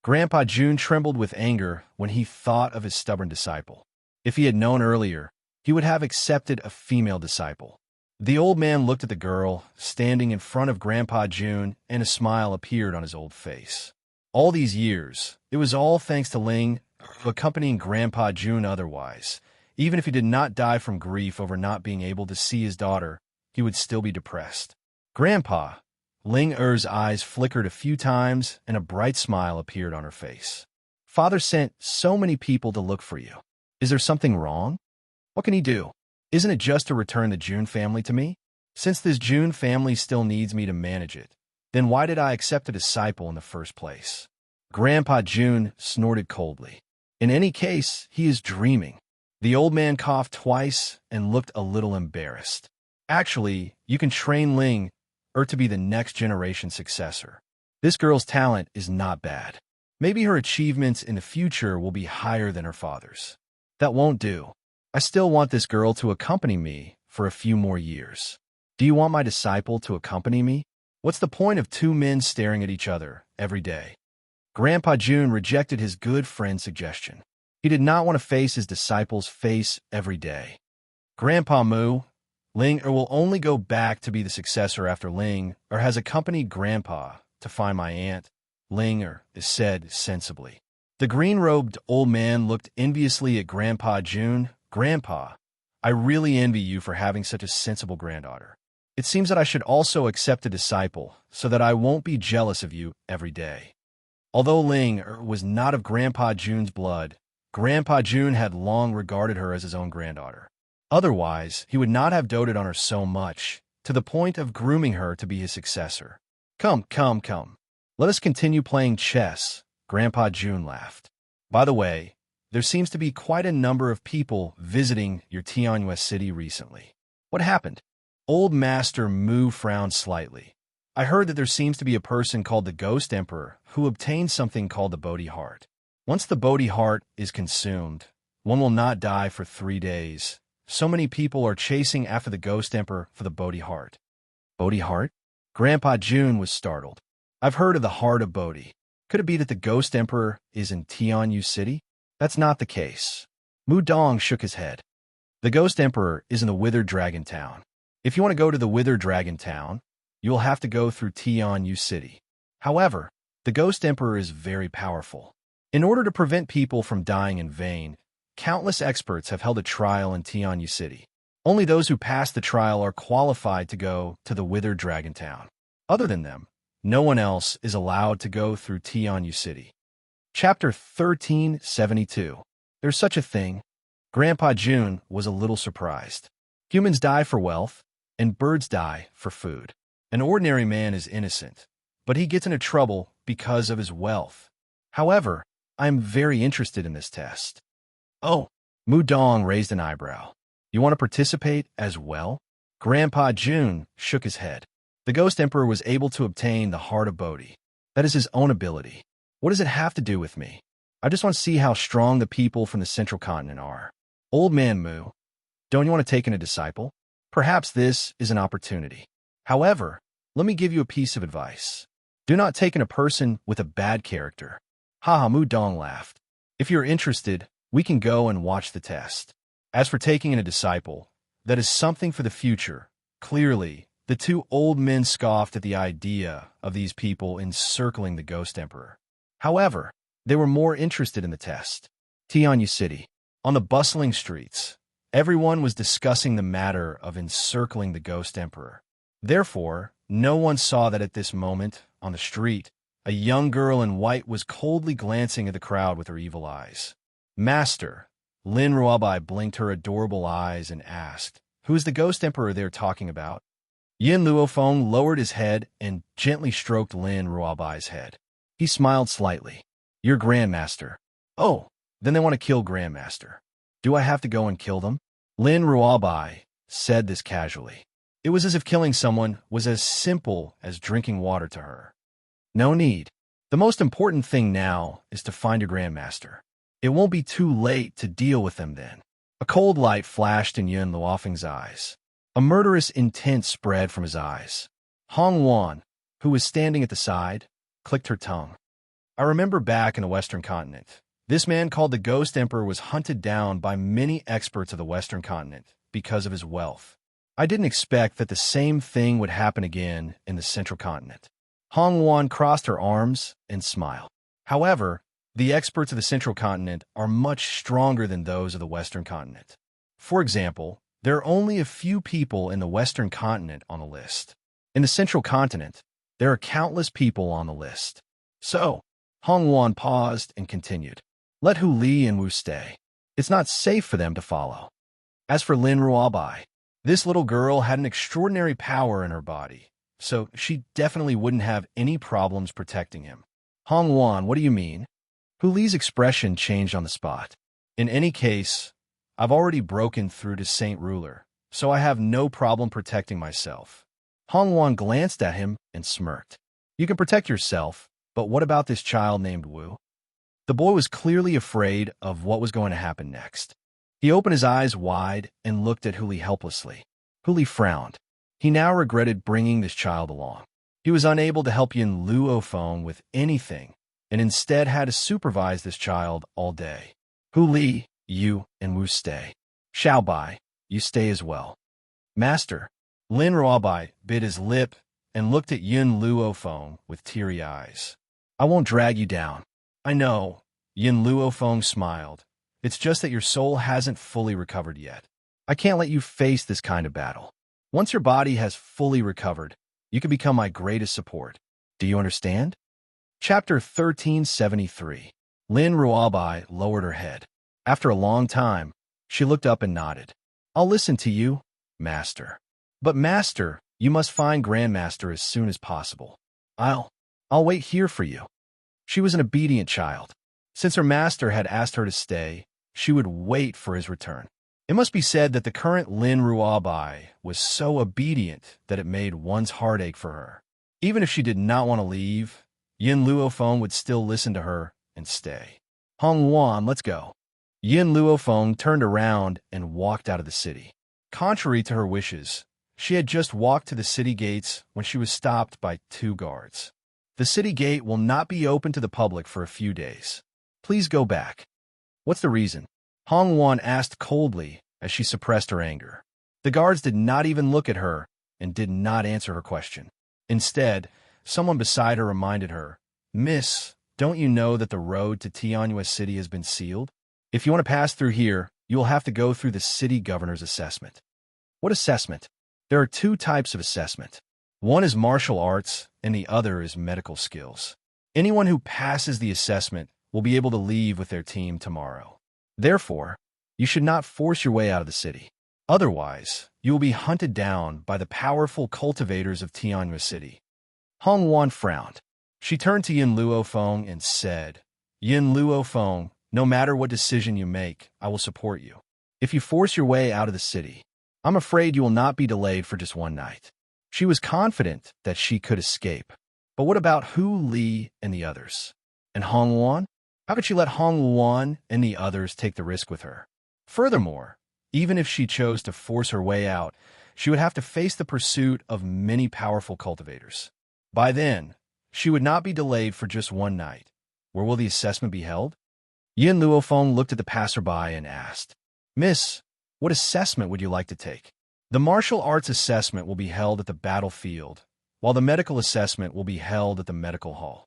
Grandpa June trembled with anger when he thought of his stubborn disciple. If he had known earlier, he would have accepted a female disciple. The old man looked at the girl standing in front of Grandpa June, and a smile appeared on his old face. All these years, it was all thanks to Ling accompanying Grandpa June otherwise. Even if he did not die from grief over not being able to see his daughter, he would still be depressed. "Grandpa," Ling-er's eyes flickered a few times and a bright smile appeared on her face. "Father sent so many people to look for you. Is there something wrong? What can he do? Isn't it just to return the June family to me? Since this June family still needs me to manage it, then why did I accept a disciple in the first place?" Grandpa June snorted coldly. "In any case, he is dreaming." The old man coughed twice and looked a little embarrassed. "Actually, you can train Ling to be the next generation successor. This girl's talent is not bad. Maybe her achievements in the future will be higher than her father's." "That won't do. I still want this girl to accompany me for a few more years." "Do you want my disciple to accompany me? What's the point of two men staring at each other every day?" Grandpa June rejected his good friend's suggestion. He did not want to face his disciple's face every day. "Grandpa Moo, Ling will only go back to be the successor after Ling has accompanied Grandpa to find my aunt," Ling said sensibly. The green-robed old man looked enviously at Grandpa June. "Grandpa, I really envy you for having such a sensible granddaughter. It seems that I should also accept a disciple so that I won't be jealous of you every day." Although Ling was not of Grandpa June's blood, Grandpa June had long regarded her as his own granddaughter. Otherwise, he would not have doted on her so much, to the point of grooming her to be his successor. Come, come, come. Let us continue playing chess, Grandpa June laughed. By the way, there seems to be quite a number of people visiting your Tianjin city recently. What happened? Old Master Mu frowned slightly. I heard that there seems to be a person called the Ghost Emperor who obtained something called the Bodhi Heart. Once the Bodhi Heart is consumed, one will not die for 3 days. So many people are chasing after the Ghost Emperor for the Bodhi Heart. Bodhi Heart? Grandpa June was startled. I've heard of the Heart of Bodhi. Could it be that the Ghost Emperor is in Tianyu City? That's not the case. Mu Dong shook his head. The Ghost Emperor is in the Withered Dragon Town. If you want to go to the Withered Dragon Town, you will have to go through Tianyu City. However, the Ghost Emperor is very powerful. In order to prevent people from dying in vain, countless experts have held a trial in Tianyu City. Only those who pass the trial are qualified to go to the Withered Dragon Town. Other than them, no one else is allowed to go through Tianyu City. Chapter 1372. There's such a thing. Grandpa June was a little surprised. Humans die for wealth, and birds die for food. An ordinary man is innocent, but he gets into trouble because of his wealth. However, I am very interested in this test. Oh, Mu Dong raised an eyebrow. You want to participate as well? Grandpa June shook his head. The Ghost Emperor was able to obtain the Heart of Bodhi. That is his own ability. What does it have to do with me? I just want to see how strong the people from the Central Continent are. Old Man Mu, don't you want to take in a disciple? Perhaps this is an opportunity. However, let me give you a piece of advice. Do not take in a person with a bad character. Haha, Mu Dong laughed. If you're interested, we can go and watch the test. As for taking in a disciple, that is something for the future. Clearly, the two old men scoffed at the idea of these people encircling the Ghost Emperor. However, they were more interested in the test. Tianyu City. On the bustling streets, everyone was discussing the matter of encircling the Ghost Emperor. Therefore, no one saw that at this moment, on the street, a young girl in white was coldly glancing at the crowd with her evil eyes. Master, Lin Ruabai blinked her adorable eyes and asked, "Who is the Ghost Emperor they're talking about?" Yin Luofeng lowered his head and gently stroked Lin Ruabai's head. He smiled slightly. "Your Grandmaster." "Oh, then they want to kill Grandmaster. Do I have to go and kill them?" Lin Ruabai said this casually. It was as if killing someone was as simple as drinking water to her. No need. The most important thing now is to find your Grandmaster. It won't be too late to deal with them then. A cold light flashed in Yun Luofeng's eyes. A murderous intent spread from his eyes. Hong Wan, who was standing at the side, clicked her tongue. I remember back in the Western continent, this man called the Ghost Emperor was hunted down by many experts of the Western continent because of his wealth. I didn't expect that the same thing would happen again in the Central Continent. Hong Wan crossed her arms and smiled. However, the experts of the Central Continent are much stronger than those of the Western Continent. For example, there are only a few people in the Western Continent on the list. In the Central Continent, there are countless people on the list. So, Hong Wan paused and continued. Let Hu Li and Wu stay. It's not safe for them to follow. As for Lin Ruabai, this little girl had an extraordinary power in her body, so she definitely wouldn't have any problems protecting him. Hong Wan, what do you mean? Hu Li's expression changed on the spot. In any case, I've already broken through to Saint Ruler, so I have no problem protecting myself. Hong Wan glanced at him and smirked. You can protect yourself, but what about this child named Wu? The boy was clearly afraid of what was going to happen next. He opened his eyes wide and looked at Hu Li helplessly. Hu Li frowned. He now regretted bringing this child along. He was unable to help Yin Luofeng with anything, and instead had to supervise this child all day. Hu Li, you and Wu stay. Xiao Bai, you stay as well. Master, Lin Ruabai bit his lip and looked at Yin Luofeng with teary eyes. I won't drag you down. I know, Yin Luofeng smiled. It's just that your soul hasn't fully recovered yet. I can't let you face this kind of battle. Once your body has fully recovered, you can become my greatest support. Do you understand? Chapter 1373. Lin Ruabai lowered her head. After a long time, she looked up and nodded. I'll listen to you, Master. But Master, You must find Grandmaster as soon as possible. I'll wait here for you. She was an obedient child. Since her master had asked her to stay, she would wait for his return. It must be said that the current Lin Ruabai was so obedient that it made one's heart ache for her. Even if she did not want to leave, Yin Luofeng would still listen to her and stay. Hong Wan, let's go. Yin Luofeng turned around and walked out of the city. Contrary to her wishes, she had just walked to the city gates when she was stopped by 2 guards. The city gate will not be open to the public for a few days. Please go back. What's the reason? Hong Wan asked coldly as she suppressed her anger. The guards did not even look at her and did not answer her question. Instead, someone beside her reminded her, Miss, don't you know that the road to Tianyue City has been sealed? If you want to pass through here, you will have to go through the city governor's assessment. What assessment? There are 2 types of assessment. One is martial arts and the other is medical skills. Anyone who passes the assessment will be able to leave with their team tomorrow. Therefore, you should not force your way out of the city. Otherwise, you will be hunted down by the powerful cultivators of Tianyue City. Hong Wan frowned. She turned to Yin Luofeng and said, Yin Luofeng, no matter what decision you make, I will support you. If you force your way out of the city, I'm afraid you will not be delayed for just 1 night. She was confident that she could escape. But what about Hu Li and the others? And Hong Wan? How could she let Hong Wan and the others take the risk with her? Furthermore, even if she chose to force her way out, she would have to face the pursuit of many powerful cultivators. By then, she would not be delayed for just 1 night. Where will the assessment be held? Yin Luofeng looked at the passerby and asked, Miss, what assessment would you like to take? The martial arts assessment will be held at the battlefield, while the medical assessment will be held at the medical hall.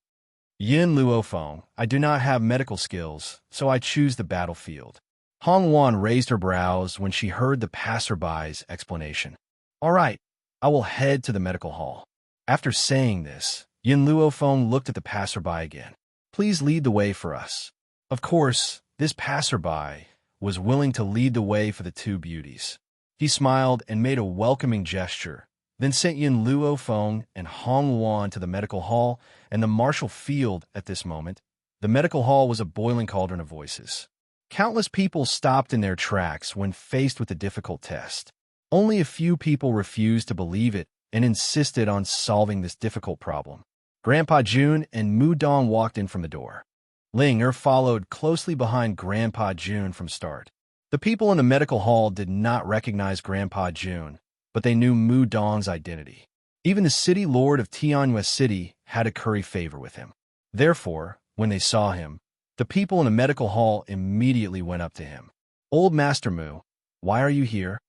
Yin Luofeng, I do not have medical skills, so I choose the battlefield. Hong Wan raised her brows when she heard the passerby's explanation. All right, I will head to the medical hall. After saying this, Yin Luofeng looked at the passerby again. Please lead the way for us. Of course, this passerby was willing to lead the way for the 2 beauties. He smiled and made a welcoming gesture, then sent Yin Luofeng and Hong Wan to the medical hall and the martial field at this moment. The medical hall was a boiling cauldron of voices. Countless people stopped in their tracks when faced with a difficult test. Only a few people refused to believe it and insisted on solving this difficult problem. Grandpa Jun and Mu Dong walked in from the door. Ling Er followed closely behind Grandpa Jun from start. The people in the medical hall did not recognize Grandpa Jun, but they knew Mu Dong's identity. Even the city lord of Tianyue City had to curry favor with him. Therefore, when they saw him, the people in the medical hall immediately went up to him. Old Master Mu, why are you here?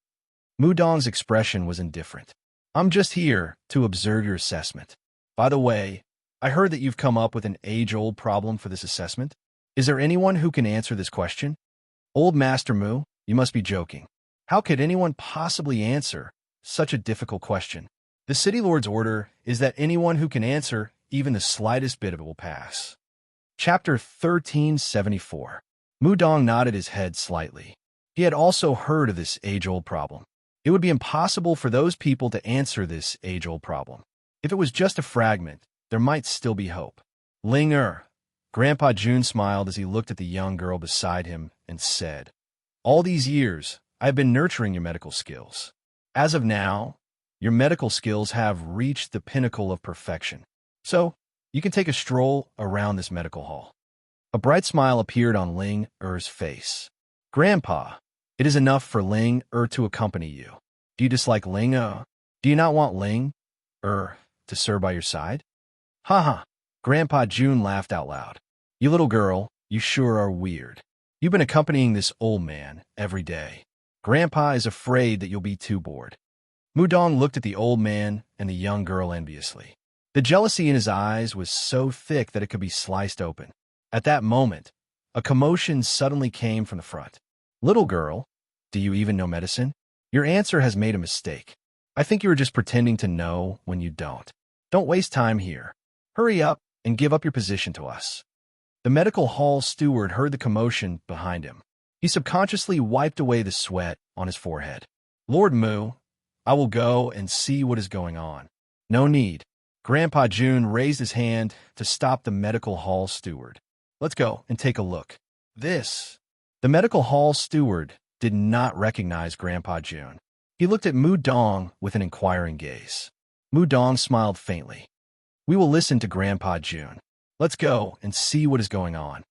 Mu Dong's expression was indifferent. I'm just here to observe your assessment. By the way, I heard that you've come up with an age-old problem for this assessment. Is there anyone who can answer this question? Old Master Mu, you must be joking. How could anyone possibly answer such a difficult question? The city lord's order is that anyone who can answer even the slightest bit of it will pass. Chapter 1374. Mu Dong nodded his head slightly. He had also heard of this age-old problem. It would be impossible for those people to answer this age-old problem. If it was just a fragment, there might still be hope. Ling Er. Grandpa Jun smiled as he looked at the young girl beside him and said, All these years, I have been nurturing your medical skills. As of now, your medical skills have reached the pinnacle of perfection. So, you can take a stroll around this medical hall. A bright smile appeared on Ling Er's face. Grandpa, it is enough for Ling Er to accompany you. Do you dislike Ling Er? Do you not want Ling Er to serve by your side? Ha. Grandpa Jun laughed out loud. You little girl, you sure are weird. You've been accompanying this old man every day. Grandpa is afraid that you'll be too bored. Mu Dong looked at the old man and the young girl enviously. The jealousy in his eyes was so thick that it could be sliced open. At that moment, a commotion suddenly came from the front. Little girl, do you even know medicine? Your answer has made a mistake. I think you are just pretending to know when you don't. Don't waste time here. Hurry up and give up your position to us. The medical hall steward heard the commotion behind him. He subconsciously wiped away the sweat on his forehead. Lord Mu, I will go and see what is going on. No need. Grandpa June raised his hand to stop the medical hall steward. Let's go and take a look. This. The medical hall steward did not recognize Grandpa June. He looked at Mu Dong with an inquiring gaze. Mu Dong smiled faintly. We will listen to Grandpa June. Let's go and see what is going on.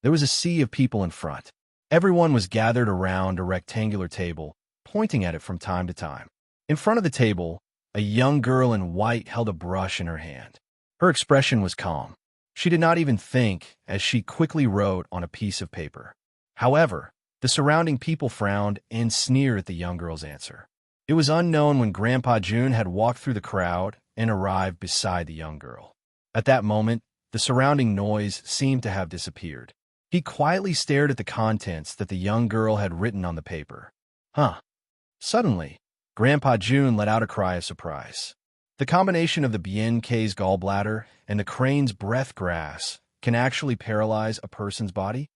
There was a sea of people in front. Everyone was gathered around a rectangular table, pointing at it from time to time. In front of the table, a young girl in white held a brush in her hand. Her expression was calm. She did not even think as she quickly wrote on a piece of paper. However, the surrounding people frowned and sneered at the young girl's answer. It was unknown when Grandpa June had walked through the crowd and arrived beside the young girl. At that moment, the surrounding noise seemed to have disappeared. He quietly stared at the contents that the young girl had written on the paper. Huh. Suddenly, Grandpa June let out a cry of surprise. The combination of the BNK's gallbladder and the crane's breath grass can actually paralyze a person's body?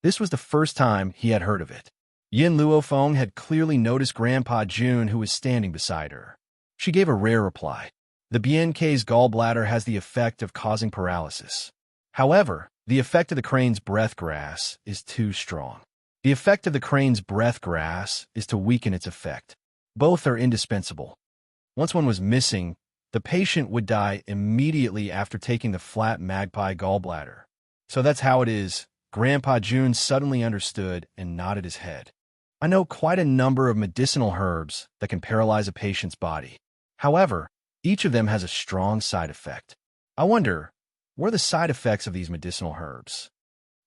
This was the first time he had heard of it. Yin Luofeng had clearly noticed Grandpa June, who was standing beside her. She gave a rare reply. The BNK's gallbladder has the effect of causing paralysis. However, the effect of the crane's breath grass is too strong. The effect of the crane's breath grass is to weaken its effect. Both are indispensable. Once one was missing, the patient would die immediately after taking the flat magpie gallbladder. So that's how it is. Grandpa June suddenly understood and nodded his head. I know quite a number of medicinal herbs that can paralyze a patient's body. However, each of them has a strong side effect. I wonder, what are the side effects of these medicinal herbs?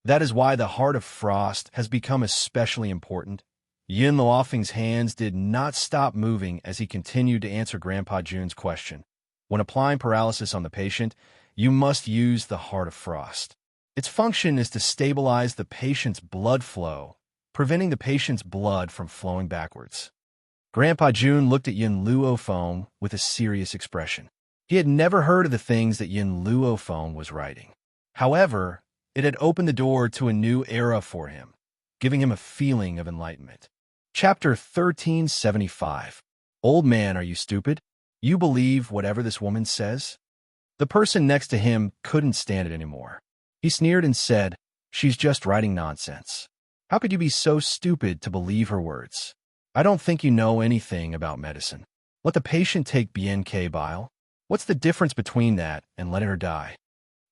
That is why the Heart of Frost has become especially important. Yin Luofeng's hands did not stop moving as he continued to answer Grandpa June's question. When applying paralysis on the patient, you must use the Heart of Frost. Its function is to stabilize the patient's blood flow, preventing the patient's blood from flowing backwards. Grandpa June looked at Yin Luofeng with a serious expression. He had never heard of the things that Yin Luofeng was writing. However, it had opened the door to a new era for him, giving him a feeling of enlightenment. Chapter 1375. Old man, are you stupid? You believe whatever this woman says? The person next to him couldn't stand it anymore. He sneered and said, She's just writing nonsense. How could you be so stupid to believe her words? I don't think you know anything about medicine. Let the patient take BNK bile. What's the difference between that and letting her die?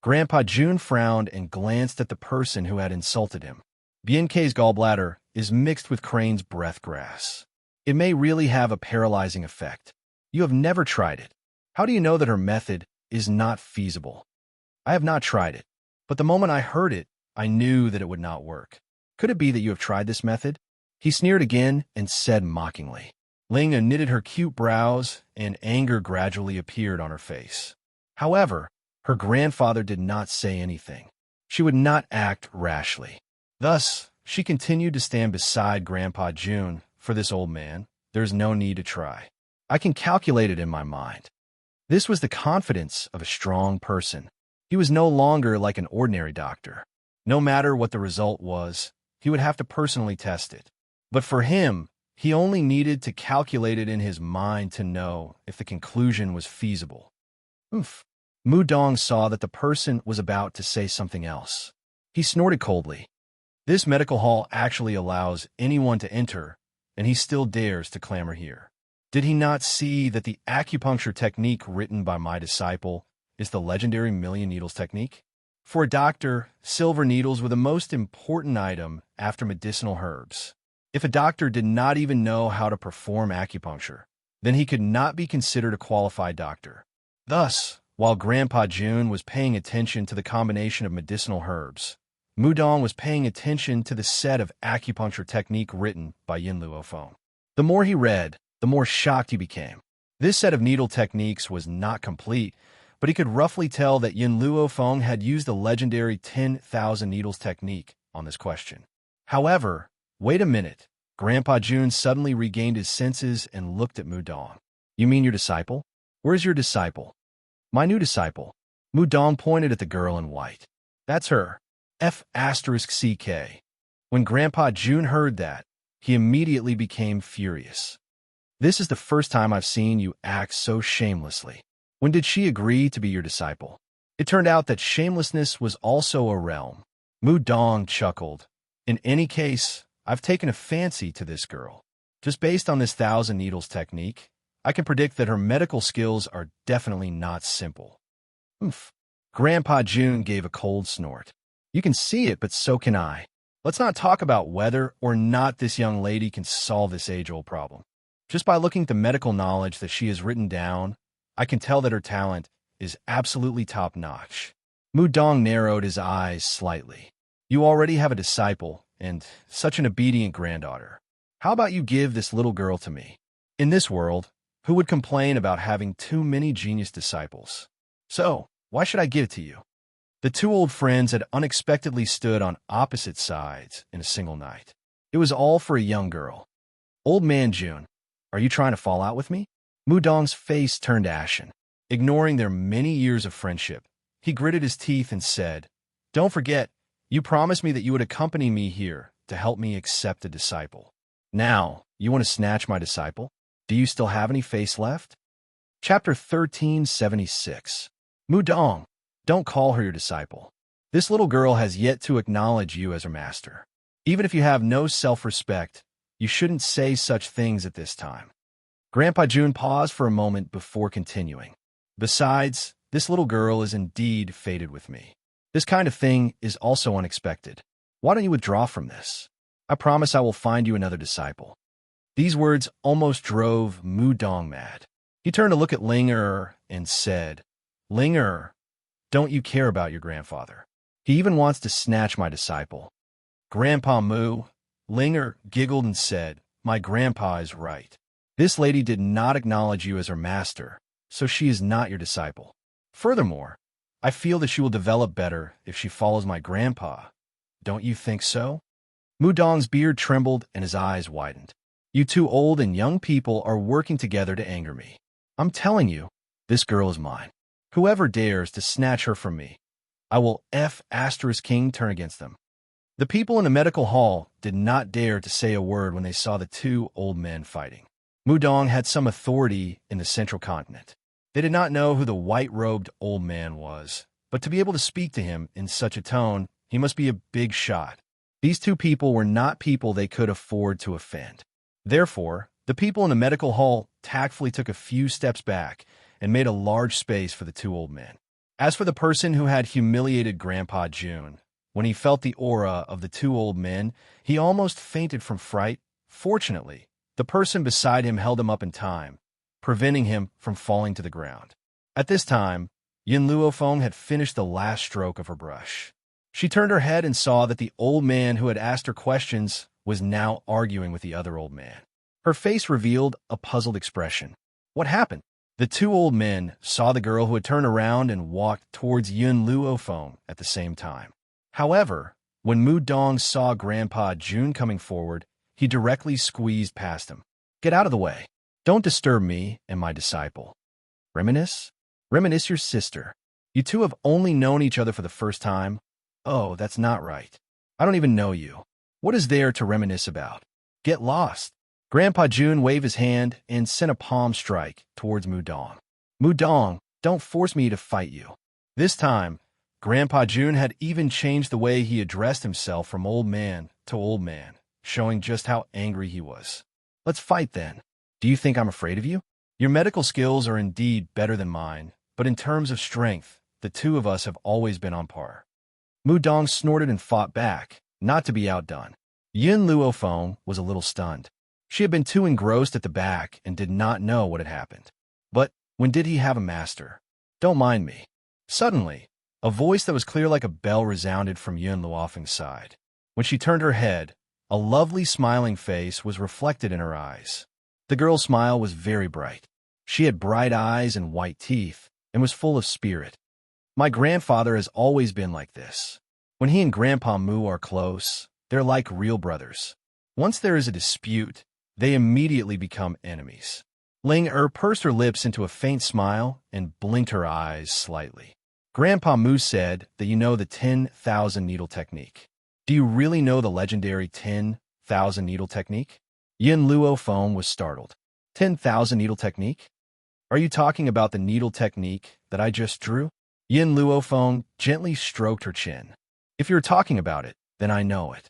Grandpa June frowned and glanced at the person who had insulted him. BNK's gallbladder is mixed with crane's breath grass. It may really have a paralyzing effect. You have never tried it. How do you know that her method is not feasible? I have not tried it, but the moment I heard it, I knew that it would not work. Could it be that you have tried this method? He sneered again and said mockingly. Linga knitted her cute brows, and anger gradually appeared on her face. However, her grandfather did not say anything. She would not act rashly. Thus, she continued to stand beside Grandpa June. For this old man, there is no need to try. I can calculate it in my mind. This was the confidence of a strong person. He was no longer like an ordinary doctor. No matter what the result was, he would have to personally test it. But for him, he only needed to calculate it in his mind to know if the conclusion was feasible. Oof. Mu Dong saw that the person was about to say something else. He snorted coldly. This medical hall actually allows anyone to enter, and he still dares to clamor here. Did he not see that the acupuncture technique written by my disciple is the legendary million needles technique? For a doctor, silver needles were the most important item after medicinal herbs. If a doctor did not even know how to perform acupuncture, then he could not be considered a qualified doctor. Thus, while Grandpa June was paying attention to the combination of medicinal herbs, Mu Dong was paying attention to the set of acupuncture technique written by Yin Luofeng. The more he read, the more shocked he became. This set of needle techniques was not complete, but he could roughly tell that Yin Luofeng had used the legendary 10,000 needles technique on this question. However, wait a minute. Grandpa June suddenly regained his senses and looked at Mu Dong. You mean your disciple? Where's your disciple? My new disciple. Mu Dong pointed at the girl in white. That's her. F***CK. When Grandpa June heard that, he immediately became furious. This is the first time I've seen you act so shamelessly. When did she agree to be your disciple? It turned out that shamelessness was also a realm. Mu Dong chuckled. In any case, I've taken a fancy to this girl. Just based on this thousand needles technique, I can predict that her medical skills are definitely not simple. Oof. Grandpa June gave a cold snort. You can see it, but so can I. Let's not talk about whether or not this young lady can solve this age-old problem. Just by looking at the medical knowledge that she has written down, I can tell that her talent is absolutely top-notch. Mu Dong narrowed his eyes slightly. You already have a disciple, and such an obedient granddaughter. How about you give this little girl to me? In this world, who would complain about having too many genius disciples? So, why should I give it to you? The two old friends had unexpectedly stood on opposite sides in a single night. It was all for a young girl. Old man June, are you trying to fall out with me? Mu Dong's face turned ashen. Ignoring their many years of friendship, he gritted his teeth and said, Don't forget, you promised me that you would accompany me here to help me accept a disciple. Now, you want to snatch my disciple? Do you still have any face left? Chapter 1376. Mu Dong, don't call her your disciple. This little girl has yet to acknowledge you as her master. Even if you have no self-respect, you shouldn't say such things at this time. Grandpa June paused for a moment before continuing. Besides, this little girl is indeed fated with me. This kind of thing is also unexpected. Why don't you withdraw from this? I promise I will find you another disciple. These words almost drove Mu Dong mad. He turned to look at Ling Er and said, Ling Er, don't you care about your grandfather? He even wants to snatch my disciple. Grandpa Mu, Ling Er giggled and said, My grandpa is right. This lady did not acknowledge you as her master, so she is not your disciple. Furthermore, I feel that she will develop better if she follows my grandpa. Don't you think so? Mu Dong's beard trembled and his eyes widened. You two old and young people are working together to anger me. I'm telling you, this girl is mine. Whoever dares to snatch her from me, I will King turn against them. The people in the medical hall did not dare to say a word when they saw the two old men fighting. Mu Dong had some authority in the central continent. They did not know who the white-robed old man was, but to be able to speak to him in such a tone, he must be a big shot. These two people were not people they could afford to offend. Therefore, the people in the medical hall tactfully took a few steps back and made a large space for the two old men. As for the person who had humiliated Grandpa June, when he felt the aura of the two old men, he almost fainted from fright. Fortunately, the person beside him held him up in time, preventing him from falling to the ground. At this time, Yin Luofeng had finished the last stroke of her brush. She turned her head and saw that the old man who had asked her questions was now arguing with the other old man. Her face revealed a puzzled expression. What happened? The two old men saw the girl who had turned around and walked towards Yin Luofeng at the same time. However, when Mu Dong saw Grandpa June coming forward, he directly squeezed past him. Get out of the way. Don't disturb me and my disciple. Reminisce? Reminisce your sister. You two have only known each other for the first time. Oh, that's not right. I don't even know you. What is there to reminisce about? Get lost. Grandpa June waved his hand and sent a palm strike towards Mu Dong. Mu Dong, don't force me to fight you. This time, Grandpa June had even changed the way he addressed himself from old man to old man, showing just how angry he was. Let's fight then. Do you think I'm afraid of you? Your medical skills are indeed better than mine, but in terms of strength, the two of us have always been on par. Mu Dong snorted and fought back, not to be outdone. Yin Luofeng was a little stunned. She had been too engrossed at the back and did not know what had happened. But when did he have a master? Don't mind me. Suddenly, a voice that was clear like a bell resounded from Yin Luofeng's side. When she turned her head, a lovely smiling face was reflected in her eyes. The girl's smile was very bright. She had bright eyes and white teeth, and was full of spirit. My grandfather has always been like this. When he and Grandpa Mu are close, they're like real brothers. Once there is a dispute, they immediately become enemies. Ling Er pursed her lips into a faint smile and blinked her eyes slightly. Grandpa Mu said that you know the 10,000 needle technique. Do you really know the legendary 10,000 needle technique? Yin Luofeng was startled. 10,000 needle technique? Are you talking about the needle technique that I just drew? Yin Luofeng gently stroked her chin. If you're talking about it, then I know it.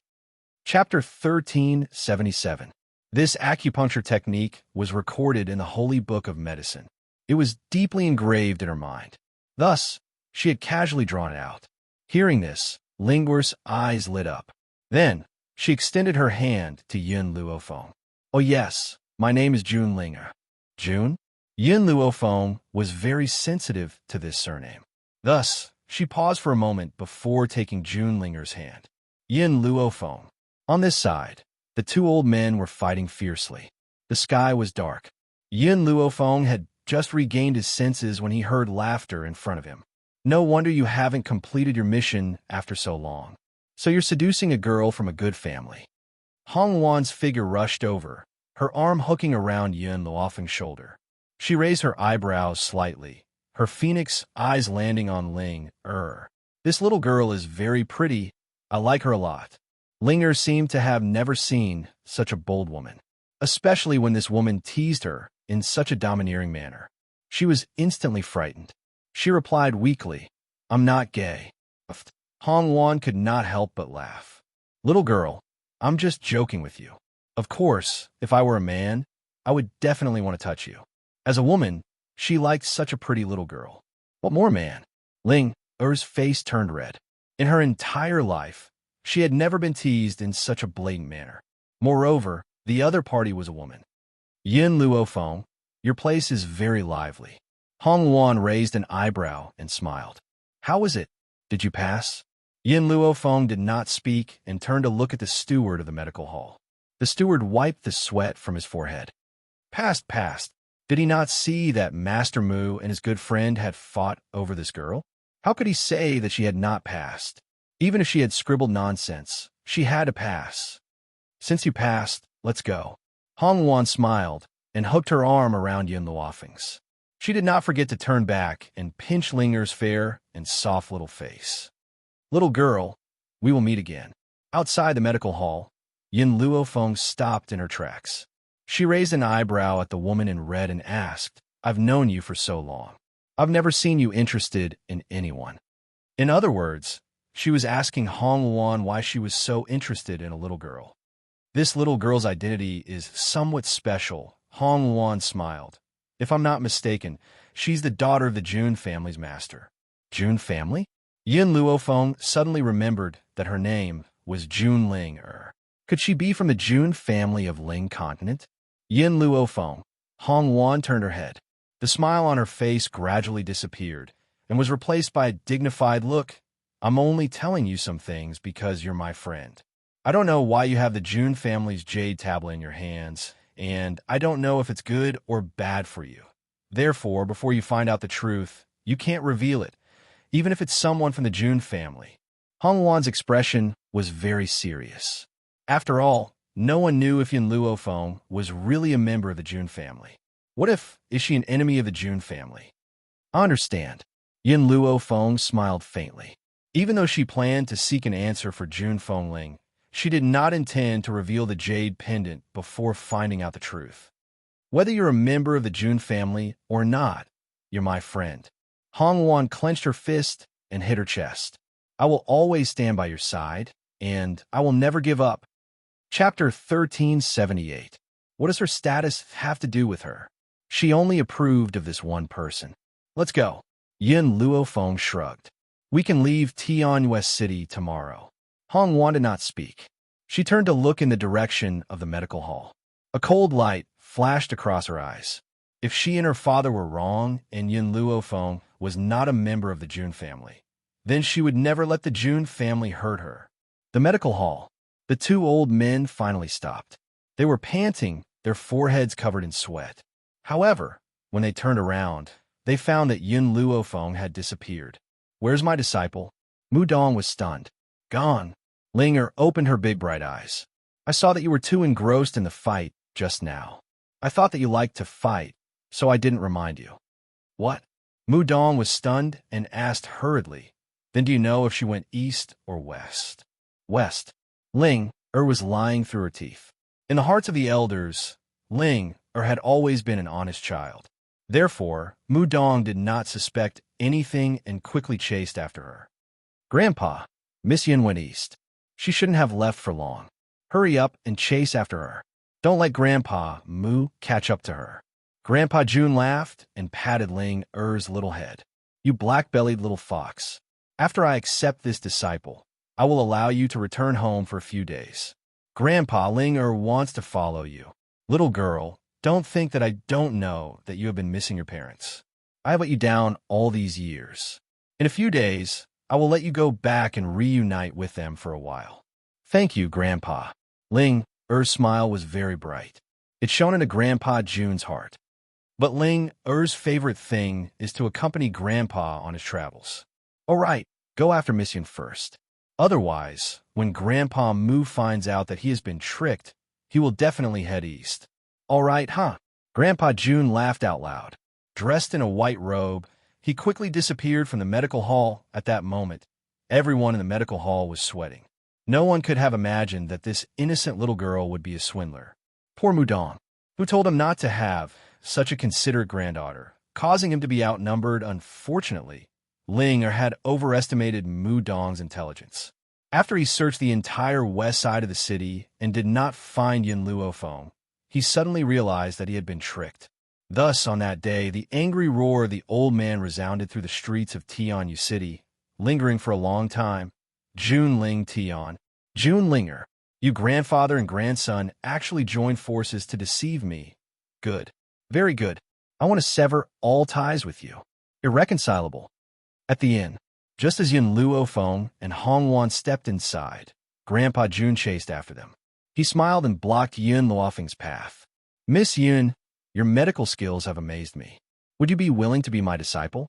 Chapter 1377. This acupuncture technique was recorded in the Holy Book of Medicine. It was deeply engraved in her mind. Thus, she had casually drawn it out. Hearing this, Lingguor's eyes lit up. Then, she extended her hand to Yin Luofeng. Oh yes, my name is Jun Linger. Jun? Yin Luofeng was very sensitive to this surname. Thus, she paused for a moment before taking Jun Linger's hand. Yin Luofeng. On this side, the two old men were fighting fiercely. The sky was dark. Yin Luofeng had just regained his senses when he heard laughter in front of him. No wonder you haven't completed your mission after so long. So you're seducing a girl from a good family. Hong Wan's figure rushed over, her arm hooking around Yin Luofeng's shoulder. She raised her eyebrows slightly, her phoenix eyes landing on Ling. This little girl is very pretty. I like her a lot. Linger seemed to have never seen such a bold woman, especially when this woman teased her in such a domineering manner. She was instantly frightened. She replied weakly, I'm not gay. Hong Wan could not help but laugh. Little girl, I'm just joking with you. Of course, if I were a man, I would definitely want to touch you. As a woman, she liked such a pretty little girl. What more, man? Ling's face turned red. In her entire life, she had never been teased in such a blatant manner. Moreover, the other party was a woman. Yin Luofeng, your place is very lively. Hong Wan raised an eyebrow and smiled. How was it? Did you pass? Yin Luofeng did not speak and turned to look at the steward of the medical hall. The steward wiped the sweat from his forehead. Passed. Did he not see that Master Mu and his good friend had fought over this girl? How could he say that she had not passed? Even if she had scribbled nonsense, she had to pass. Since you passed, let's go. Hong Wan smiled and hooked her arm around Yin Luofeng's. She did not forget to turn back and pinch Linger's fair and soft little face. Little girl, we will meet again. Outside the medical hall, Yin Luofeng stopped in her tracks. She raised an eyebrow at the woman in red and asked, I've known you for so long. I've never seen you interested in anyone. In other words, she was asking Hong Wan why she was so interested in a little girl. This little girl's identity is somewhat special. Hong Wan smiled. If I'm not mistaken, she's the daughter of the Jun family's master. Jun family? Yin Luofeng suddenly remembered that her name was Jun Ling. Could she be from the Jun family of Ling continent? Yin Luofeng. Hong Wan turned her head. The smile on her face gradually disappeared and was replaced by a dignified look. I'm only telling you some things because you're my friend. I don't know why you have the Jun family's jade tablet in your hands, and I don't know if it's good or bad for you. Therefore, before you find out the truth, you can't reveal it, even if it's someone from the Jun family. Hong Wan's expression was very serious. After all, no one knew if Yin Luofeng was really a member of the Jun family. What if, is she an enemy of the Jun family? I understand. Yin Luofeng smiled faintly. Even though she planned to seek an answer for Jun Fengling, she did not intend to reveal the jade pendant before finding out the truth. Whether you're a member of the Jun family or not, you're my friend. Hong Wan clenched her fist and hit her chest. I will always stand by your side, and I will never give up. Chapter 1378. What does her status have to do with her? She only approved of this one person. Let's go. Yin Luofeng shrugged. We can leave Tianyue City tomorrow. Hong Wan did not speak. She turned to look in the direction of the medical hall. A cold light flashed across her eyes. If she and her father were wrong and Yin Luofeng was not a member of the Jun family, then she would never let the Jun family hurt her. The medical hall. The two old men finally stopped. They were panting, their foreheads covered in sweat. However, when they turned around, they found that Yin Luofeng had disappeared. Where's my disciple? Mu Dong was stunned. Gone. Linger opened her big bright eyes. I saw that you were too engrossed in the fight just now. I thought that you liked to fight, so I didn't remind you. What? Mu Dong was stunned and asked hurriedly, then do you know if she went east or west? West. Ling was lying through her teeth. In the hearts of the elders, Ling or had always been an honest child. Therefore, Mudong did not suspect anything and quickly chased after her. Grandpa, Miss Yin went east. She shouldn't have left for long. Hurry up and chase after her. Don't let Grandpa, Mu, catch up to her. Grandpa Jun laughed and patted Ling Er's little head. You black-bellied little fox. After I accept this disciple, I will allow you to return home for a few days. Grandpa Ling Er wants to follow you. Little girl, don't think that I don't know that you have been missing your parents. I have let you down all these years. In a few days, I will let you go back and reunite with them for a while. Thank you, Grandpa. Ling Er's smile was very bright. It shone into Grandpa Jun's heart. But Ling Er's favorite thing is to accompany Grandpa on his travels. All right, go after Miss Yin first. Otherwise, when Grandpa Mu finds out that he has been tricked, he will definitely head east. All right, huh? Grandpa Jun laughed out loud. Dressed in a white robe, he quickly disappeared from the medical hall. At that moment, everyone in the medical hall was sweating. No one could have imagined that this innocent little girl would be a swindler. Poor Mudong, who told him not to have such a considerate granddaughter, causing him to be outnumbered. Unfortunately, Ling Er had overestimated Mudong's intelligence. After he searched the entire west side of the city and did not find Yin Luofeng, he suddenly realized that he had been tricked. Thus, on that day, the angry roar of the old man resounded through the streets of Tianyu City, lingering for a long time. Jun Ling Tian. Jun Linger, you grandfather and grandson actually joined forces to deceive me. Good. Very good. I want to sever all ties with you. Irreconcilable. At the inn, just as Yin Luofeng and Hong Wan stepped inside, Grandpa Jun chased after them. He smiled and blocked Yin Luofeng's path. Miss Yin, your medical skills have amazed me. Would you be willing to be my disciple?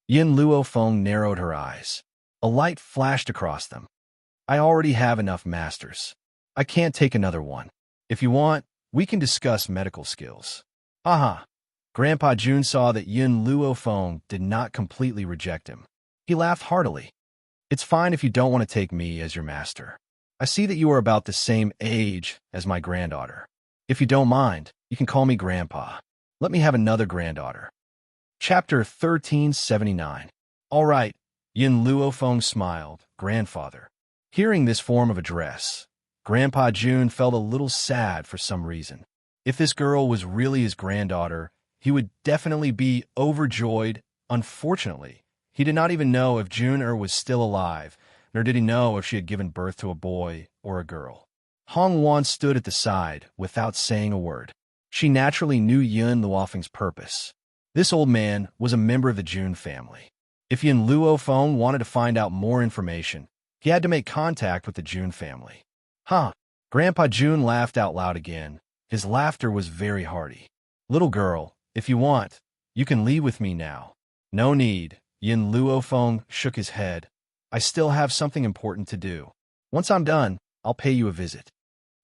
Yin Luofeng narrowed her eyes. A light flashed across them. I already have enough masters. I can't take another one. If you want, we can discuss medical skills. Aha! Grandpa Jun saw that Yin Luofeng did not completely reject him. He laughed heartily. It's fine if you don't want to take me as your master. I see that you are about the same age as my granddaughter. If you don't mind, you can call me Grandpa. Let me have another granddaughter. Chapter 1379. All right, Yin Luofeng smiled. Grandfather. Hearing this form of address, Grandpa Jun felt a little sad for some reason. If this girl was really his granddaughter, he would definitely be overjoyed. Unfortunately, he did not even know if Jun was still alive, nor did he know if she had given birth to a boy or a girl. Hong Wan stood at the side without saying a word. She naturally knew Yin Luofeng's purpose. This old man was a member of the Jun family. If Yin Luofeng wanted to find out more information, he had to make contact with the Jun family. Huh? Grandpa Jun laughed out loud again. His laughter was very hearty. Little girl, if you want, you can leave with me now. No need. Yin Luofeng shook his head. I still have something important to do. Once I'm done, I'll pay you a visit.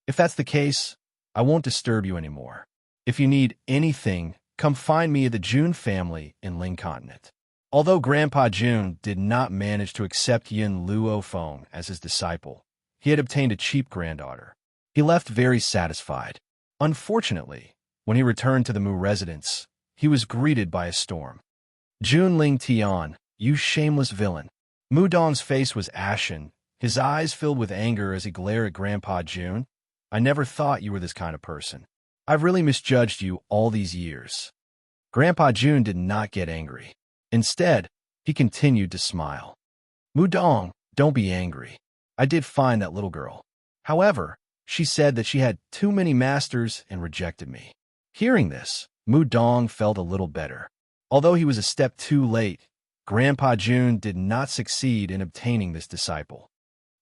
If that's the case, I won't disturb you anymore. If you need anything, come find me at the Jun family in Ling Continent. Although Grandpa Jun did not manage to accept Yin Luofeng as his disciple, he had obtained a cheap granddaughter. He left very satisfied. Unfortunately, when he returned to the Mu residence, he was greeted by a storm. Jun Ling Tian, you shameless villain. Mudong's face was ashen, his eyes filled with anger as he glared at Grandpa Jun. I never thought you were this kind of person. I've really misjudged you all these years. Grandpa Jun did not get angry. Instead, he continued to smile. Mudong, don't be angry. I did find that little girl. However, she said that she had too many masters and rejected me. Hearing this, Mudong felt a little better. Although he was a step too late, Grandpa Jun did not succeed in obtaining this disciple.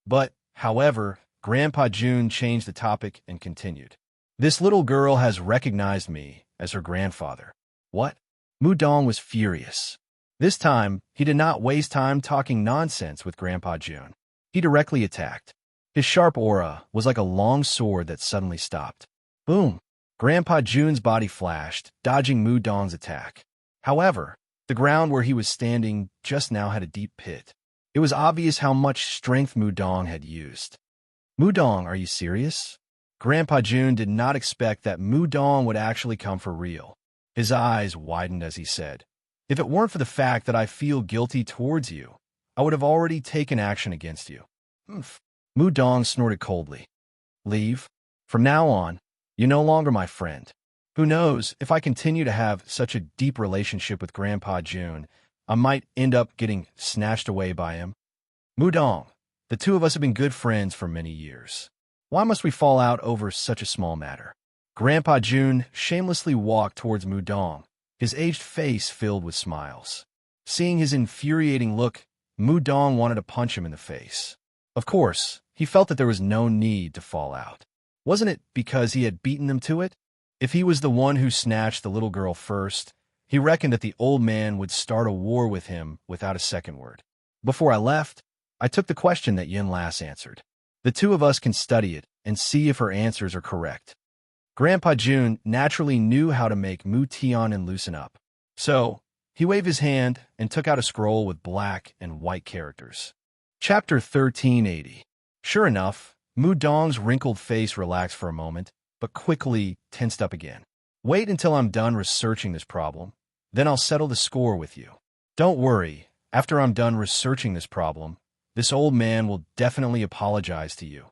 But, however, Grandpa Jun changed the topic and continued. This little girl has recognized me as her grandfather. What? Mudong was furious. This time, he did not waste time talking nonsense with Grandpa Jun. He directly attacked. His sharp aura was like a long sword that suddenly stopped. Boom! Grandpa Jun's body flashed, dodging Mudong's attack. However, the ground where he was standing just now had a deep pit. It was obvious how much strength Mudong had used. Mudong, are you serious? Grandpa Jun did not expect that Mudong would actually come for real. His eyes widened as he said, "If it weren't for the fact that I feel guilty towards you, I would have already taken action against you." "Humph." Mudong snorted coldly. "Leave? From now on, you're no longer my friend. Who knows, if I continue to have such a deep relationship with Grandpa Jun, I might end up getting snatched away by him. Mudong, the two of us have been good friends for many years. Why must we fall out over such a small matter?" Grandpa Jun shamelessly walked towards Mudong, his aged face filled with smiles. Seeing his infuriating look, Mudong wanted to punch him in the face. Of course, he felt that there was no need to fall out. Wasn't it because he had beaten them to it? If he was the one who snatched the little girl first, he reckoned that the old man would start a war with him without a second word. "Before I left, I took the question that Yin Lass answered. The two of us can study it and see if her answers are correct." Grandpa Jun naturally knew how to make Mu Tian loosen up. So, he waved his hand and took out a scroll with black and white characters. Chapter 1380. Sure enough, Mudong's wrinkled face relaxed for a moment, but quickly tensed up again. "Wait until I'm done researching this problem, then I'll settle the score with you. Don't worry, after I'm done researching this problem, this old man will definitely apologize to you,"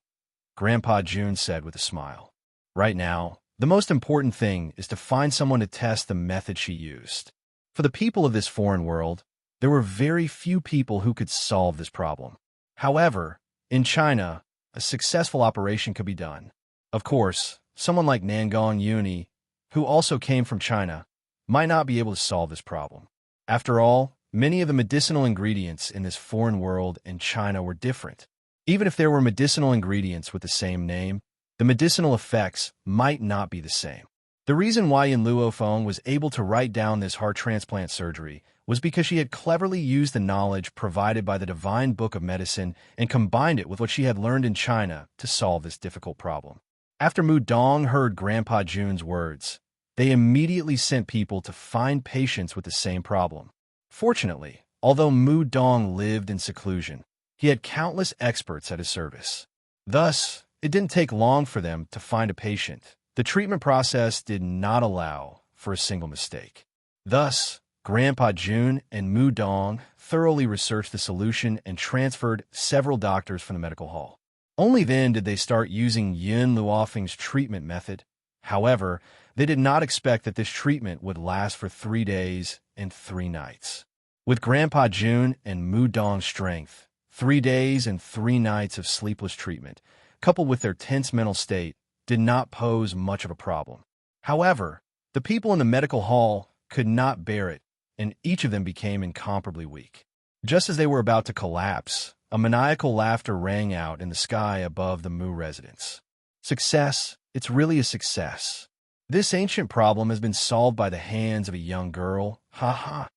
Grandpa Jun said with a smile. Right now, the most important thing is to find someone to test the method she used. For the people of this foreign world, there were very few people who could solve this problem. However, in China, a successful operation could be done. Of course, someone like Nangong Yuni, who also came from China, might not be able to solve this problem. After all, many of the medicinal ingredients in this foreign world and China were different. Even if there were medicinal ingredients with the same name, the medicinal effects might not be the same. The reason why Yin Luofeng was able to write down this heart transplant surgery was because she had cleverly used the knowledge provided by the Divine Book of Medicine and combined it with what she had learned in China to solve this difficult problem. After Mudong heard Grandpa Jun's words, they immediately sent people to find patients with the same problem. Fortunately, although Mudong lived in seclusion, he had countless experts at his service. Thus, it didn't take long for them to find a patient. The treatment process did not allow for a single mistake. Thus, Grandpa Jun and Mudong thoroughly researched the solution and transferred several doctors from the medical hall. Only then did they start using Yin Luofeng's treatment method. However, they did not expect that this treatment would last for 3 days and 3 nights. With Grandpa Jun and Mudong's strength, 3 days and 3 nights of sleepless treatment, coupled with their tense mental state, did not pose much of a problem. However, the people in the medical hall could not bear it, and each of them became incomparably weak. Just as they were about to collapse, a maniacal laughter rang out in the sky above the Mu residence. "Success, it's really a success. This ancient problem has been solved by the hands of a young girl. Ha ha."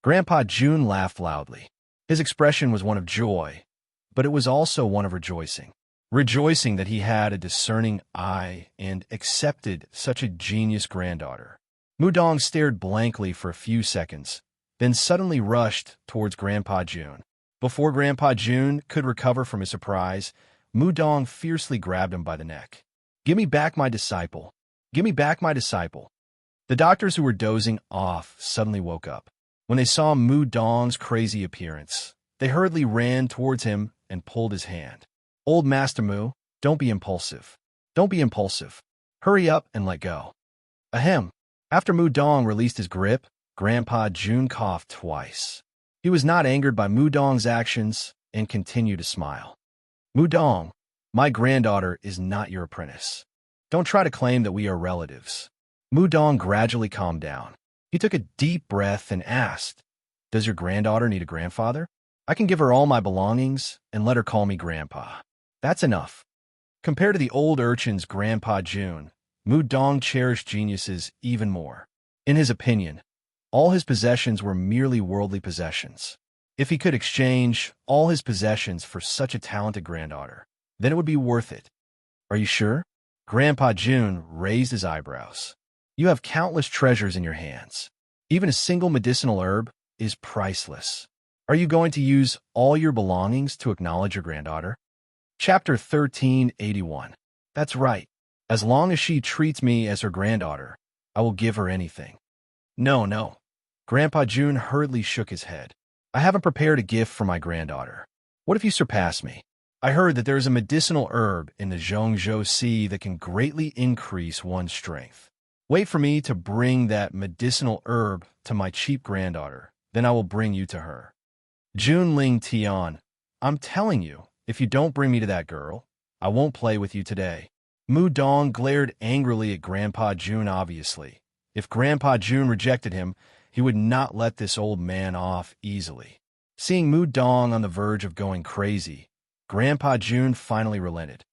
Grandpa Jun laughed loudly. His expression was one of joy, but it was also one of rejoicing. Rejoicing that he had a discerning eye and accepted such a genius granddaughter. Mudong stared blankly for a few seconds, then suddenly rushed towards Grandpa Jun. Before Grandpa Jun could recover from his surprise, Mudong fiercely grabbed him by the neck. "Give me back my disciple. Give me back my disciple." The doctors who were dozing off suddenly woke up. When they saw Mudong's crazy appearance, they hurriedly ran towards him and pulled his hand. "Old Master Mu, don't be impulsive. Don't be impulsive. Hurry up and let go." Ahem. After Mudong released his grip, Grandpa Jun coughed twice. He was not angered by Mudong's actions and continued to smile. "Mudong, my granddaughter is not your apprentice. Don't try to claim that we are relatives." Mudong gradually calmed down. He took a deep breath and asked, "Does your granddaughter need a grandfather? I can give her all my belongings and let her call me Grandpa. That's enough." Compared to the old urchin's Grandpa Jun, Mudong cherished geniuses even more. In his opinion, all his possessions were merely worldly possessions. If he could exchange all his possessions for such a talented granddaughter, then it would be worth it. "Are you sure?" Grandpa Jun raised his eyebrows. "You have countless treasures in your hands. Even a single medicinal herb is priceless. Are you going to use all your belongings to acknowledge your granddaughter?" Chapter 1381. That's right. As long as she treats me as her granddaughter, I will give her anything. No, no. Grandpa June hurriedly shook his head. I haven't prepared a gift for my granddaughter. What if you surpass me? I heard that there is a medicinal herb in the Zhongzhou Sea that can greatly increase one's strength. Wait for me to bring that medicinal herb to my cheap granddaughter, then I will bring you to her. Jun Ling Tian, I'm telling you, if you don't bring me to that girl, I won't play with you today. Mu Dong glared angrily at Grandpa June obviously. If Grandpa June rejected him, he would not let this old man off easily. Seeing Mu Dong on the verge of going crazy, Grandpa June finally relented.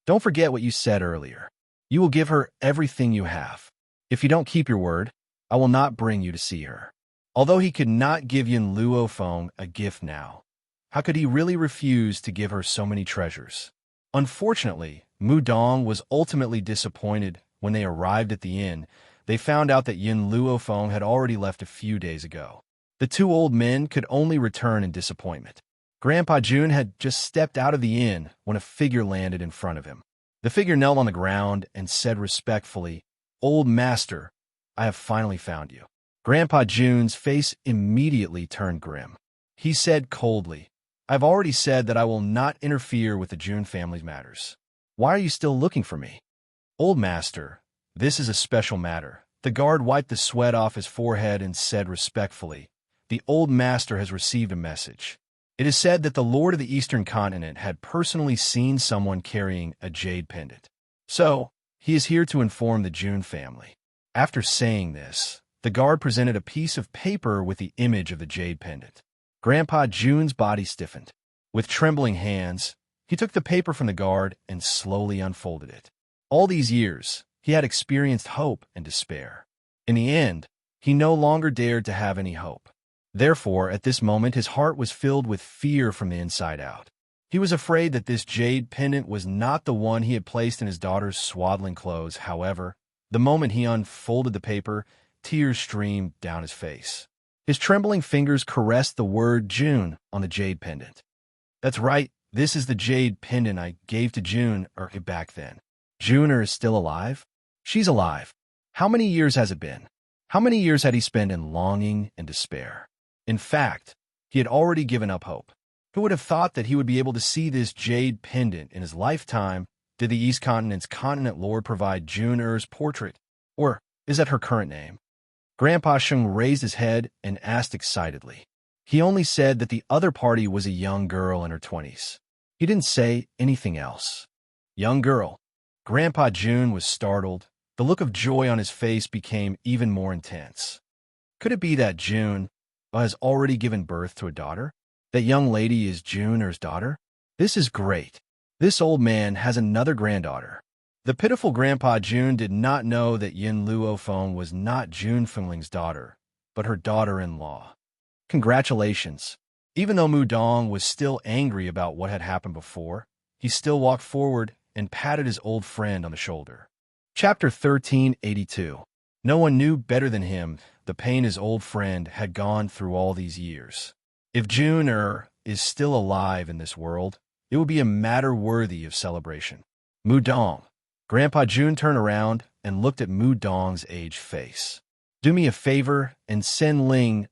Don't forget what you said earlier. You will give her everything you have. If you don't keep your word, I will not bring you to see her. Although he could not give Yin Luofeng a gift now, how could he really refuse to give her so many treasures? Unfortunately, Mu Dong was ultimately disappointed when they arrived at the inn. They found out that Yin Luofeng had already left a few days ago. The two old men could only return in disappointment. Grandpa June had just stepped out of the inn when a figure landed in front of him. The figure knelt on the ground and said respectfully, "Old master, I have finally found you." Grandpa June's face immediately turned grim. He said coldly, "I've already said that I will not interfere with the June family's matters. Why are you still looking for me?" "Old master, this is a special matter." The guard wiped the sweat off his forehead and said respectfully, "The old master has received a message. It is said that the Lord of the Eastern Continent had personally seen someone carrying a jade pendant. So, he is here to inform the June family." After saying this, the guard presented a piece of paper with the image of the jade pendant. Grandpa June's body stiffened. With trembling hands, he took the paper from the guard and slowly unfolded it. All these years, he had experienced hope and despair. In the end, he no longer dared to have any hope. Therefore, at this moment, his heart was filled with fear from the inside out. He was afraid that this jade pendant was not the one he had placed in his daughter's swaddling clothes. However, the moment he unfolded the paper, tears streamed down his face. His trembling fingers caressed the word June on the jade pendant. "That's right, this is the jade pendant I gave to June back then. June is still alive?" "She's alive." How many years has it been? How many years had he spent in longing and despair? In fact, he had already given up hope. Who would have thought that he would be able to see this jade pendant in his lifetime? Did the East Continent's continent lord provide June Er's portrait? Or is that her current name? Grandpa Sheng raised his head and asked excitedly. He only said that the other party was a young girl in her 20s. He didn't say anything else. Young girl. Grandpa June was startled. The look of joy on his face became even more intense. Could it be that June has already given birth to a daughter? That young lady is June Er's daughter? This is great. This old man has another granddaughter. The pitiful Grandpa June did not know that Yin Luofeng was not June Fengling's daughter, but her daughter-in-law. Congratulations. Even though Mu Dong was still angry about what had happened before, he still walked forward and patted his old friend on the shoulder. Chapter 1382. No one knew better than him the pain his old friend had gone through all these years. If June is still alive in this world, it would be a matter worthy of celebration. Mu Dong. Grandpa June turned around and looked at Mu Dong's aged face. "Do me a favor and send Ling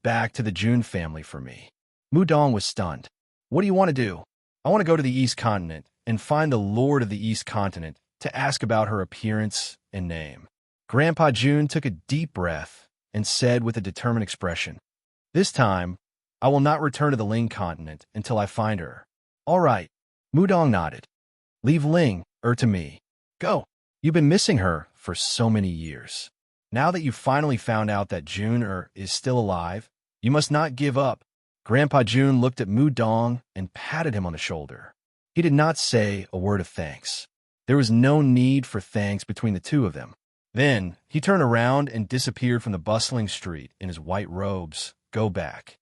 back to the June family for me." Mu Dong was stunned. "What do you want to do?" "I want to go to the East Continent and find the Lord of the East Continent to ask about her appearance and name." Grandpa June took a deep breath and said with a determined expression, "This time, I will not return to the Ling continent until I find her." "All right." Mu Dong nodded. "Leave Ling to me. Go. You've been missing her for so many years. Now that you've finally found out that June is still alive, you must not give up." Grandpa June looked at Mu Dong and patted him on the shoulder. He did not say a word of thanks. There was no need for thanks between the two of them. Then he turned around and disappeared from the bustling street in his white robes. "Go back."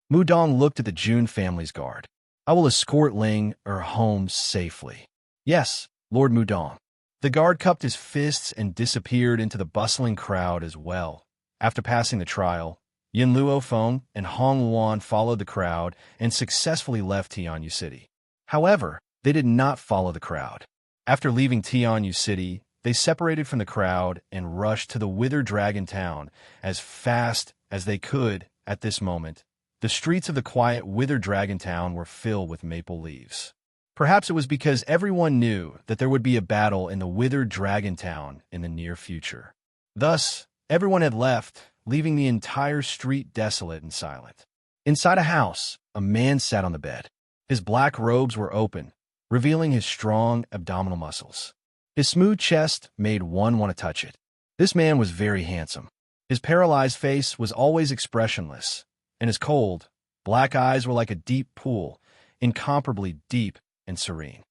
Mu Dong looked at the June family's guard. "I will escort Ling home safely." "Yes, Lord Mu Dong." The guard cupped his fists and disappeared into the bustling crowd as well. After passing the trial, Yin Luofeng and Hong Wan followed the crowd and successfully left Tianyu City. However, they did not follow the crowd. After leaving Tianyu City, they separated from the crowd and rushed to the withered dragon town as fast as they could. At this moment, the streets of the quiet withered dragon town were filled with maple leaves. Perhaps it was because everyone knew that there would be a battle in the withered dragon town in the near future. Thus, everyone had left, leaving the entire street desolate and silent. Inside a house, a man sat on the bed. His black robes were open, revealing his strong abdominal muscles. His smooth chest made one want to touch it. This man was very handsome. His paralyzed face was always expressionless, and his cold, black eyes were like a deep pool, incomparably deep and serene.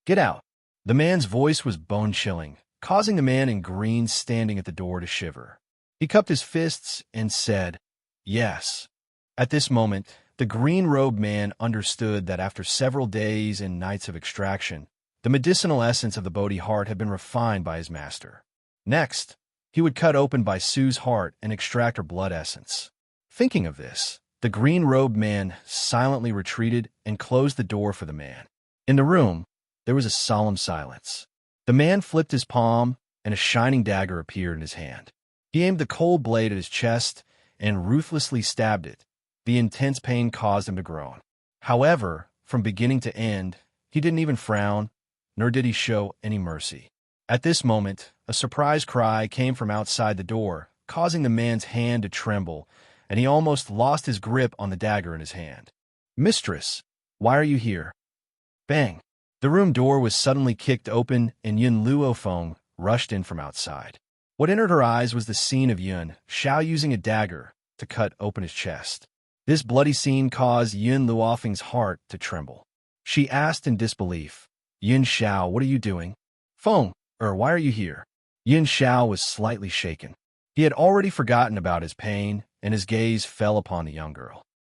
"Get out." The man's voice was bone-chilling, causing the man in green standing at the door to shiver. He cupped his fists and said, "Yes." At this moment, the green-robed man understood that after several days and nights of extraction, the medicinal essence of the Bodhi heart had been refined by his master. Next, he would cut open Bai Su's heart and extract her blood essence. Thinking of this, the green-robed man silently retreated and closed the door for the man. In the room, there was a solemn silence. The man flipped his palm, and a shining dagger appeared in his hand. He aimed the cold blade at his chest and ruthlessly stabbed it. The intense pain caused him to groan. However, from beginning to end, he didn't even frown, nor did he show any mercy. At this moment, a surprise cry came from outside the door, causing the man's hand to tremble, and he almost lost his grip on the dagger in his hand. "Mistress, why are you here?" Bang! The room door was suddenly kicked open, and Yun Luofeng rushed in from outside. What entered her eyes was the scene of Yun Xiao using a dagger to cut open his chest. This bloody scene caused Yun Luofeng's heart to tremble. She asked in disbelief, "Yun Xiao, what are you doing?" "Feng, why are you here?" Yun Xiao was slightly shaken. He had already forgotten about his pain, and his gaze fell upon the young girl.